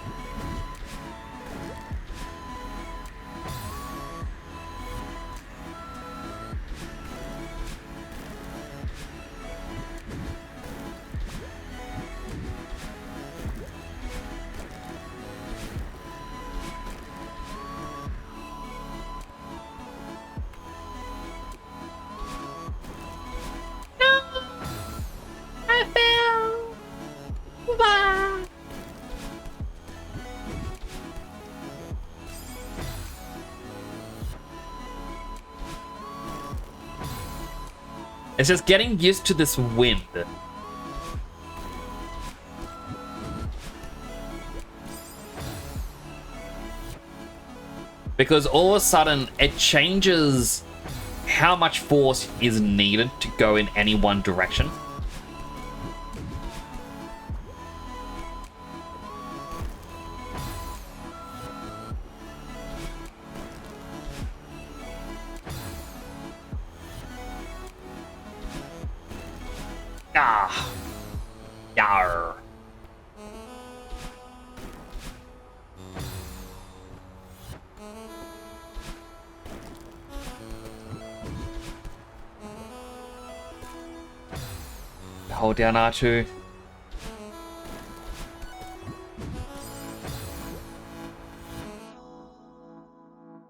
It's just getting used to this wind. Because all of a sudden, it changes how much force is needed to go in any one direction. Ah. Yar. Hold down R2.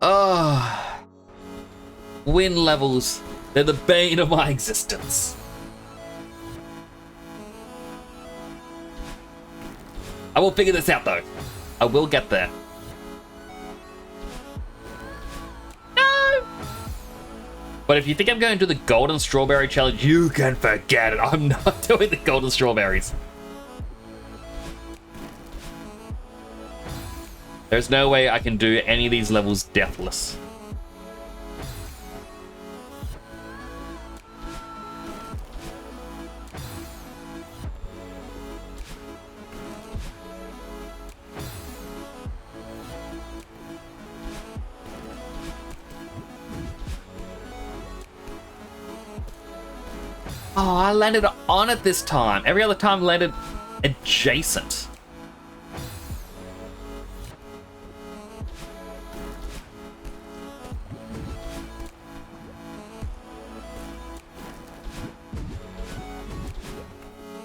Oh. Wind levels. They're the bane of my existence. I will figure this out though. I will get there. No! But if you think I'm going to do the golden strawberry challenge, you can forget it. I'm not doing the golden strawberries. There's no way I can do any of these levels deathless. Oh, I landed on it this time. Every other time landed adjacent.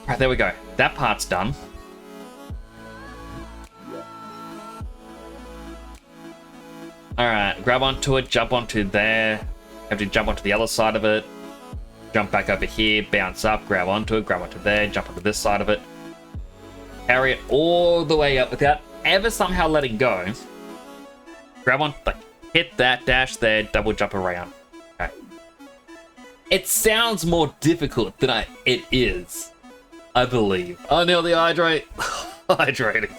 Alright, there we go. That part's done. Alright, grab onto it, jump onto there. Have to jump onto the other side of it. Jump back over here, bounce up, grab onto it, grab onto there, jump onto this side of it. Carry it all the way up without ever somehow letting go. Grab on, like, hit that dash there, double jump around. Okay. It sounds more difficult than it is, I believe. Oh, no, the hydrate. Hydrating.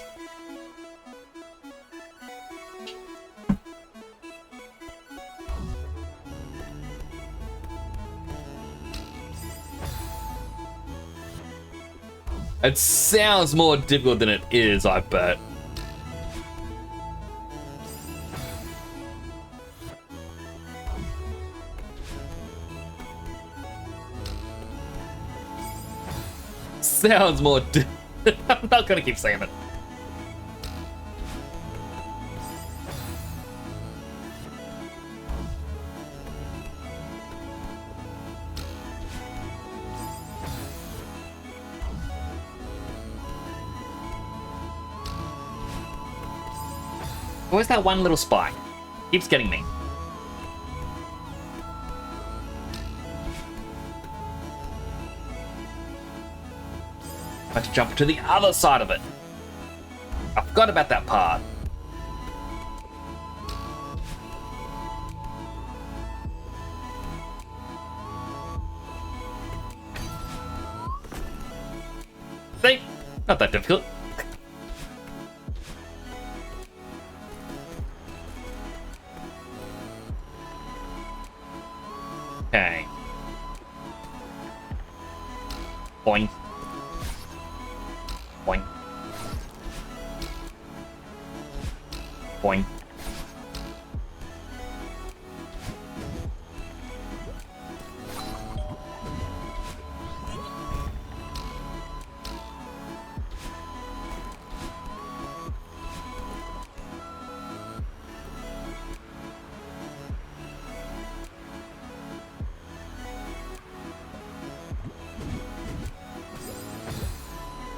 It sounds more difficult than it is, I bet. Sounds more I'm not gonna keep saying it. Where's that one little spike? Keeps getting me. I have to jump to the other side of it. I forgot about that part. See? Not that difficult. Okay. Boing. Boing. Boing.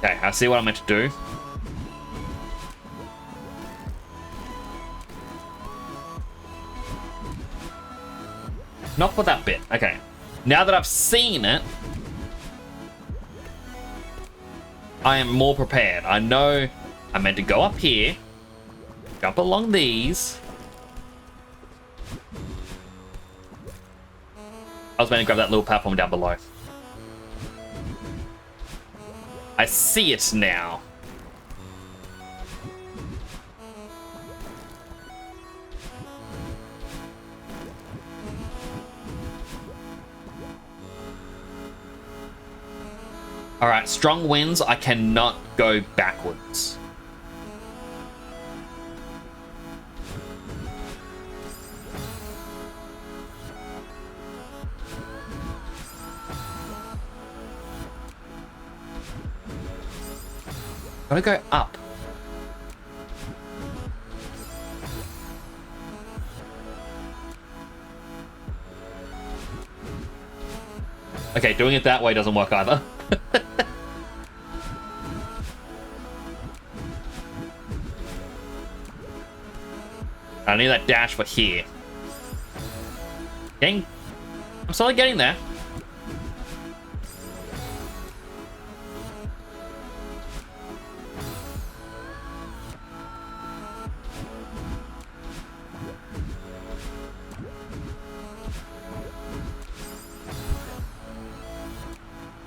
Okay, I see what I'm meant to do. Not for that bit. Okay. Now that I've seen it, I am more prepared. I know I'm meant to go up here, jump along these. I was meant to grab that little platform down below. I see it now. All right, strong winds. I cannot go backwards. Gotta go up. Okay, doing it that way doesn't work either. I need that dash for here. I'm slowly getting there.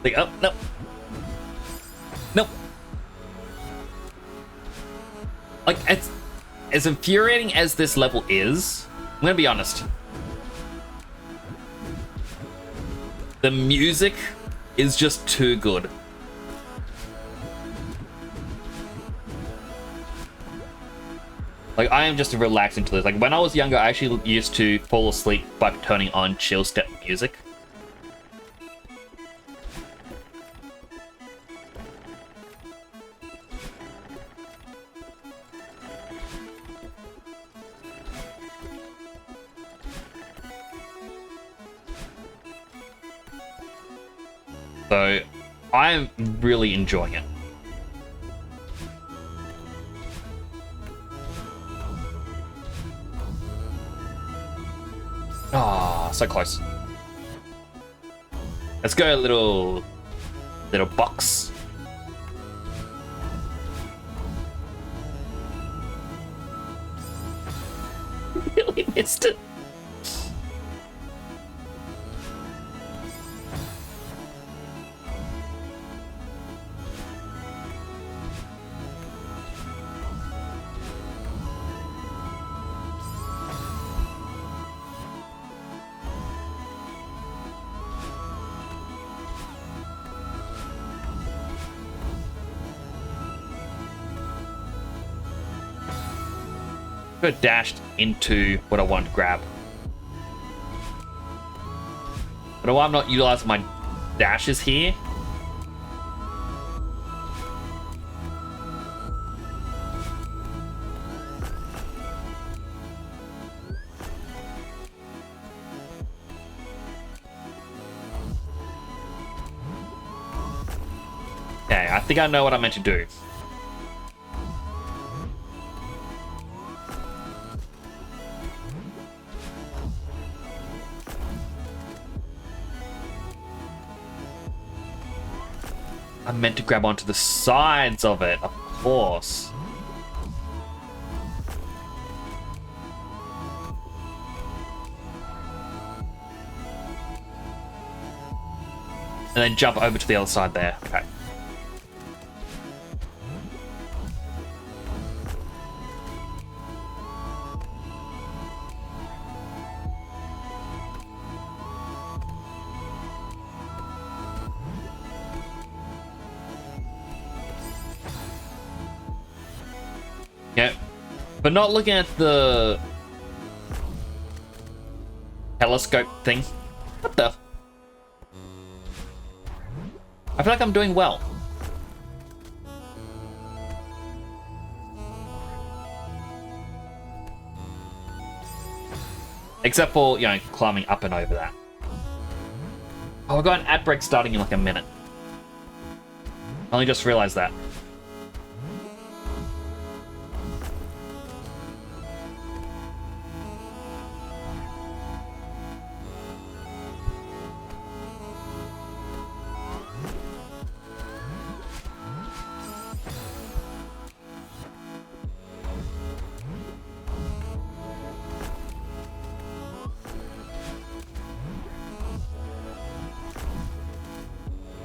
Like, oh, no. Nope. Like, as infuriating as this level is, I'm gonna be honest. The music is just too good. Like, I am just relaxing to this. Like, when I was younger, I actually used to fall asleep by turning on chill step music. So, I'm really enjoying it. Ah, so close. Let's go a little box. Really missed it. Go dashed into what I want to grab. But why I'm not utilizing my dashes here. Okay, I think I know what I'm meant to do. I meant to grab onto the sides of it, of course. And then jump over to the other side there. Okay. Yeah, but not looking at the telescope thing. What the? I feel like I'm doing well. Except for, you know, climbing up and over that. Oh, we've got an ad break starting in like a minute. I only just realized that.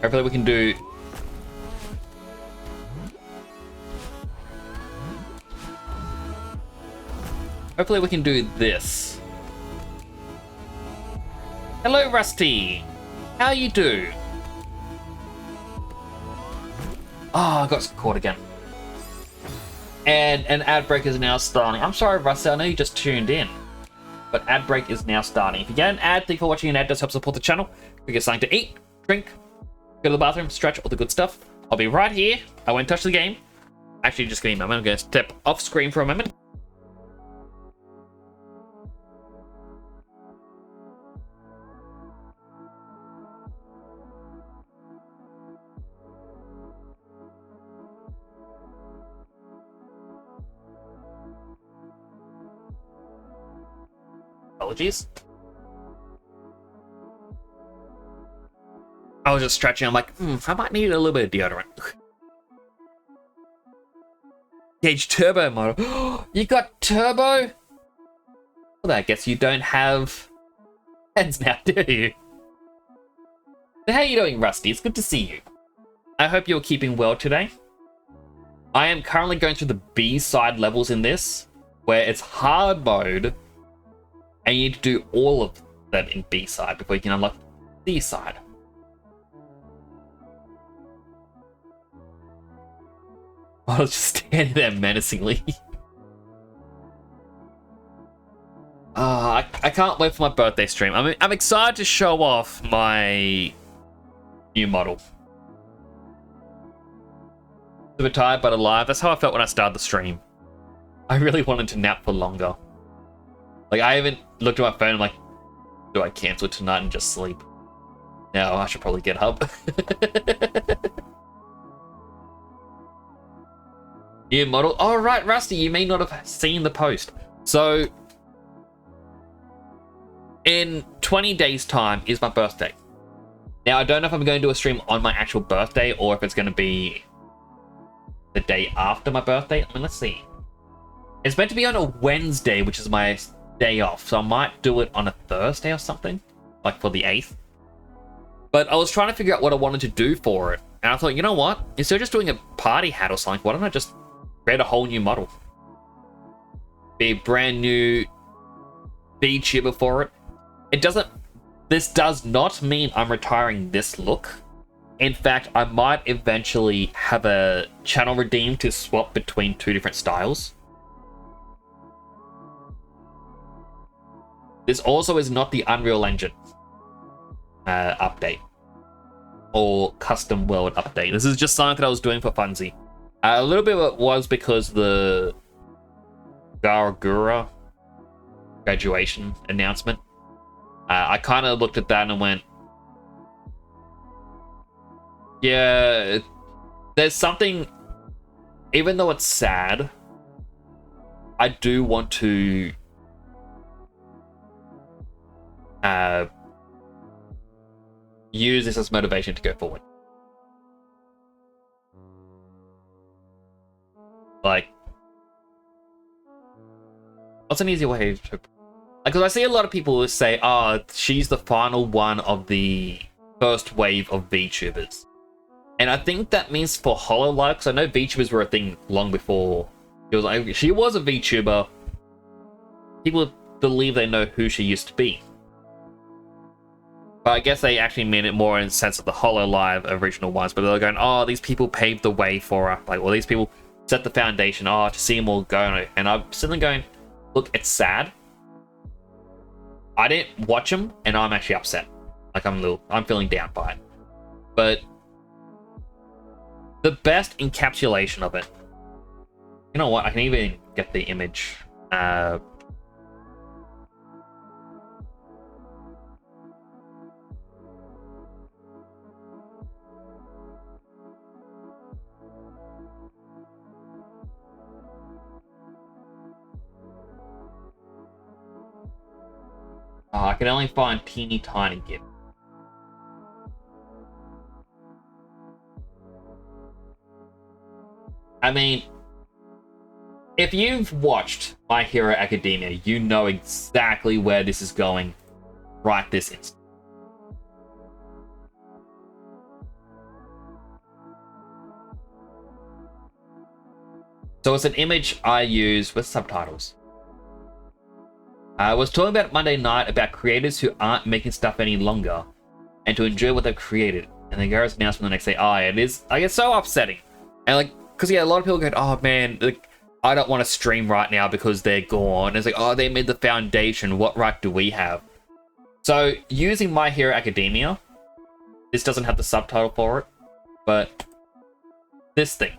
Hopefully we can do... Hopefully we can do this. Hello, Rusty. How you do? Oh, I got caught again. And an ad break is now starting. I'm sorry, Rusty, I know you just tuned in. But ad break is now starting. If you get an ad, thank you for watching an ad. Does help support the channel. We get something to eat, drink, go to the bathroom, stretch, all the good stuff. I'll be right here. I won't touch the game. Actually, just give me a moment. I'm going to step off screen for a moment. Apologies. I was just stretching. I'm like, I might need a little bit of deodorant. Gauge turbo model. You got turbo? Well, I guess you don't have heads now, do you? So how are you doing, Rusty? It's good to see you. I hope you're keeping well today. I am currently going through the B-side levels in this, where it's hard mode, and you need to do all of them in B-side before you can unlock C-side. I was just standing there menacingly. I can't wait for my birthday stream. I'm excited to show off my new model. Super tired but alive. That's how I felt when I started the stream. I really wanted to nap for longer. Like, I haven't looked at my phone and like, do I cancel tonight and just sleep? No, I should probably get up. New model. Oh, right, Rusty, you may not have seen the post. So, in 20 days' time is my birthday. Now, I don't know if I'm going to do a stream on my actual birthday or if it's going to be the day after my birthday. I mean, let's see. It's meant to be on a Wednesday, which is my day off. So I might do it on a Thursday or something, like for the 8th. But I was trying to figure out what I wanted to do for it. And I thought, you know what? Instead of just doing a party hat or something, why don't I just create a whole new model? Be a brand new VTuber for it. This does not mean I'm retiring this look. In fact, I might eventually have a channel redeem to swap between two different styles. This also is not the Unreal Engine update or custom world update. This is just something that I was doing for funsies. A little bit of it was because the Garagura graduation announcement. I kind of looked at that and went, yeah, there's something, even though it's sad, I do want to use this as motivation to go forward. Like, what's an easy way to... Because I see a lot of people who say, oh, she's the final one of the first wave of VTubers. And I think that means for HoloLive, because I know VTubers were a thing long before. She was a VTuber. People believe they know who she used to be. But I guess they actually mean it more in the sense of the HoloLive original ones. But they're going, oh, these people paved the way for her. Like, well, these people set the foundation. Oh, to see them all go. And I'm sitting there going, look, it's sad. I didn't watch them, and I'm actually upset. Like, I'm feeling down by it. But the best encapsulation of it. You know what? I can even get the image. I can only find teeny tiny GIF. I mean, if you've watched My Hero Academia, you know exactly where this is going right this instant. So it's an image I use with subtitles. I was talking about Monday night about creators who aren't making stuff any longer and to enjoy what they've created. And then Garrett's announcement the next day, it is, I get so upsetting. And like, because yeah, a lot of people go, oh man, like, I don't want to stream right now because they're gone. And it's like, oh, they made the foundation. What right do we have? So using My Hero Academia, this doesn't have the subtitle for it, but this thing.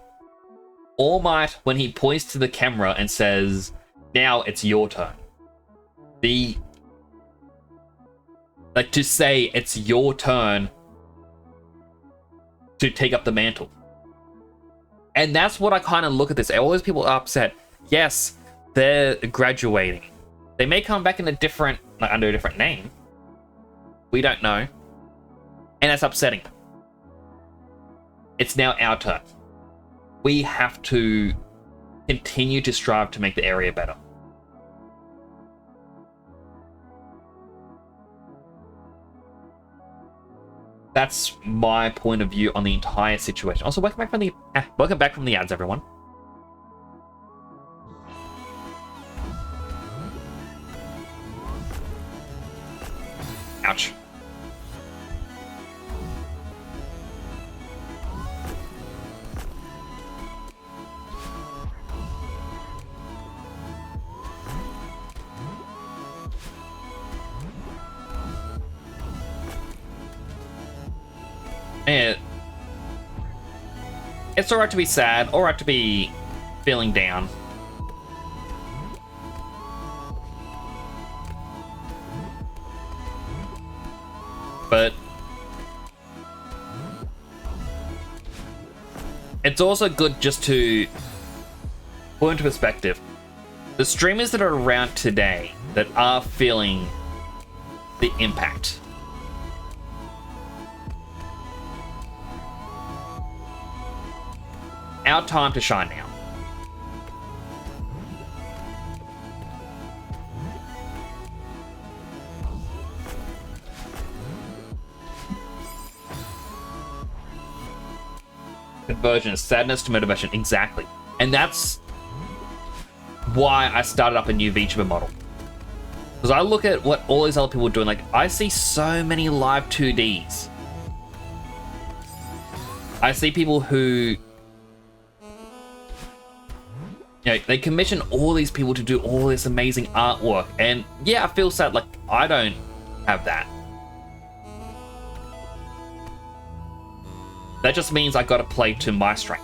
All Might, when he points to the camera and says, now it's your turn. Like, to say it's your turn to take up the mantle. And that's what I kind of look at this. All those people are upset. Yes, they're graduating. They may come back in a different, like, under a different name. We don't know. And that's upsetting. It's now our turn. We have to continue to strive to make the area better. That's my point of view on the entire situation. Also, welcome back from the ads, everyone. Ouch. It's alright to be sad, alright to be feeling down. But it's also good just to put into perspective the streamers that are around today that are feeling the impact. Our time to shine now. Conversion is sadness to motivation. Exactly. And that's why I started up a new VTuber model. Because I look at what all these other people are doing. Like, I see so many live 2Ds. I see people who... You know, they commission all these people to do all this amazing artwork. And yeah, I feel sad. Like, I don't have that. That just means I gotta play to my strength.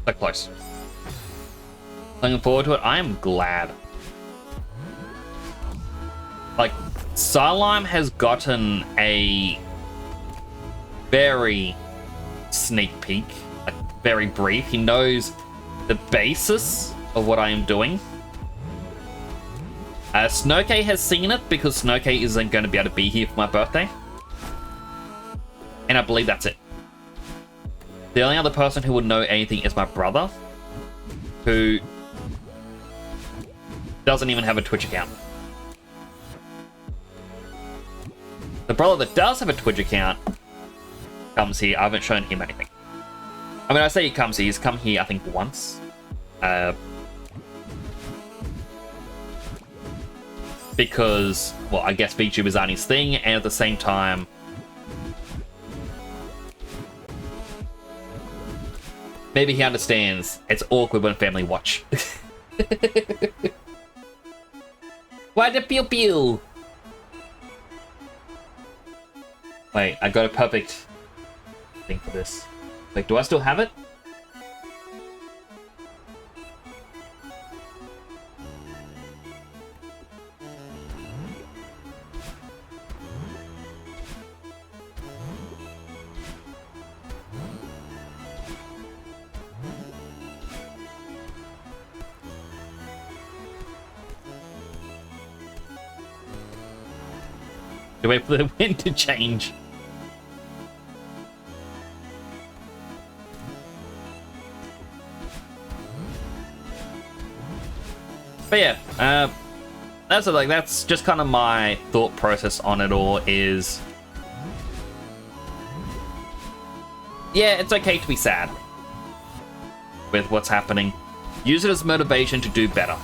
So close. Looking forward to it. I am glad. Like, Salime has gotten a very sneak peek, like very brief. He knows the basis of what I am doing. Snowcay has seen it because Snowcay isn't going to be able to be here for my birthday. And I believe that's it. The only other person who would know anything is my brother, who doesn't even have a Twitch account. The brother that does have a Twitch account comes here. I haven't shown him anything. I mean, I say he comes here. He's come here, I think, once. Because, well, I guess VTubers aren't his thing, and at the same time, maybe he understands it's awkward when family watch. Why the pew pew? Wait, I got a perfect thing for this. Like, do I still have it? To wait for the wind to change. But yeah, that's just kind of my thought process on it all. Is yeah, it's okay to be sad with what's happening. Use it as motivation to do better.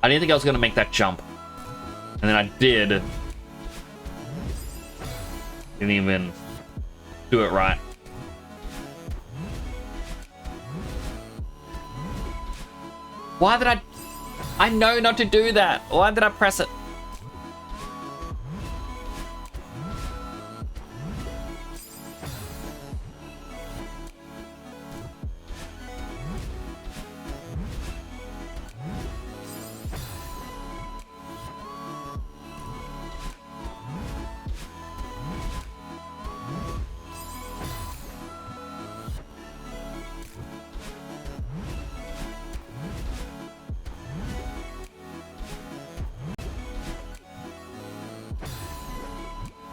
I didn't think I was going to make that jump. And then I did. Didn't even do it right. Why did I know not to do that. Why did I press it?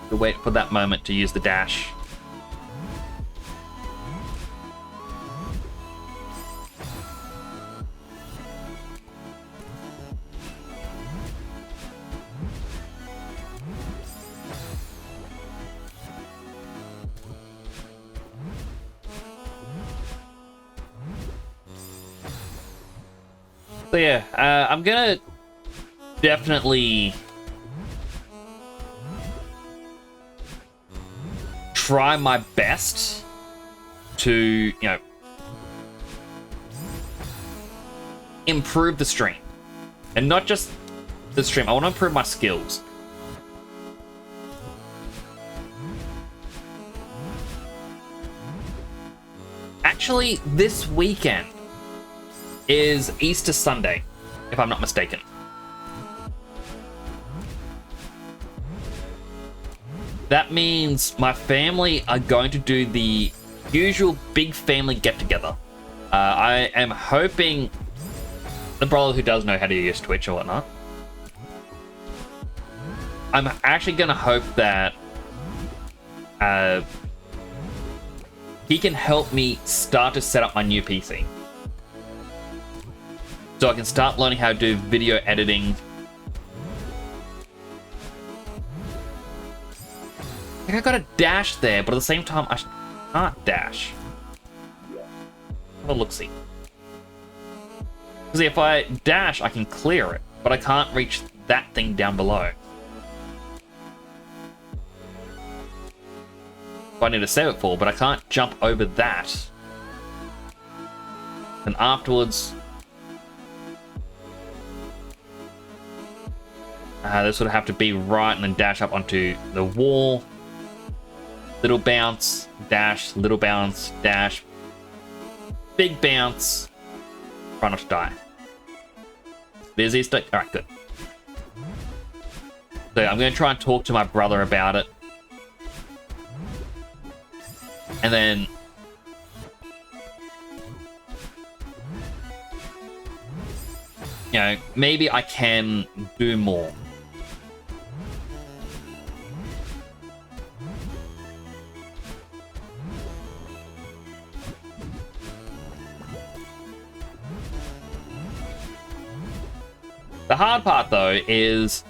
To wait for that moment to use the dash. So yeah, I'm gonna definitely try my best to, you know, improve the stream. And not just the stream, I want to improve my skills. Actually, this weekend is Easter Sunday, if I'm not mistaken. That means my family are going to do the usual big family get-together. I am hoping the brother who does know how to use Twitch or whatnot, I'm actually going to hope that he can help me start to set up my new PC. So I can start learning how to do video editing. I think I got a dash there, but at the same time, I can't dash. Have a look-see. Because if I dash, I can clear it, but I can't reach that thing down below. I need to save it for, but I can't jump over that. And afterwards... this would have to be right and then dash up onto the wall. Little bounce, dash, little bounce, dash. Big bounce. Try not to die. Busy stick. Alright, good. So I'm going to try and talk to my brother about it. And then... you know, maybe I can do more. The hard part, though, is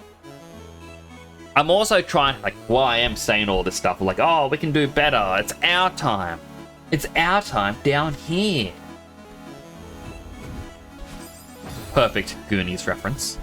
I'm also trying, like, well, I am saying all this stuff, like, oh, we can do better. It's our time. It's our time down here. Perfect Goonies reference.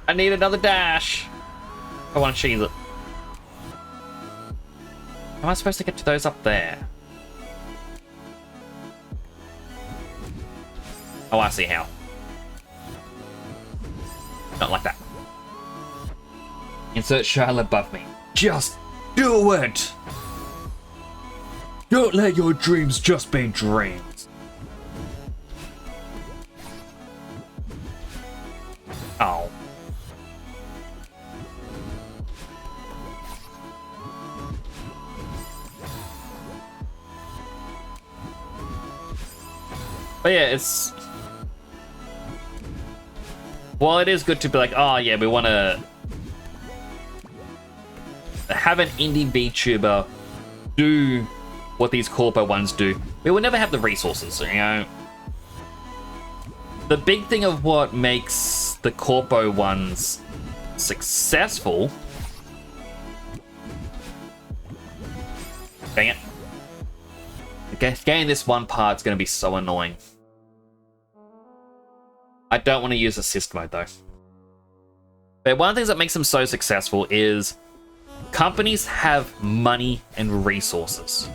I need another dash. I want to cheese it. How am I supposed to get to those up there? Oh, I see how. Not like that. Insert Charlotte above me. Just do it! Don't let your dreams just be dreams. Oh. But yeah, it's... well, it is good to be like, oh yeah, we want to have an indie VTuber do what these corpo ones do. We will never have the resources, you know. The big thing of what makes the corpo ones successful... dang it. Okay, getting this one part's going to be so annoying. I don't want to use assist mode though. But one of the things that makes them so successful is companies have money and resources.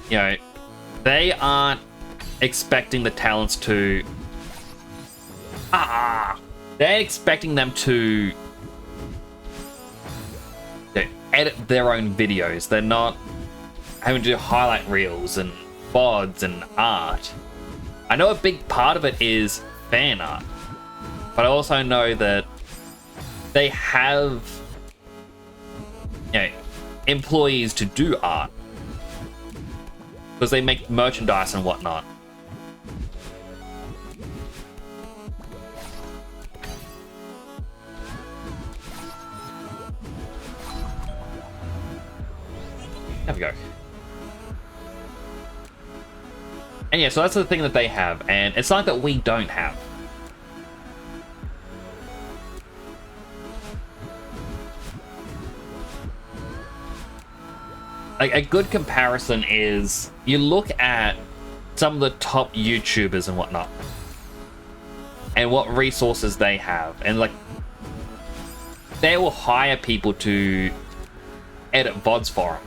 You know, they aren't expecting the talents to... they're expecting them to... edit their own videos. They're not having to do highlight reels and VODs and art. I know a big part of it is fan art, but I also know that they have, you know, employees to do art because they make merchandise and whatnot. There we go. And yeah, so that's the thing that they have, and it's something that we don't have. Like, a good comparison is, you look at some of the top YouTubers and whatnot, and what resources they have, and like, they will hire people to edit VODs for them.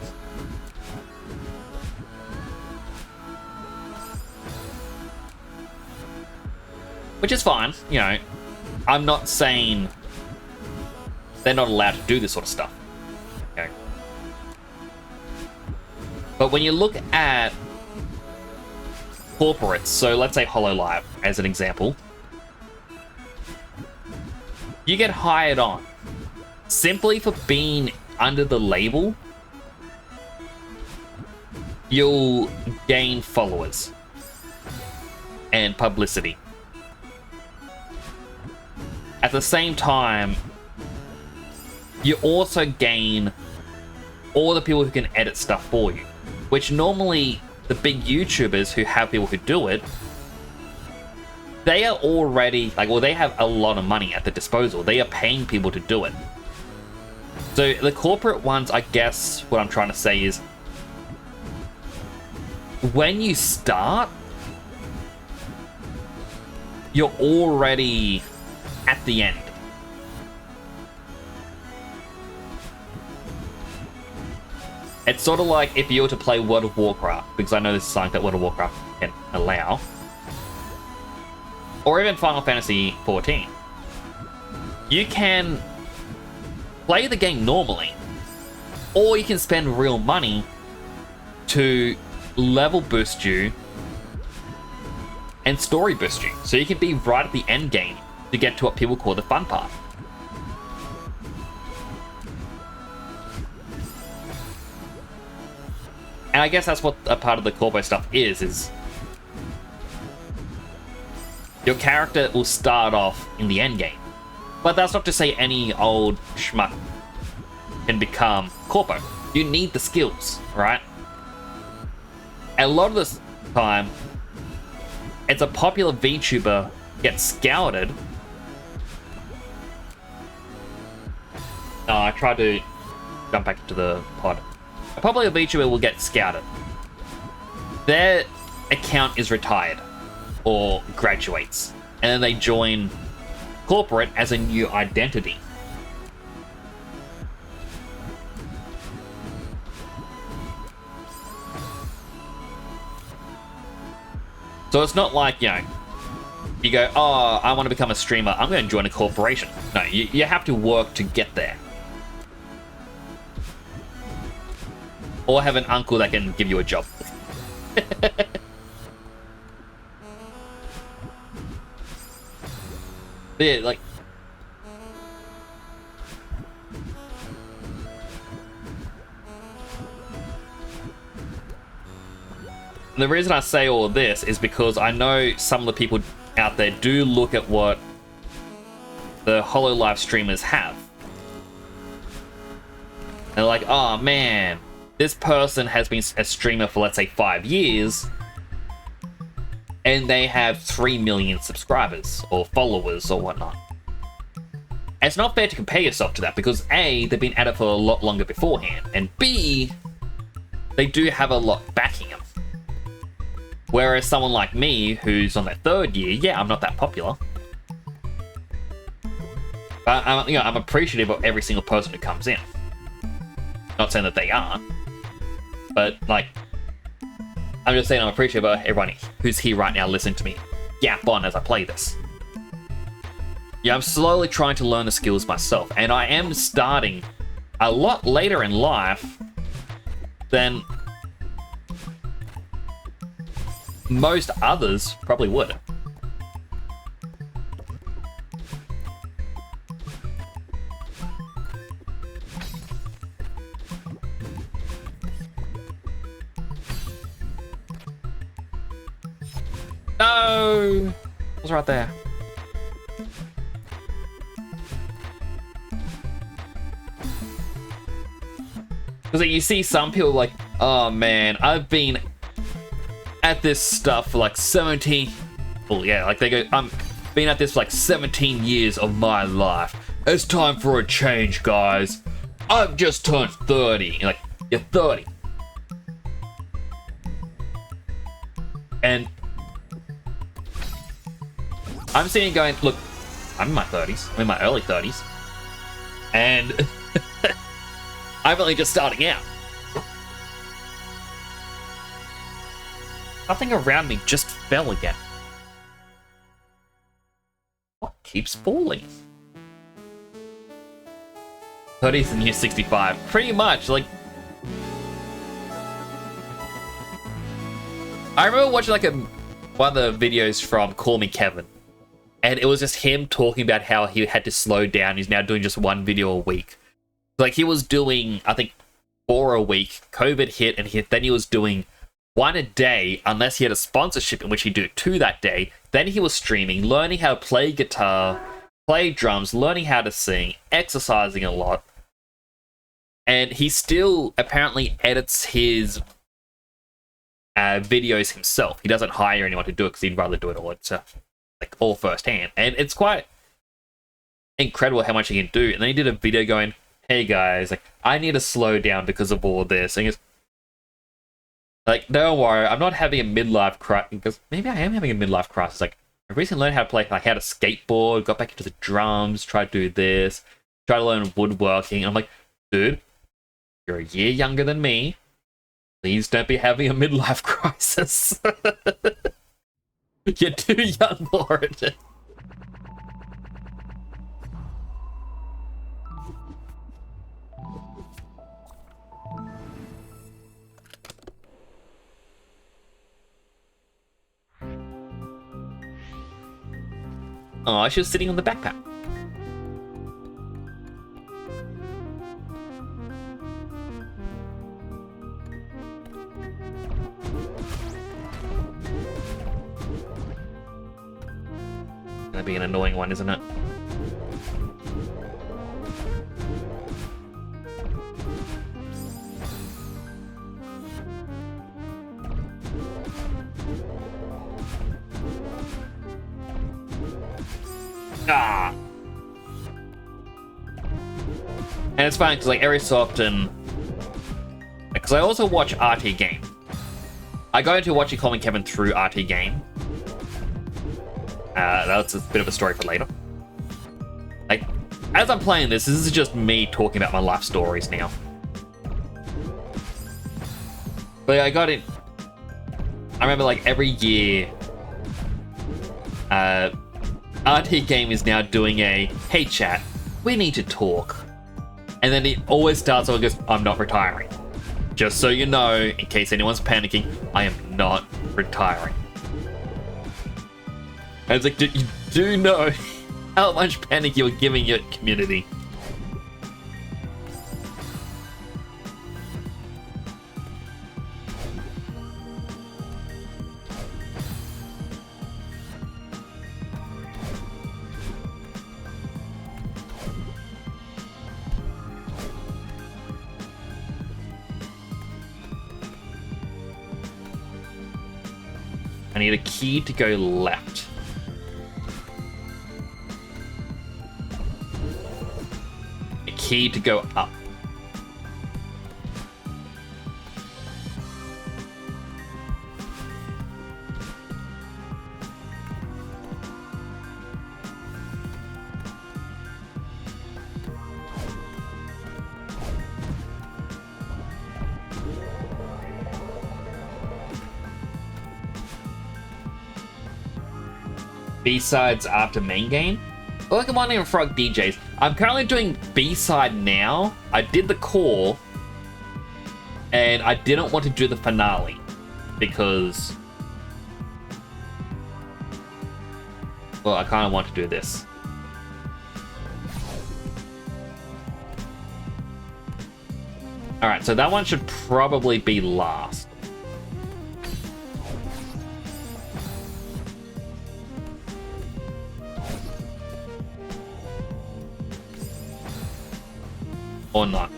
Which is fine, you know. I'm not saying they're not allowed to do this sort of stuff. Okay. But when you look at corporates, so let's say HoloLive as an example, you get hired on simply for being under the label. You'll gain followers and publicity. At the same time, you also gain all the people who can edit stuff for you, which normally the big YouTubers who have people who do it, they are already like, well, they have a lot of money at their disposal. They are paying people to do it. So the corporate ones, I guess what I'm trying to say is, when you start, you're already at the end. It's sort of like if you were to play World of Warcraft, because I know this is something that World of Warcraft can allow, or even Final Fantasy 14. You can play the game normally, or you can spend real money to level boost you and story boost you. So you can be right at the end game to get to what people call the fun part. And I guess that's what a part of the corpo stuff is your character will start off in the end game. But that's not to say any old schmuck can become corpo. You need the skills, right? A lot of the time, it's a popular VTuber gets scouted. I tried to jump back into the pod. A popular VTuber will get scouted. Their account is retired or graduates, and then they join corporate as a new identity. So it's not like, you know, you go, oh, I want to become a streamer, I'm going to join a corporation. No, you have to work to get there. Or have an uncle that can give you a job. Yeah, like... The reason I say all of this is because I know some of the people out there do look at what the HoloLive streamers have. They're like, oh man, this person has been a streamer for, let's say, 5 years, and they have 3 million subscribers or followers or whatnot. And it's not fair to compare yourself to that because A, they've been at it for a lot longer beforehand, and B, they do have a lot backing them. Whereas someone like me, who's on their 3rd year, yeah, I'm not that popular. But I'm appreciative of every single person who comes in. Not saying that they aren't, but like, I'm just saying I'm appreciative of everyone who's here right now listening to me yap on as I play this. Yeah, I'm slowly trying to learn the skills myself, and I am starting a lot later in life than most others probably would. No! It was right there. Because like, you see some people like, oh man, I've been at this stuff for like 17... Well, yeah, like they go, I'm been at this for like 17 years of my life. It's time for a change, guys. I've just turned 30. You're like, you're 30. And I'm sitting going, look, I'm in my 30s. I'm in my early 30s. And I'm only just starting out. Nothing around me just fell again. What keeps falling? 30's the new 65. Pretty much, like... I remember watching like one of the videos from Call Me Kevin. And it was just him talking about how he had to slow down. He's now doing just one video a week. Like he was doing, I think, 4 a week. COVID hit, and then he was doing 1 a day, unless he had a sponsorship in which he'd do 2 that day. Then he was streaming, learning how to play guitar, play drums, learning how to sing, exercising a lot, And he still apparently edits his videos himself. He doesn't hire anyone to do it because he'd rather do it all himself, like all firsthand. And it's quite incredible how much he can do. And then he did a video going, "Hey guys, like I need to slow down because of all this." And he goes, like, "Don't worry, I'm not having a midlife crisis." Because maybe I am having a midlife crisis. Like, I recently learned how to play, like, how to skateboard, got back into the drums, tried to do this, tried to learn woodworking. And I'm like, dude, you're a year younger than me. Please don't be having a midlife crisis. You're too young for it. Oh, she was sitting on the backpack. Gonna be an annoying one, isn't it? Ah. And it's fine because, like, every so often, because I also watch RT Game. I go into Watching Colin Kevin through RT Game. That's a bit of a story for later. Like, as I'm playing this is just me talking about my life stories now. But I got it. I remember, like, every year, RT Game is now doing a, "Hey chat, we need to talk." And then it always starts off and goes, "I'm not retiring. Just so you know, in case anyone's panicking, I am not retiring." And it's like, you do know how much panic you're giving your community. I need a key to go left. A key to go up. B-sides after main game? Welcome on in, Frog DJs. I'm currently doing B-side now. I did the core, and I didn't want to do the finale because, well, I kind of want to do this. Alright, so that one should probably be last. Or not.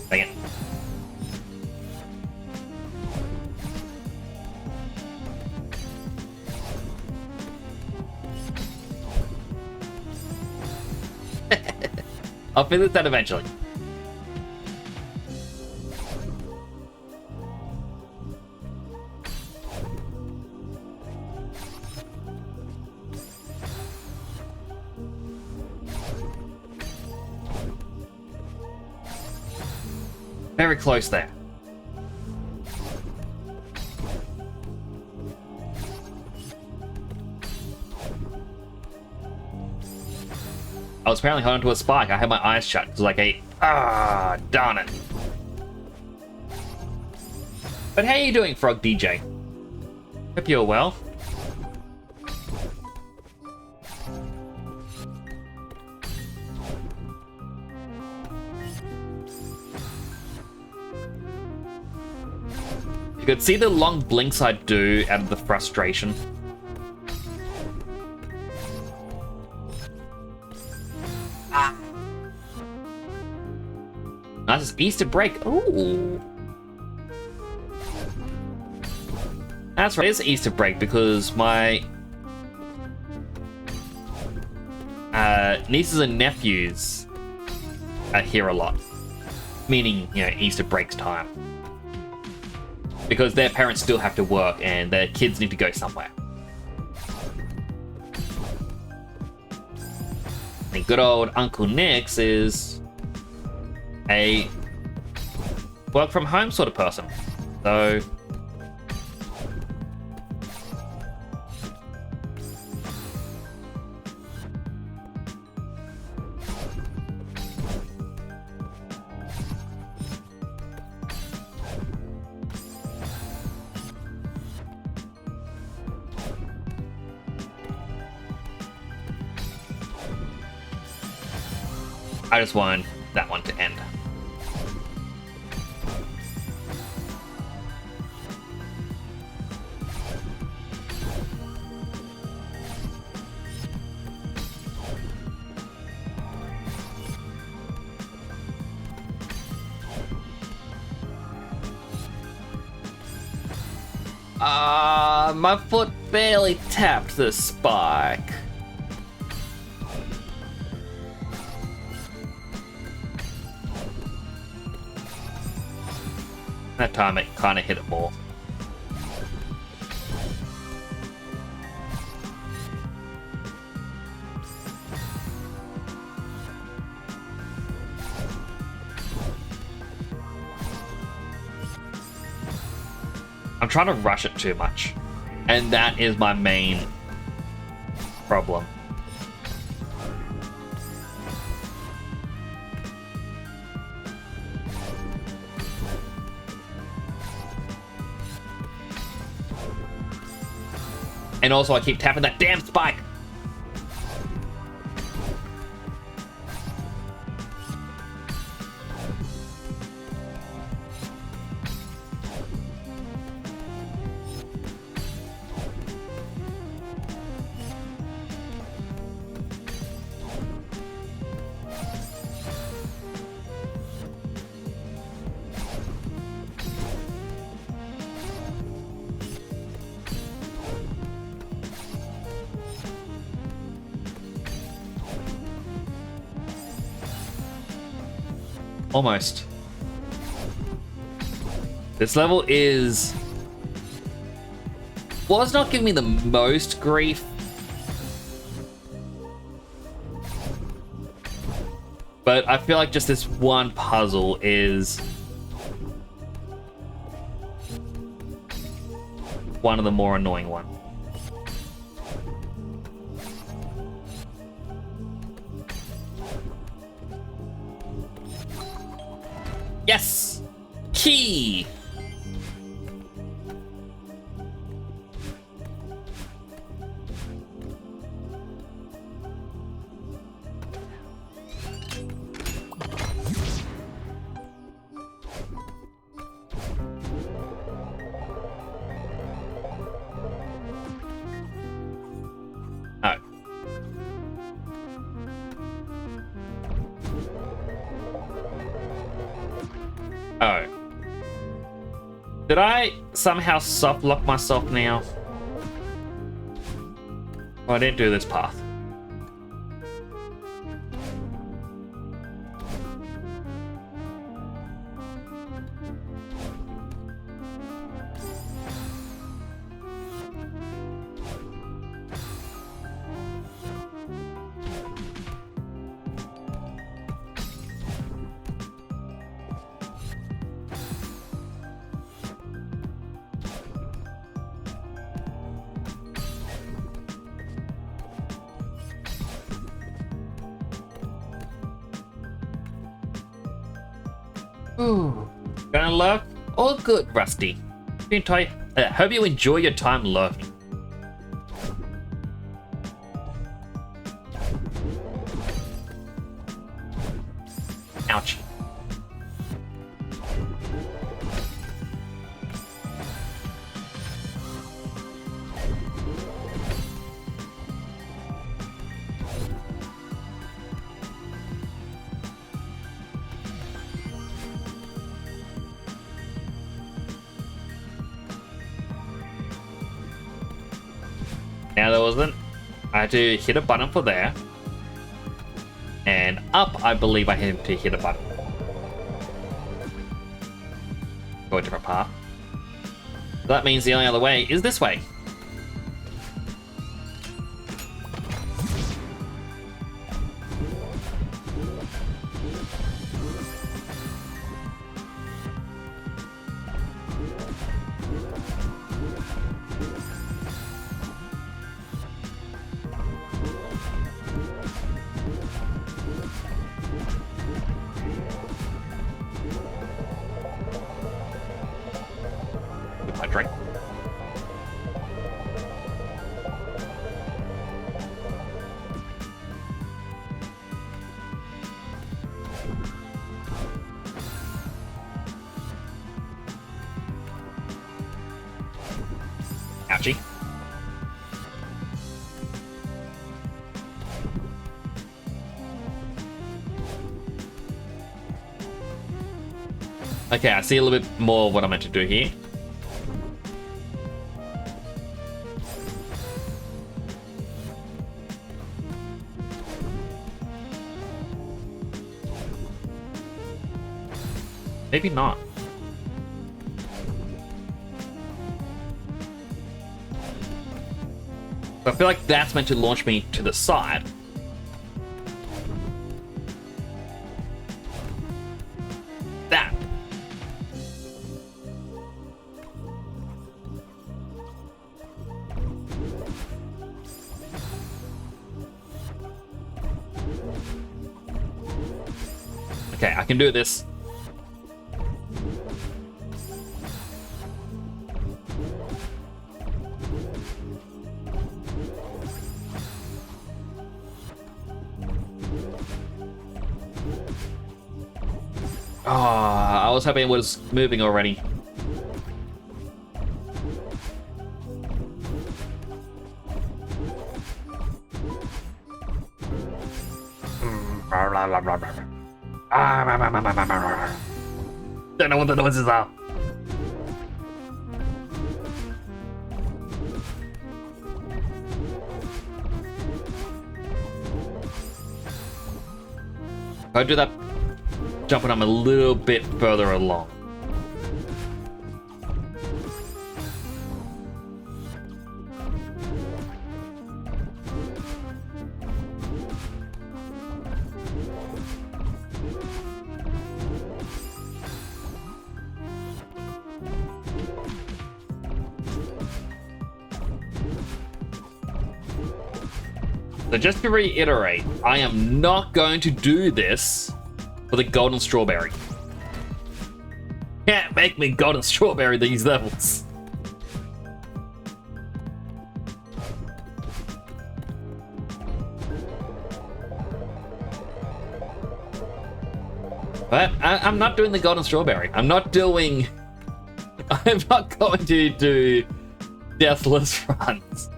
Dang it. I'll finish that eventually. Very close there. I was apparently holding to a spike. I had my eyes shut. It was like darn it. But how are you doing, Frog DJ? Hope you're well. You could see the long blinks I do out of the frustration. Nice, it's Easter break. Ooh. That's right, it's Easter break because my nieces and nephews are here a lot. Meaning, you know, Easter break's time. Because their parents still have to work and their kids need to go somewhere. And good old Uncle Nick's is a work from home sort of person. So I just want that one to end. My foot barely tapped the spike. That time it kind of hit it more. I'm trying to rush it too much. And that is my main problem. And also I keep tapping that damn spike. Almost. This level is... well, it's not giving me the most grief. But I feel like just this one puzzle is... one of the more annoying ones. Yes! Key! Oh. Oh. Did I somehow soft lock myself now? Oh, I didn't do this path. Ooh, gonna lurk? All good, Rusty. Hope you enjoy your time lurking. Ouch. I had to hit a button for there. And up, I believe I had to hit a button. Go a different path. So that means the only other way is this way. With my drink. Ouchie. Okay, I see a little bit more of what I'm meant to do here. Maybe not. I feel like that's meant to launch me to the side. That. Okay, I can do this. Oh, I was hoping it was moving already. Don't know what the noises are. If I do that jumping I'm a little bit further along. So just to reiterate, I am not going to do this for the golden strawberry. Can't make me golden strawberry these levels. But I'm not doing the golden strawberry. I'm not going to do deathless runs.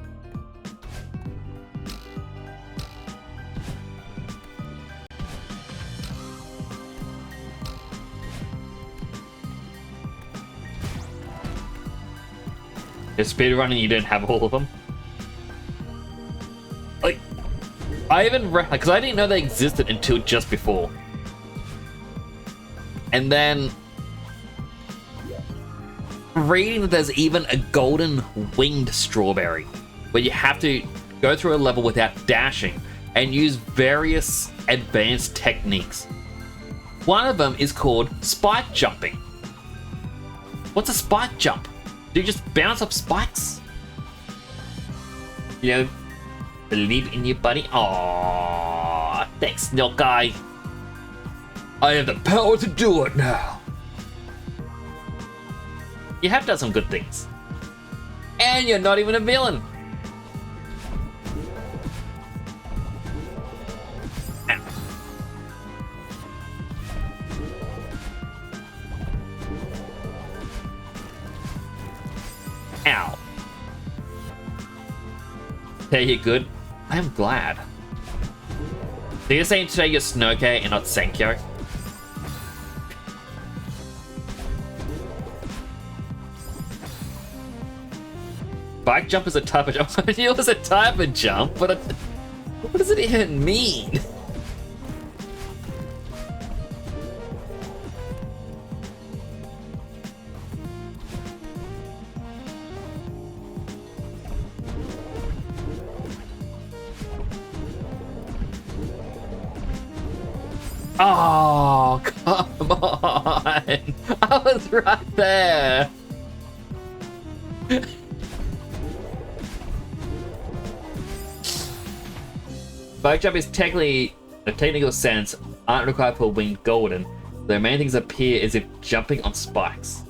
Is speedrunning you didn't have all of them? Like, I even because I didn't know they existed until just before. And then reading that there's even a golden winged strawberry where you have to go through a level without dashing and use various advanced techniques. One of them is called spike jumping. What's a spike jump? Do you just bounce up spikes? You know, believe in your buddy. Aww, thanks, Milk Guy. I have the power to do it now. You have done some good things. And you're not even a villain. Ow. Ow. Okay, you're good. I am glad. So you're saying today you're Snoke and not Senkyo? Spike jump is a type of jump. I knew it was a type of jump, but what does it even mean? Oh, come on! I was right there! Spike jump is technically, in a technical sense, aren't required for winged golden. The main things appear as if jumping on spikes.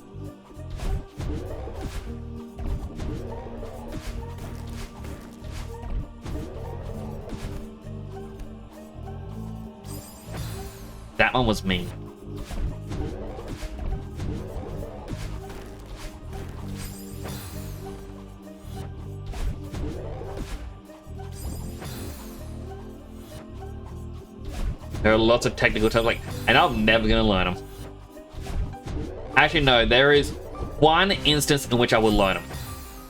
That one was mean. There are lots of technical terms, and I'm never gonna learn them. Actually, no, there is one instance in which I will learn them.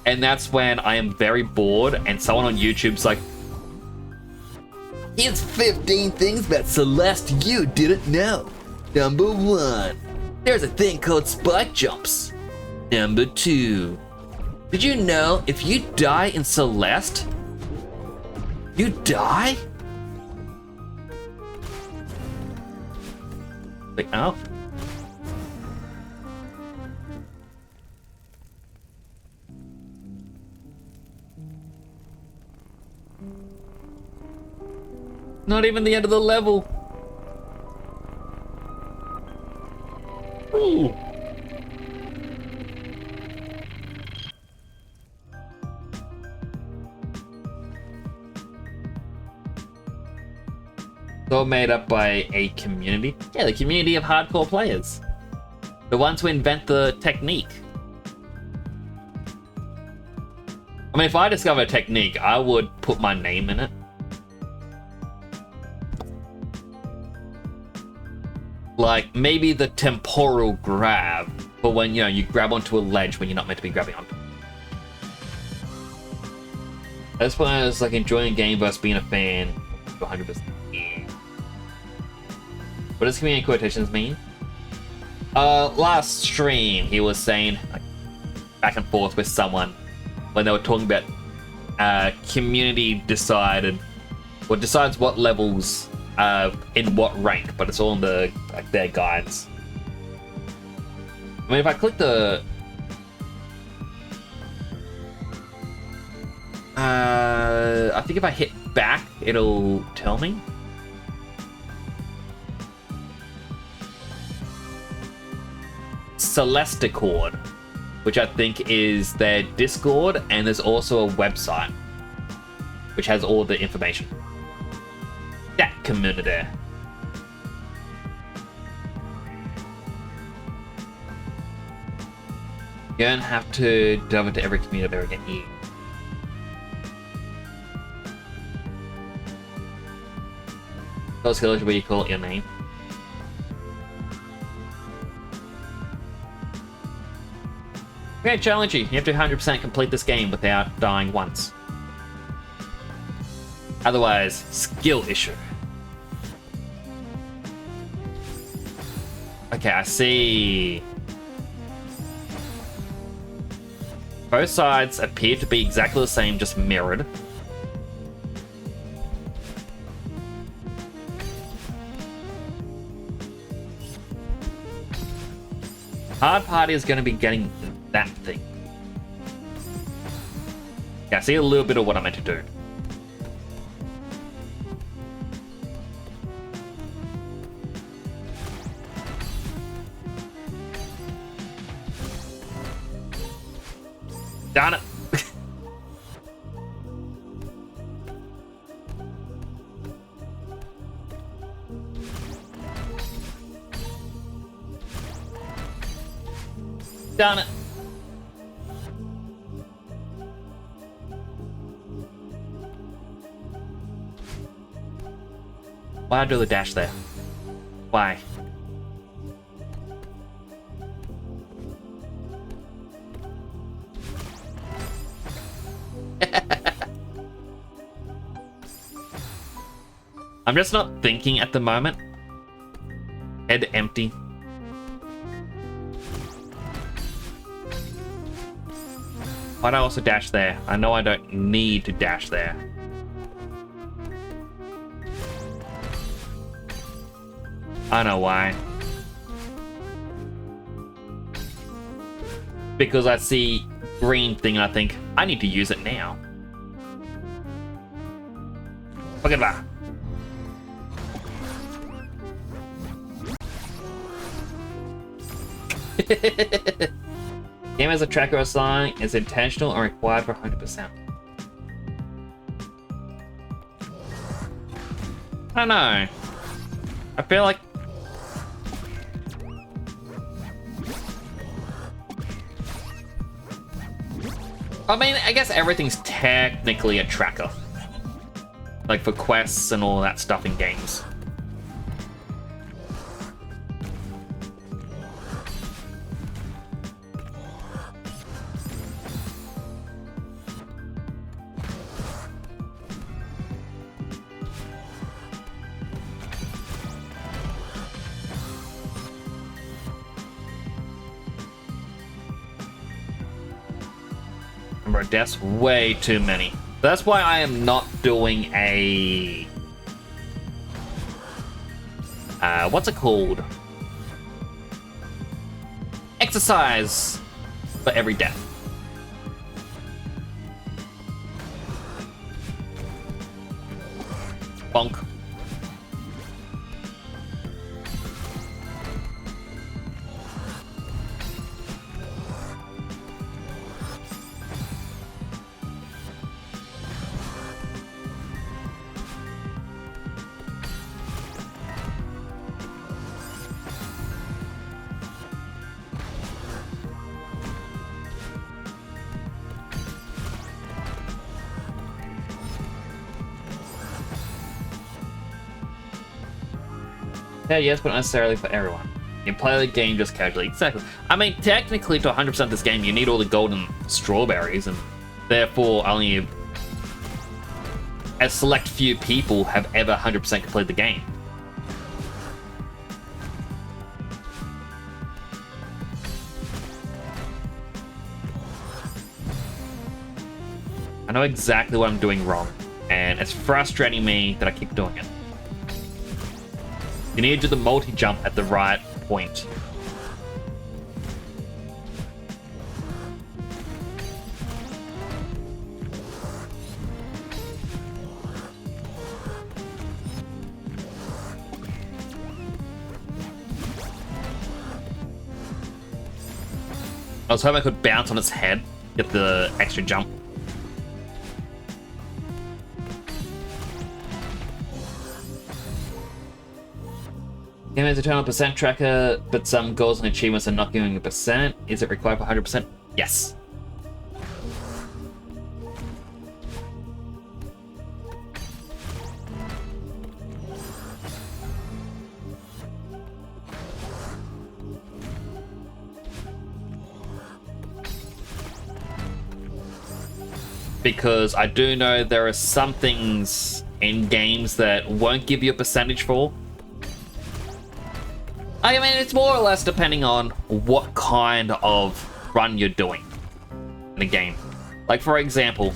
And that's when I am very bored and someone on YouTube's like, here's 15 things about Celeste you didn't know. Number 1, there's a thing called spike jumps. Number 2, did you know if you die in Celeste, you die? Like, oh. Not even the end of the level. Ooh. It's all made up by a community. Yeah, the community of hardcore players. The ones who invent the technique. I mean, if I discover a technique, I would put my name in it. Like, maybe the temporal grab, for when, you know, you grab onto a ledge when you're not meant to be grabbing onto it. That's when I was, like, enjoying a game versus being a fan. 100%. What does community quotations mean? Last stream, he was saying, like, back and forth with someone when they were talking about community decided, or decides what levels in what rank, but it's all in the their guides. I mean, if I click the I think if I hit back, it'll tell me. Celeste Cord, which I think is their Discord, and there's also a website which has all the information. That community. You don't have to delve into every community ever again here. Those skills where you call it your name. Okay, challenge you. You have to 100% complete this game without dying once. Otherwise, skill issue. Okay, I see. Both sides appear to be exactly the same, just mirrored. Hard part is going to be getting that thing. Yeah, I see a little bit of what I meant to do. Darn it. Darn it. Why do the dash there? Why? I'm just not thinking at the moment. Head empty. Why'd I also dash there? I know I don't need to dash there. I know why. Because I see green thing and I think, I need to use it now. Look at that. Game as a tracker or sign is intentional or required for 100%. I don't know. I feel like I mean, I guess everything's technically a tracker. Like for quests and all that stuff in games. Deaths, way too many. That's why I am not doing a what's it called? Exercise for every death. Bonk. Yeah, yes, but not necessarily for everyone. You play the game just casually. Exactly. I mean, technically, to 100% this game, you need all the golden strawberries, and therefore only a select few people have ever 100% completed the game. I know exactly what I'm doing wrong, and it's frustrating me that I keep doing it. You need to do the multi-jump at the right point. I was hoping I could bounce on its head, get the extra jump. Game is eternal percent tracker, but some goals and achievements are not giving a percent. Is it required for 100%? Yes. Because I do know there are some things in games that won't give you a percentage for. I mean, it's more or less depending on what kind of run you're doing in a game. Like, for example,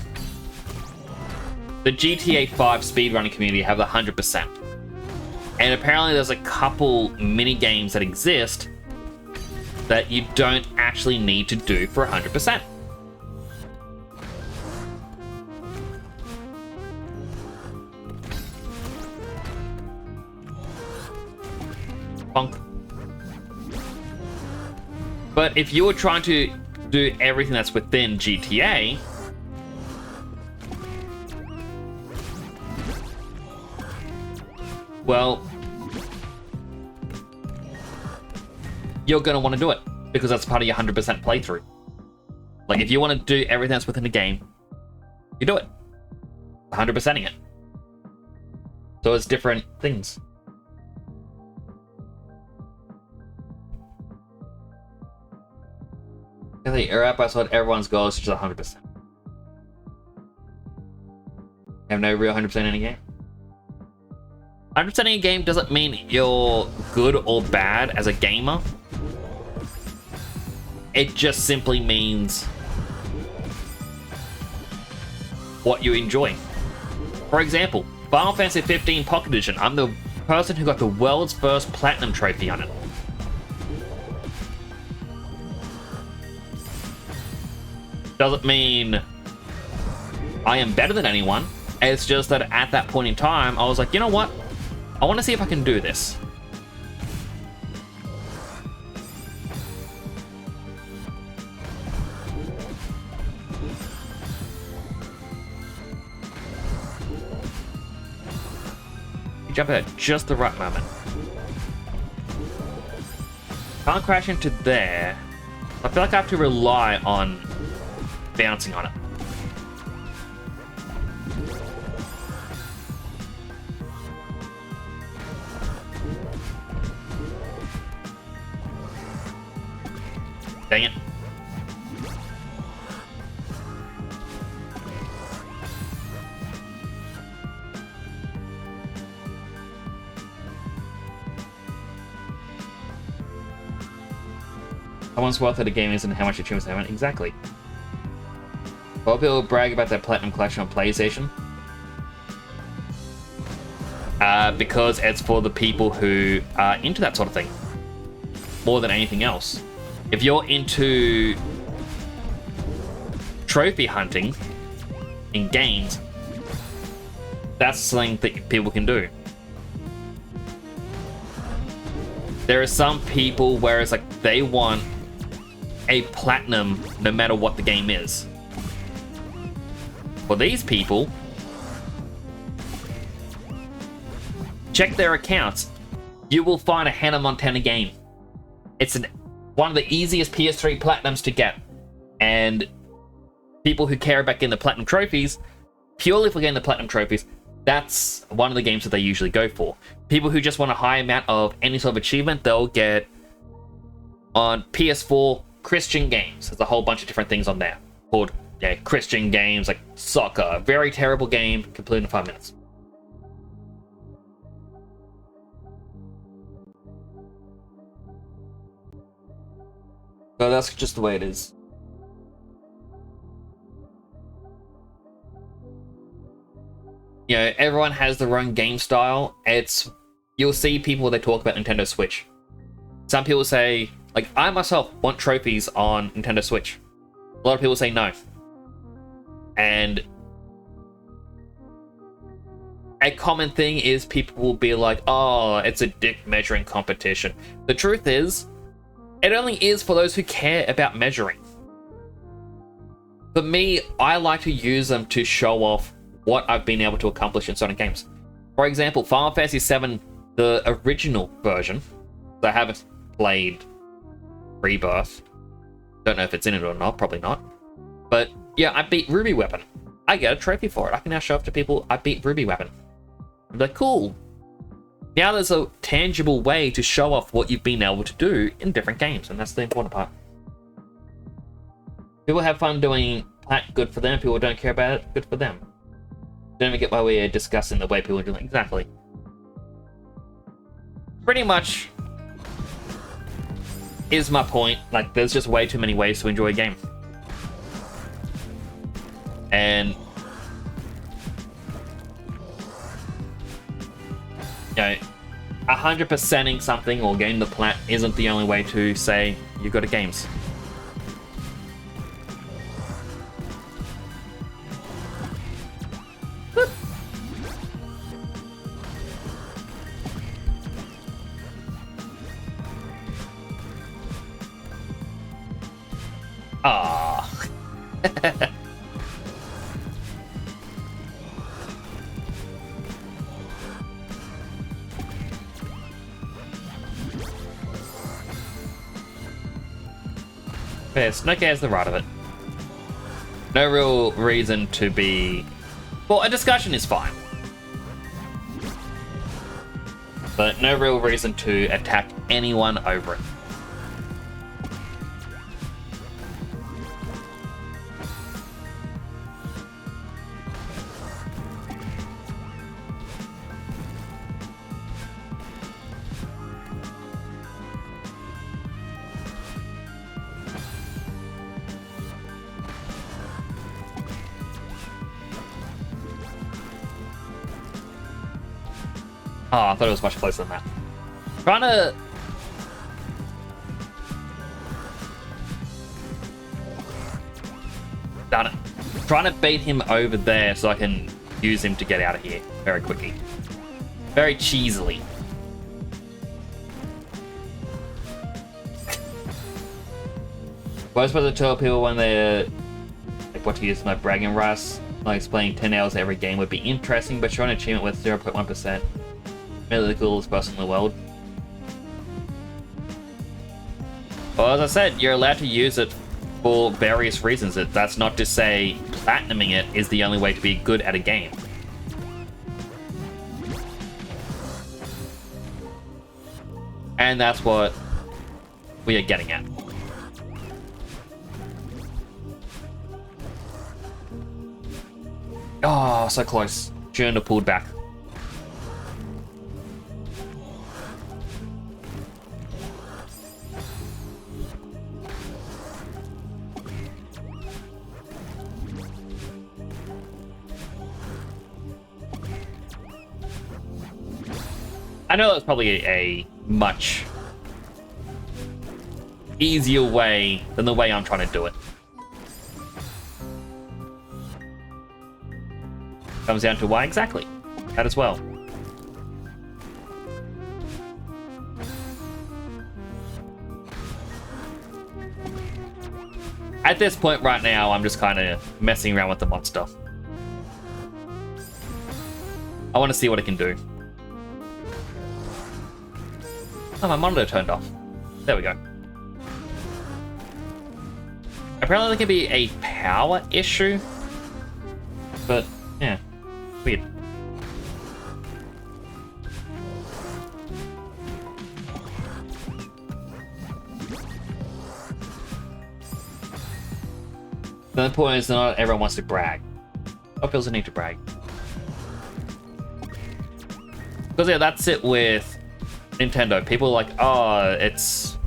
the GTA 5 speedrunning community have the 100%. And apparently there's a couple mini games that exist that you don't actually need to do for 100%. Bonk. But if you were trying to do everything that's within GTA, well, you're going to want to do it because that's part of your 100% playthrough. Like, if you want to do everything that's within the game, you do it. 100%ing it. So it's different things. The air I saw everyone's goals is just 100%. You have no real 100% in a game. Understanding a game doesn't mean you're good or bad as a gamer. It just simply means what you enjoy. For example, Final Fantasy 15 Pocket Edition. I'm the person who got the world's first platinum trophy on it. Doesn't mean I am better than anyone. It's just that at that point in time, I was like, you know what? I want to see if I can do this. You jump at just the right moment. Can't crash into there. I feel like I have to rely on bouncing on it. Dang it. How much worth of the game is and how much achievements they have. Exactly. A lot of people brag about their platinum collection on PlayStation. Because it's for the people who are into that sort of thing. More than anything else. If you're into trophy hunting in games, that's something that people can do. There are some people where it's like they want a platinum no matter what the game is. For these people, check their accounts. You will find a Hannah Montana game. It's one of the easiest PS3 platinums to get. And people who care about getting the platinum trophies, purely for getting the platinum trophies, that's one of the games that they usually go for. People who just want a high amount of any sort of achievement, they'll get on PS4 Christian games. There's a whole bunch of different things on there called Christian games, like soccer. Very terrible game, completed in 5 minutes. So that's just the way it is. You know, everyone has their own game style. You'll see people when they talk about Nintendo Switch. Some people say, like, I myself want trophies on Nintendo Switch. A lot of people say no. And a common thing is people will be like, oh, it's a dick measuring competition. The truth is, it only is for those who care about measuring. For me, I like to use them to show off what I've been able to accomplish in certain games. For example, Final Fantasy VII, the original version, I haven't played Rebirth. Don't know if it's in it or not, probably not. But yeah, I beat Ruby Weapon. I get a trophy for it. I can now show off to people I beat Ruby Weapon. I'm like, cool. Now there's a tangible way to show off what you've been able to do in different games, and that's the important part. People have fun doing plat, good for them. People don't care about it, good for them. Don't even get why we're discussing the way people are doing it. Exactly. Pretty much is my point. Like, there's just way too many ways to enjoy a game. And you know, 100%ing something or getting the plat isn't the only way to say you're good at games. Ah. Yeah, Snake has the right of it. No real reason to be... Well, a discussion is fine. But no real reason to attack anyone over it. Oh, I thought it was much closer than that. Trying to... Darn it. Trying to bait him over there so I can use him to get out of here very quickly. Very cheesily. Most of the tell people when they're like what to use my bragging rights, like explaining 10 hours every game would be interesting, but showing an achievement with 0.1%. Maybe the coolest person in the world. Well, as I said, you're allowed to use it for various reasons. That's not to say platinuming it is the only way to be good at a game. And that's what we are getting at. Oh, so close. Shouldn't have pulled back. I know that's probably a much easier way than the way I'm trying to do it. Comes down to why exactly. That as well. At this point right now, I'm just kind of messing around with the mod stuff. I want to see what it can do. Oh, my monitor turned off. There we go. Apparently there can be a power issue. But, yeah. Weird. The point is not everyone wants to brag. Or feels the need to brag. Because yeah, that's it with Nintendo. People are like, oh, it's,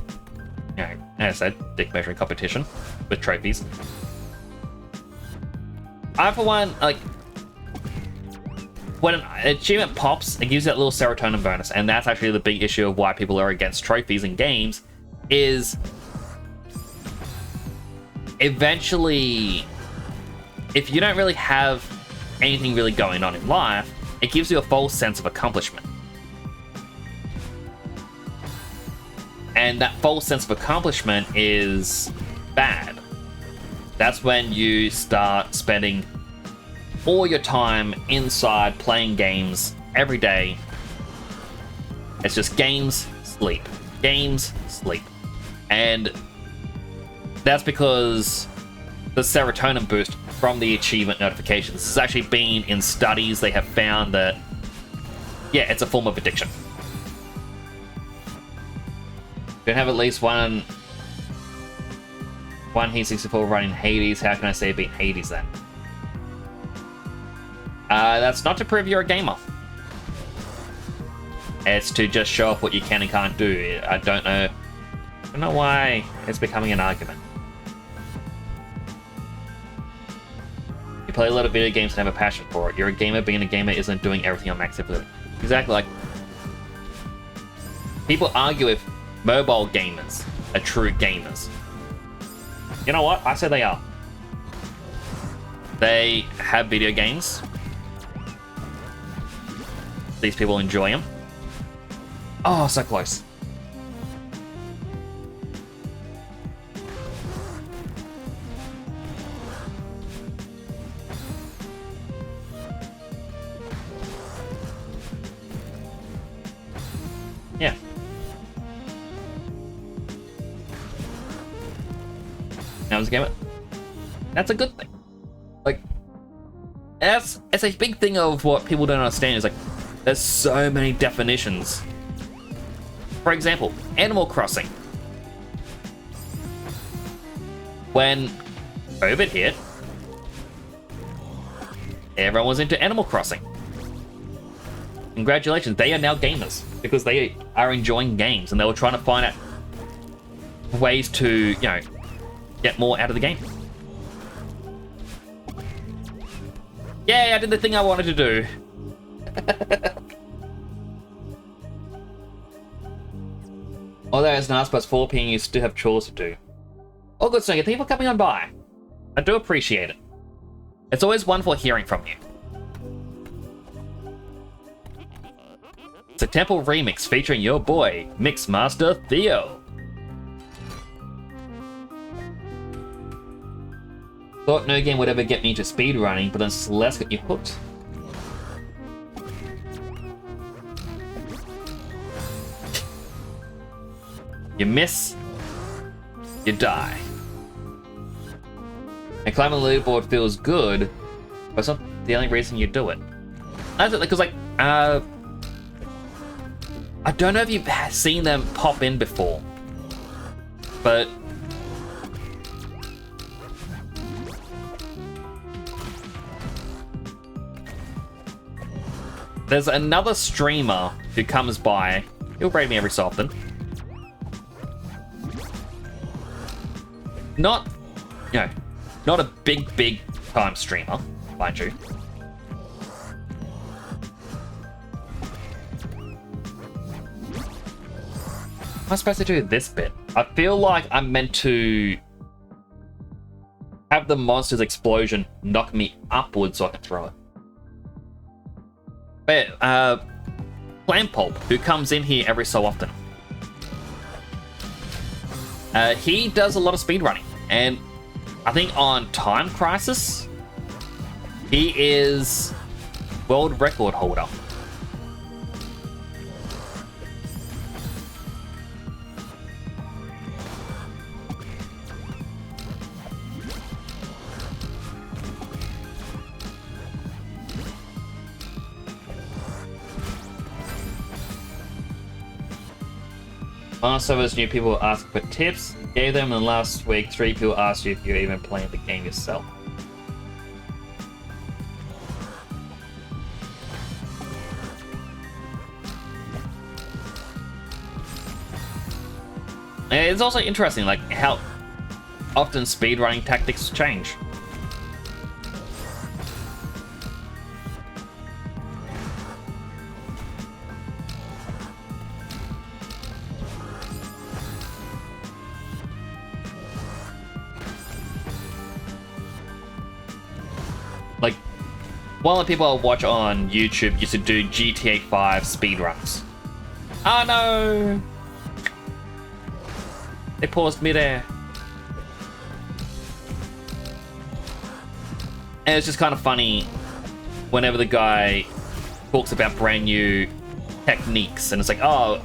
you know, as I said, dick measuring competition with trophies. I, for one, like, when an achievement pops, it gives you that little serotonin bonus, and that's actually the big issue of why people are against trophies in games, is eventually, if you don't really have anything really going on in life, it gives you a false sense of accomplishment. And that false sense of accomplishment is bad. That's when you start spending all your time inside playing games every day. It's just games, sleep. Games, sleep. And that's because the serotonin boost from the achievement notifications has actually been in studies. They have found that, yeah, it's a form of addiction. You don't have at least one Heat 64 running Hades. How can I say beat Hades then? That's not to prove you're a gamer. It's to just show off what you can and can't do. I don't know why it's becoming an argument. You play a lot of video games and have a passion for it. You're a gamer. Being a gamer isn't doing everything on max difficulty. Exactly. Like, people argue if mobile gamers are true gamers. You know what? I say they are. They have video games. These people enjoy them. Oh, so close. Yeah. Now let's game it. That's a good thing. Like, it's a big thing of what people don't understand is like, there's so many definitions. For example, Animal Crossing. When COVID hit, everyone was into Animal Crossing. Congratulations, they are now gamers because they are enjoying games and they were trying to find out ways to, you know, get more out of the game. Yay, I did the thing I wanted to do. Although it's nice, but it's 4 p.m. you still have chores to do. All good, Snuggie. Thank you for coming on by. I do appreciate it. It's always wonderful hearing from you. It's a Temple remix featuring your boy, Mixmaster Theo. Thought no game would ever get me into speedrunning, but then Celeste got you hooked. You miss, you die. And climbing the leaderboard feels good, but it's not the only reason you do it. That's it, because I don't know if you've seen them pop in before, but there's another streamer who comes by. He'll raid me every so often. Not, you know, not a big time streamer, mind you. What am I supposed to do this bit? I feel like I'm meant to have the monster's explosion knock me upwards so I can throw it. But, Flame Pulp, who comes in here every so often. He does a lot of speedrunning, and I think on Time Crisis, he is world record holder. On servers, new people ask for tips. Gave them, and last week 3 people asked you if you're even playing the game yourself. And it's also interesting, like, how often speedrunning tactics change. Like, one of the people I watch on YouTube used to do GTA 5 speedruns. Oh no! They paused midair. And it's just kind of funny whenever the guy talks about brand new techniques, and it's like, oh,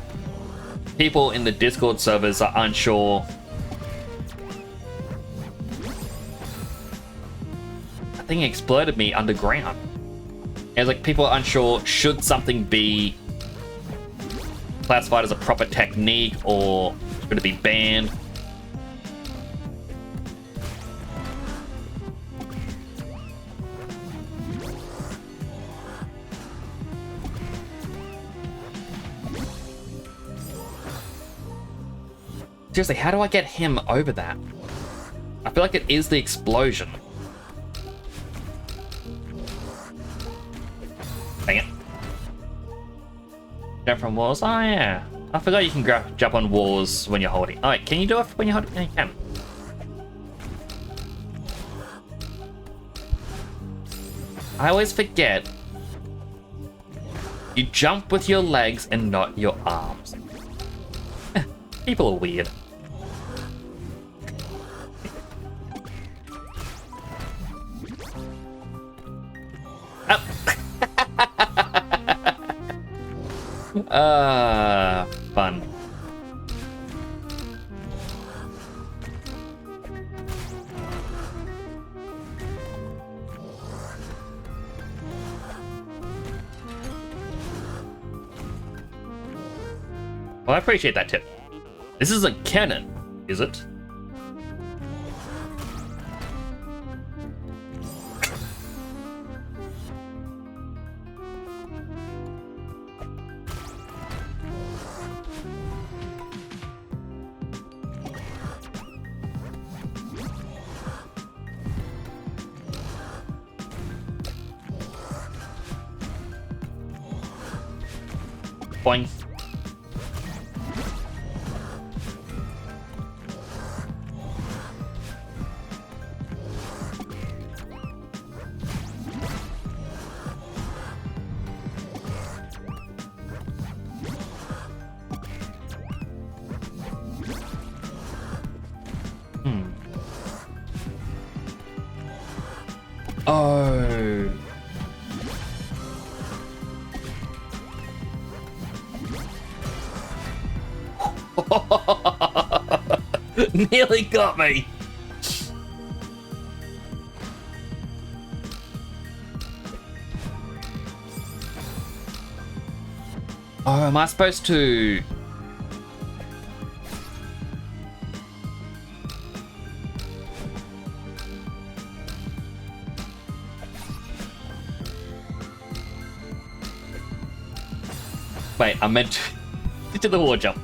people in the Discord servers are unsure. That thing exploded me underground. And it's like people are unsure, should something be classified as a proper technique or should it be banned? Seriously, how do I get him over that? I feel like it is the explosion. Dang it. Jump from walls? Oh yeah. I forgot you can jump on walls when you're holding. Oh wait, can you do it when you're holding? Yeah, you can. I always forget. You jump with your legs and not your arms. People are weird. Fun. Well, I appreciate that tip. This isn't canon, is it? Boing. Nearly got me. Oh, am I supposed to? Wait, I meant to do the wall jump.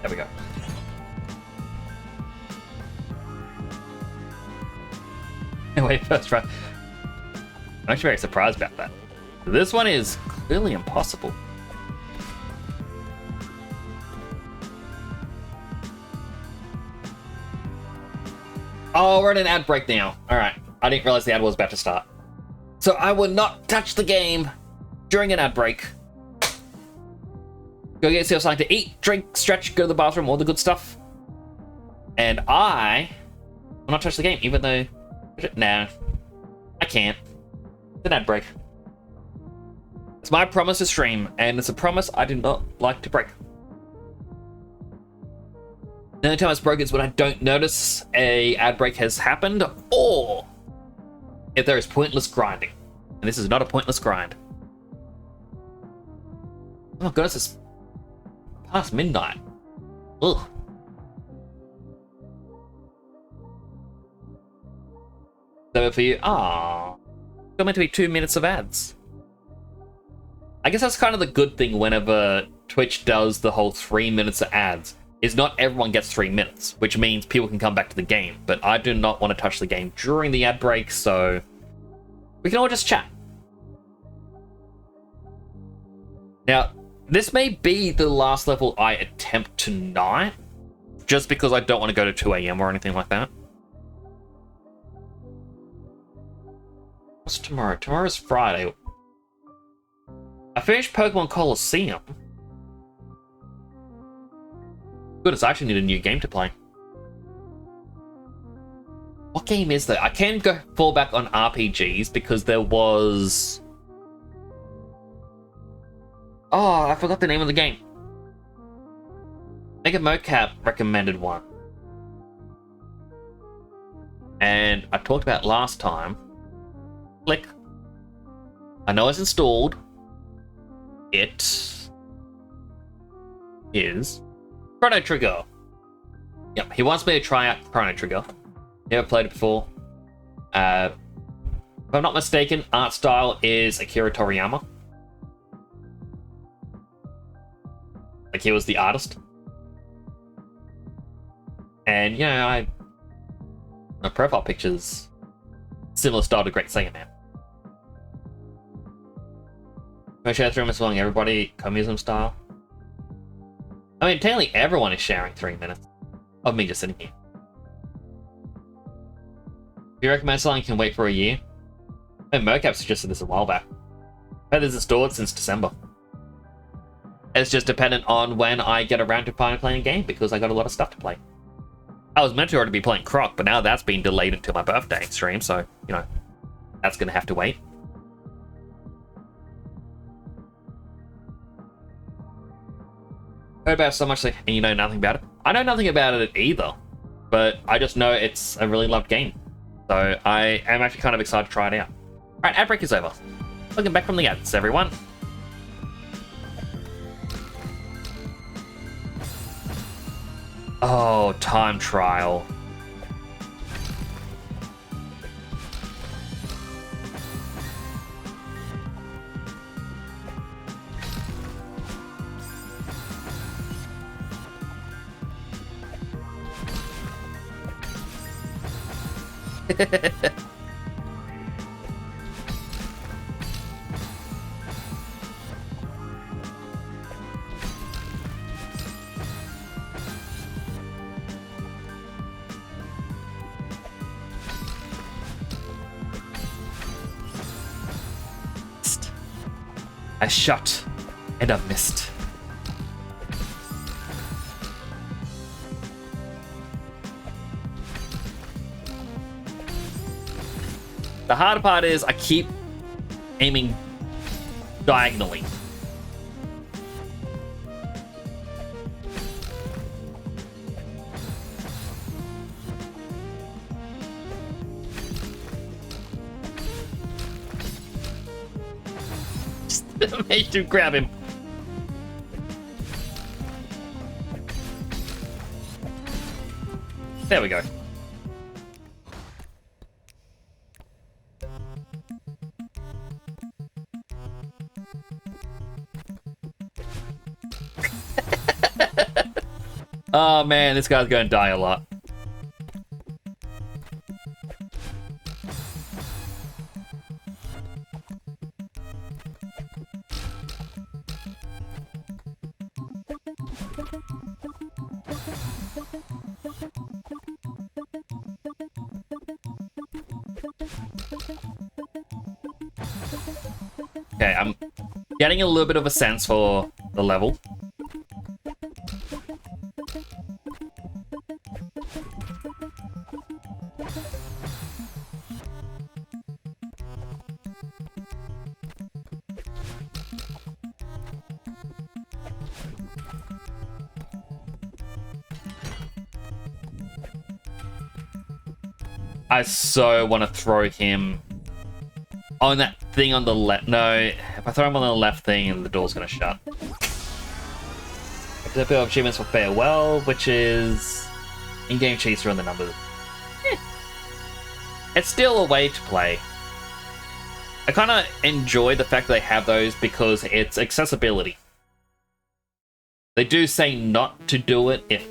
There we go. Anyway, first try. I'm actually very surprised about that. This one is clearly impossible. Oh, we're in an ad break now. Alright, I didn't realize the ad was about to start. So I will not touch the game during an ad break. Go get yourself something to eat, drink, stretch, go to the bathroom, all the good stuff. And I will not touch the game, even though... Nah, I can't. It's an ad break. It's my promise to stream, and it's a promise I do not like to break. The only time it's broken is when I don't notice a ad break has happened, or if there is pointless grinding. And this is not a pointless grind. Oh my goodness, it's past midnight. Ugh. So for you, got meant to be 2 minutes of ads. I guess that's kind of the good thing whenever Twitch does the whole 3 minutes of ads, is not everyone gets 3 minutes, which means people can come back to the game. But I do not want to touch the game during the ad break, so we can all just chat. Now, this may be the last level I attempt tonight, just because I don't want to go to 2 AM or anything like that. What's tomorrow? Tomorrow's Friday. I finished Pokemon Coliseum. Goodness, I actually need a new game to play. What game is there? I can go fall back on RPGs because there was... Oh, I forgot the name of the game. Mega Mocap recommended one. And I talked about last time. Click. I know it's installed. It is Chrono Trigger. Yep, he wants me to try out Chrono Trigger. Never played it before. If I'm not mistaken, art style is Akira Toriyama. Like, he was the artist. And, you know, my profile picture's similar style to Great Saiyan Man. I share 3 minutes long, everybody communism style. I mean, technically everyone is sharing 3 minutes of me just sitting here. Do you recommend something can wait for a year? I mean, Mocap suggested this a while back. I've had this installed since December. It's just dependent on when I get around to finally playing a game, because I got a lot of stuff to play. I was meant to already be playing Croc, but now that's been delayed until my birthday stream, so, you know, that's gonna have to wait. Heard about it so much, and you know nothing about it? I know nothing about it either, but I just know it's a really loved game. So I am actually kind of excited to try it out. Alright, ad break is over. Welcome back from the ads, everyone. Oh, time trial. I shot and I missed. The hard part is I keep aiming diagonally. Just managed to grab him. There we go. Oh man, this guy's gonna die a lot. Okay, I'm getting a little bit of a sense for the level. I so want to throw him on that thing on the left. No, if I throw him on the left thing, the door's going to shut. There's a bit of achievements for Farewell, which is in-game cheats around the numbers. It's still a way to play. I kind of enjoy the fact that they have those because it's accessibility. They do say not to do it if,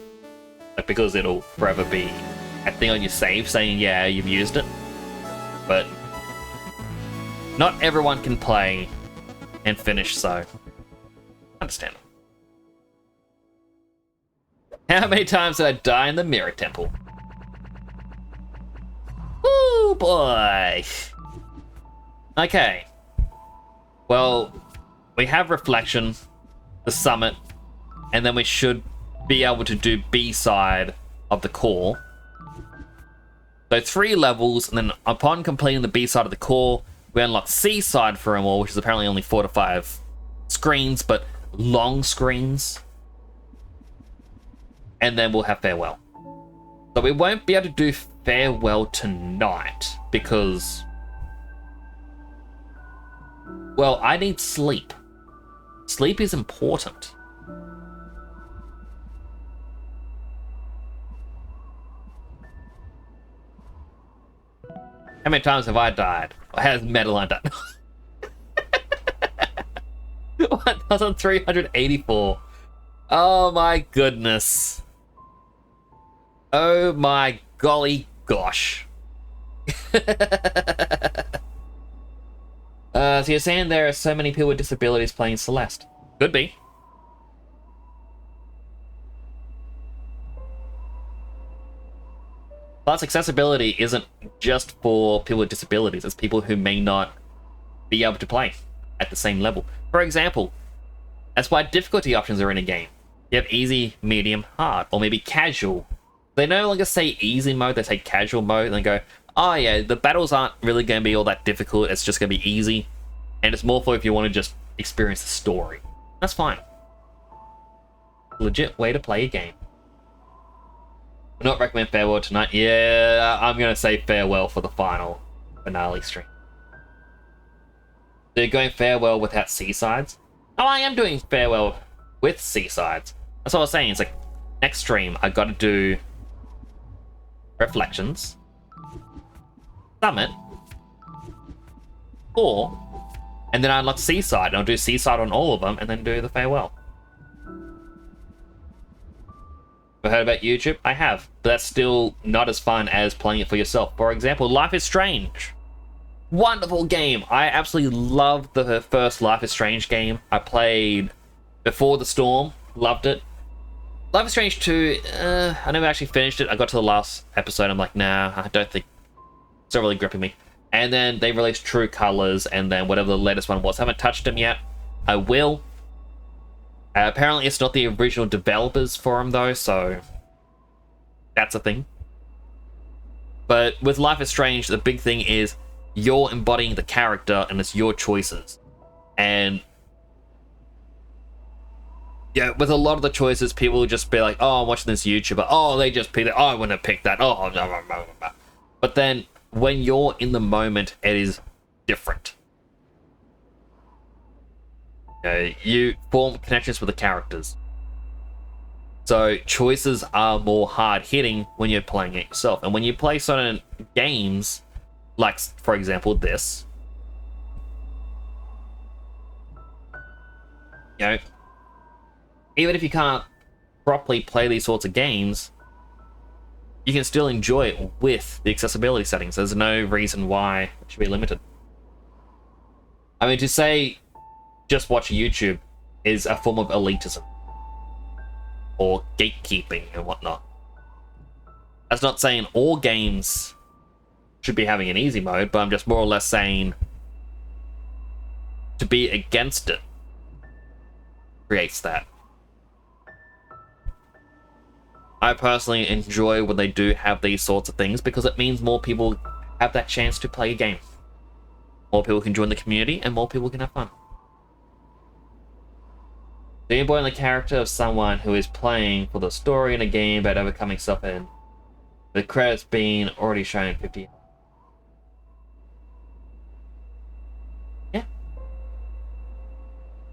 like, because it'll forever be a thing on your save saying, yeah, you've used it. But not everyone can play and finish, so understand. How many times did I die in the Mirror Temple? Ooh, boy. Okay. Well, we have Reflection, the Summit, and then we should be able to do B-side of the core. So 3 levels, and then upon completing the B-side of the core, we unlock C-side for them all, which is apparently only 4 to 5 screens, but long screens. And then we'll have Farewell. So we won't be able to do Farewell tonight, because, well, I need sleep. Sleep is important. How many times have I died? Or has Madeline died? 1,384. Oh my goodness. Oh my golly gosh. So you're saying there are so many people with disabilities playing Celeste? Could be. Plus, accessibility isn't just for people with disabilities, it's people who may not be able to play at the same level. For example, that's why difficulty options are in a game. You have easy, medium, hard, or maybe casual. They no longer say easy mode, they say casual mode, and they go, oh yeah, the battles aren't really going to be all that difficult, it's just going to be easy, and it's more for if you want to just experience the story. That's fine. Legit way to play a game. Would not recommend Farewell tonight. Yeah, I'm going to say Farewell for the final finale stream. So you're going Farewell without C-sides? Oh, I am doing Farewell with C-sides. That's what I was saying. It's like, next stream, I got to do Reflections, Summit, 4, and then I unlock C-side, and I'll do C-side on all of them, and then do the Farewell. Have I heard about YouTube? I have, but that's still not as fun as playing it for yourself. For example, Life is Strange. Wonderful game. I absolutely loved the first Life is Strange game. I played Before the Storm. Loved it. Life is Strange 2, I never actually finished it. I got to the last episode. I'm like, nah, I don't think it's not really gripping me. And then they released True Colors, and then whatever the latest one was. I haven't touched them yet. I will. Apparently it's not the original developers forum though, so that's a thing. But with Life is Strange, the big thing is you're embodying the character and it's your choices. And yeah, with a lot of the choices, people will just be like, oh, I'm watching this YouTuber. Oh, they just picked it. Oh, I wouldn't have picked that. Oh, blah, blah, blah, blah. But then when you're in the moment, it is different. You form connections with the characters. So choices are more hard-hitting when you're playing it yourself. And when you play certain games, like, for example, this, you know, even if you can't properly play these sorts of games, you can still enjoy it with the accessibility settings. There's no reason why it should be limited. I mean, to say just watch YouTube is a form of elitism or gatekeeping and whatnot. That's not saying all games should be having an easy mode, but I'm just more or less saying to be against it creates that. I personally enjoy when they do have these sorts of things because it means more people have that chance to play a game. More people can join the community and more people can have fun. So you're embodying the character of someone who is playing for the story in a game about overcoming stuff and the credits being already shown 50. Yeah.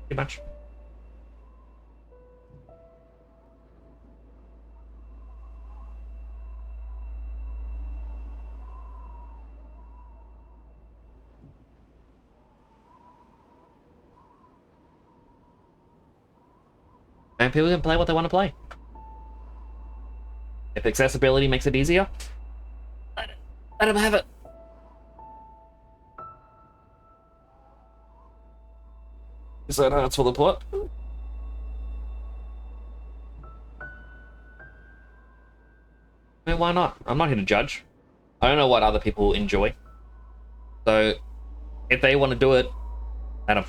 Pretty much. And people can play what they want to play. If accessibility makes it easier, let them have it. Is that that's for the plot? I mean, why not? I'm not here to judge. I don't know what other people enjoy. So, if they want to do it, let them.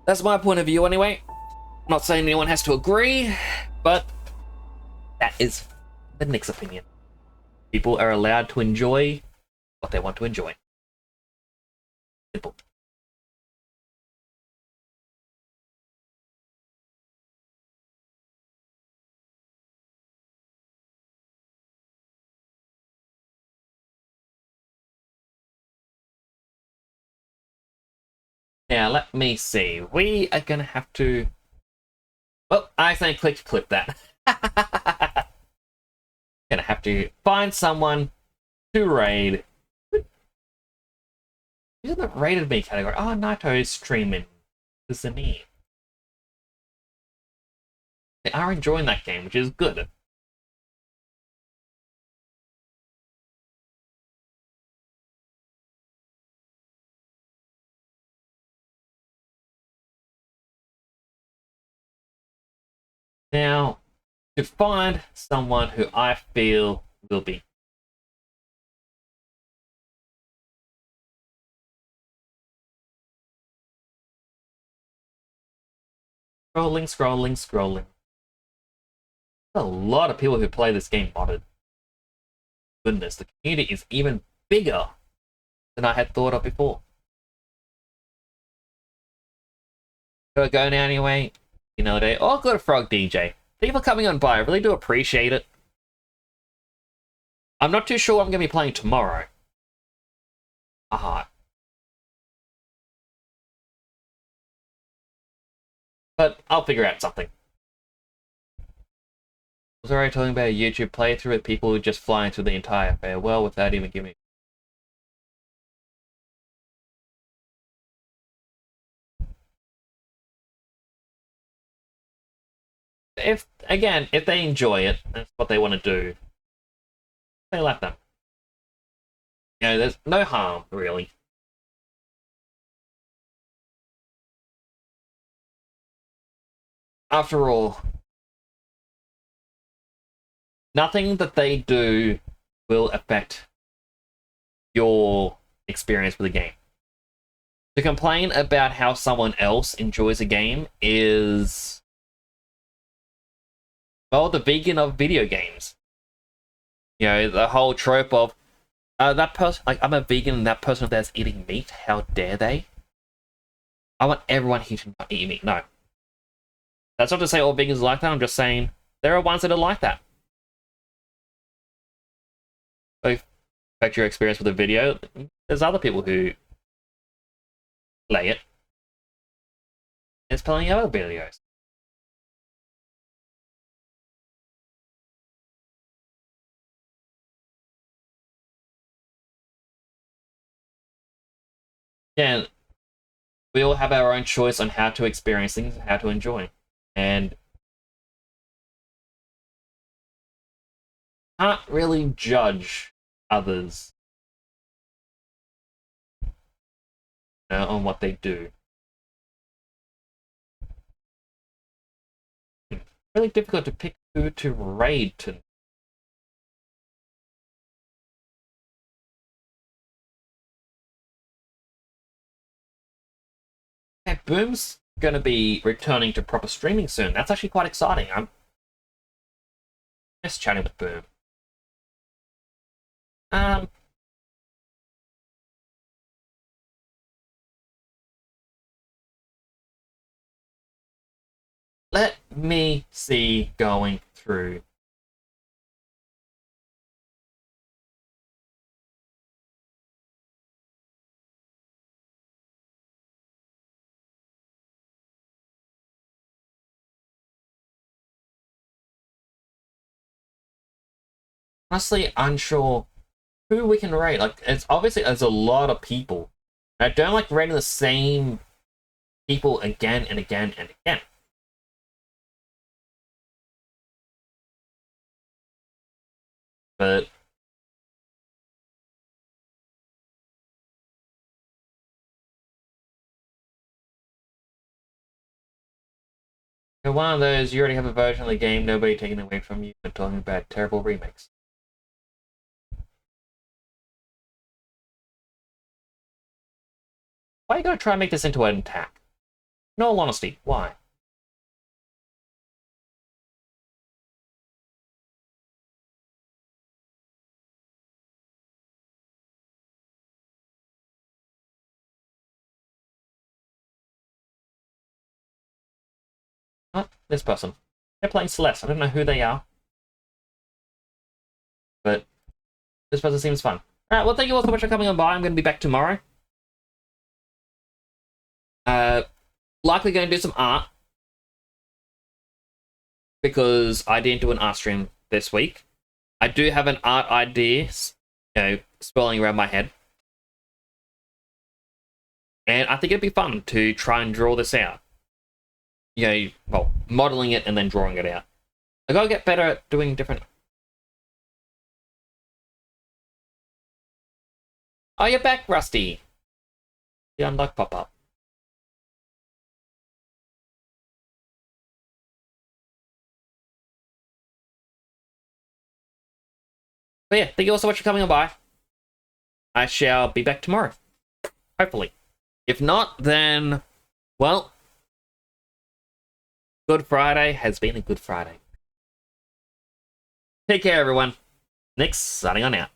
That's my point of view anyway. Not saying anyone has to agree, but that is the Nick's opinion. People are allowed to enjoy what they want to enjoy. Simple. Now, let me see. We are going to have to... Well, I accidentally clicked to clip that. Gonna have to find someone to raid. Who's in the rated me category? Oh, Naito's streaming. This is me. They are enjoying that game, which is good. Now, to find someone who I feel will be scrolling. There's a lot of people who play this game modded. Goodness, the community is even bigger than I had thought of before. Gotta go now anyway. Another day. Oh, good Frog DJ. Thank you for coming on by. I really do appreciate it. I'm not too sure what I'm going to be playing tomorrow. But I'll figure out something. I was already talking about a YouTube playthrough with people who just flying through the entire farewell without even giving. If they enjoy it, that's what they want to do. They let them. You know, there's no harm really. After all, nothing that they do will affect your experience. experience with a game. To complain about how someone else enjoys a game is, well, the vegan of video games. You know, the whole trope of that person, like, I'm a vegan and that person that's eating meat, how dare they? I want everyone here to not eat meat. No. That's not to say all vegans are like that, I'm just saying there are ones that are like that. So, affect your experience with a video, there's other people who play it. There's plenty of other videos. Yeah, we all have our own choice on how to experience things and how to enjoy. And can't really judge others on what they do. Really difficult to pick who to raid to. Yeah, Boom's gonna be returning to proper streaming soon. That's actually quite exciting. I'm just chatting with Boom. Let me see going through. Honestly, unsure who we can raid. Like, it's obviously there's a lot of people. I don't like raiding the same people again and again and again. But you're one of those, you already have a version of the game, nobody taking it away from you, and talking about terrible remakes. Why are you gonna try and make this into an attack? In all honesty, why? Oh, this person. They're playing Celeste. I don't know who they are. But this person seems fun. Alright, well, thank you all so much for coming on by. I'm going to be back tomorrow. Likely going to do some art. Because I didn't do an art stream this week. I do have an art idea, swirling around my head. And I think it'd be fun to try and draw this out. Well, modeling it and then drawing it out. I gotta get better at doing different. Oh, you're back, Rusty. The unlock pop-up. But yeah, thank you all so much for coming on by. I shall be back tomorrow. Hopefully. If not, then, well, Good Friday has been a good Friday. Take care, everyone. Nick's signing on out.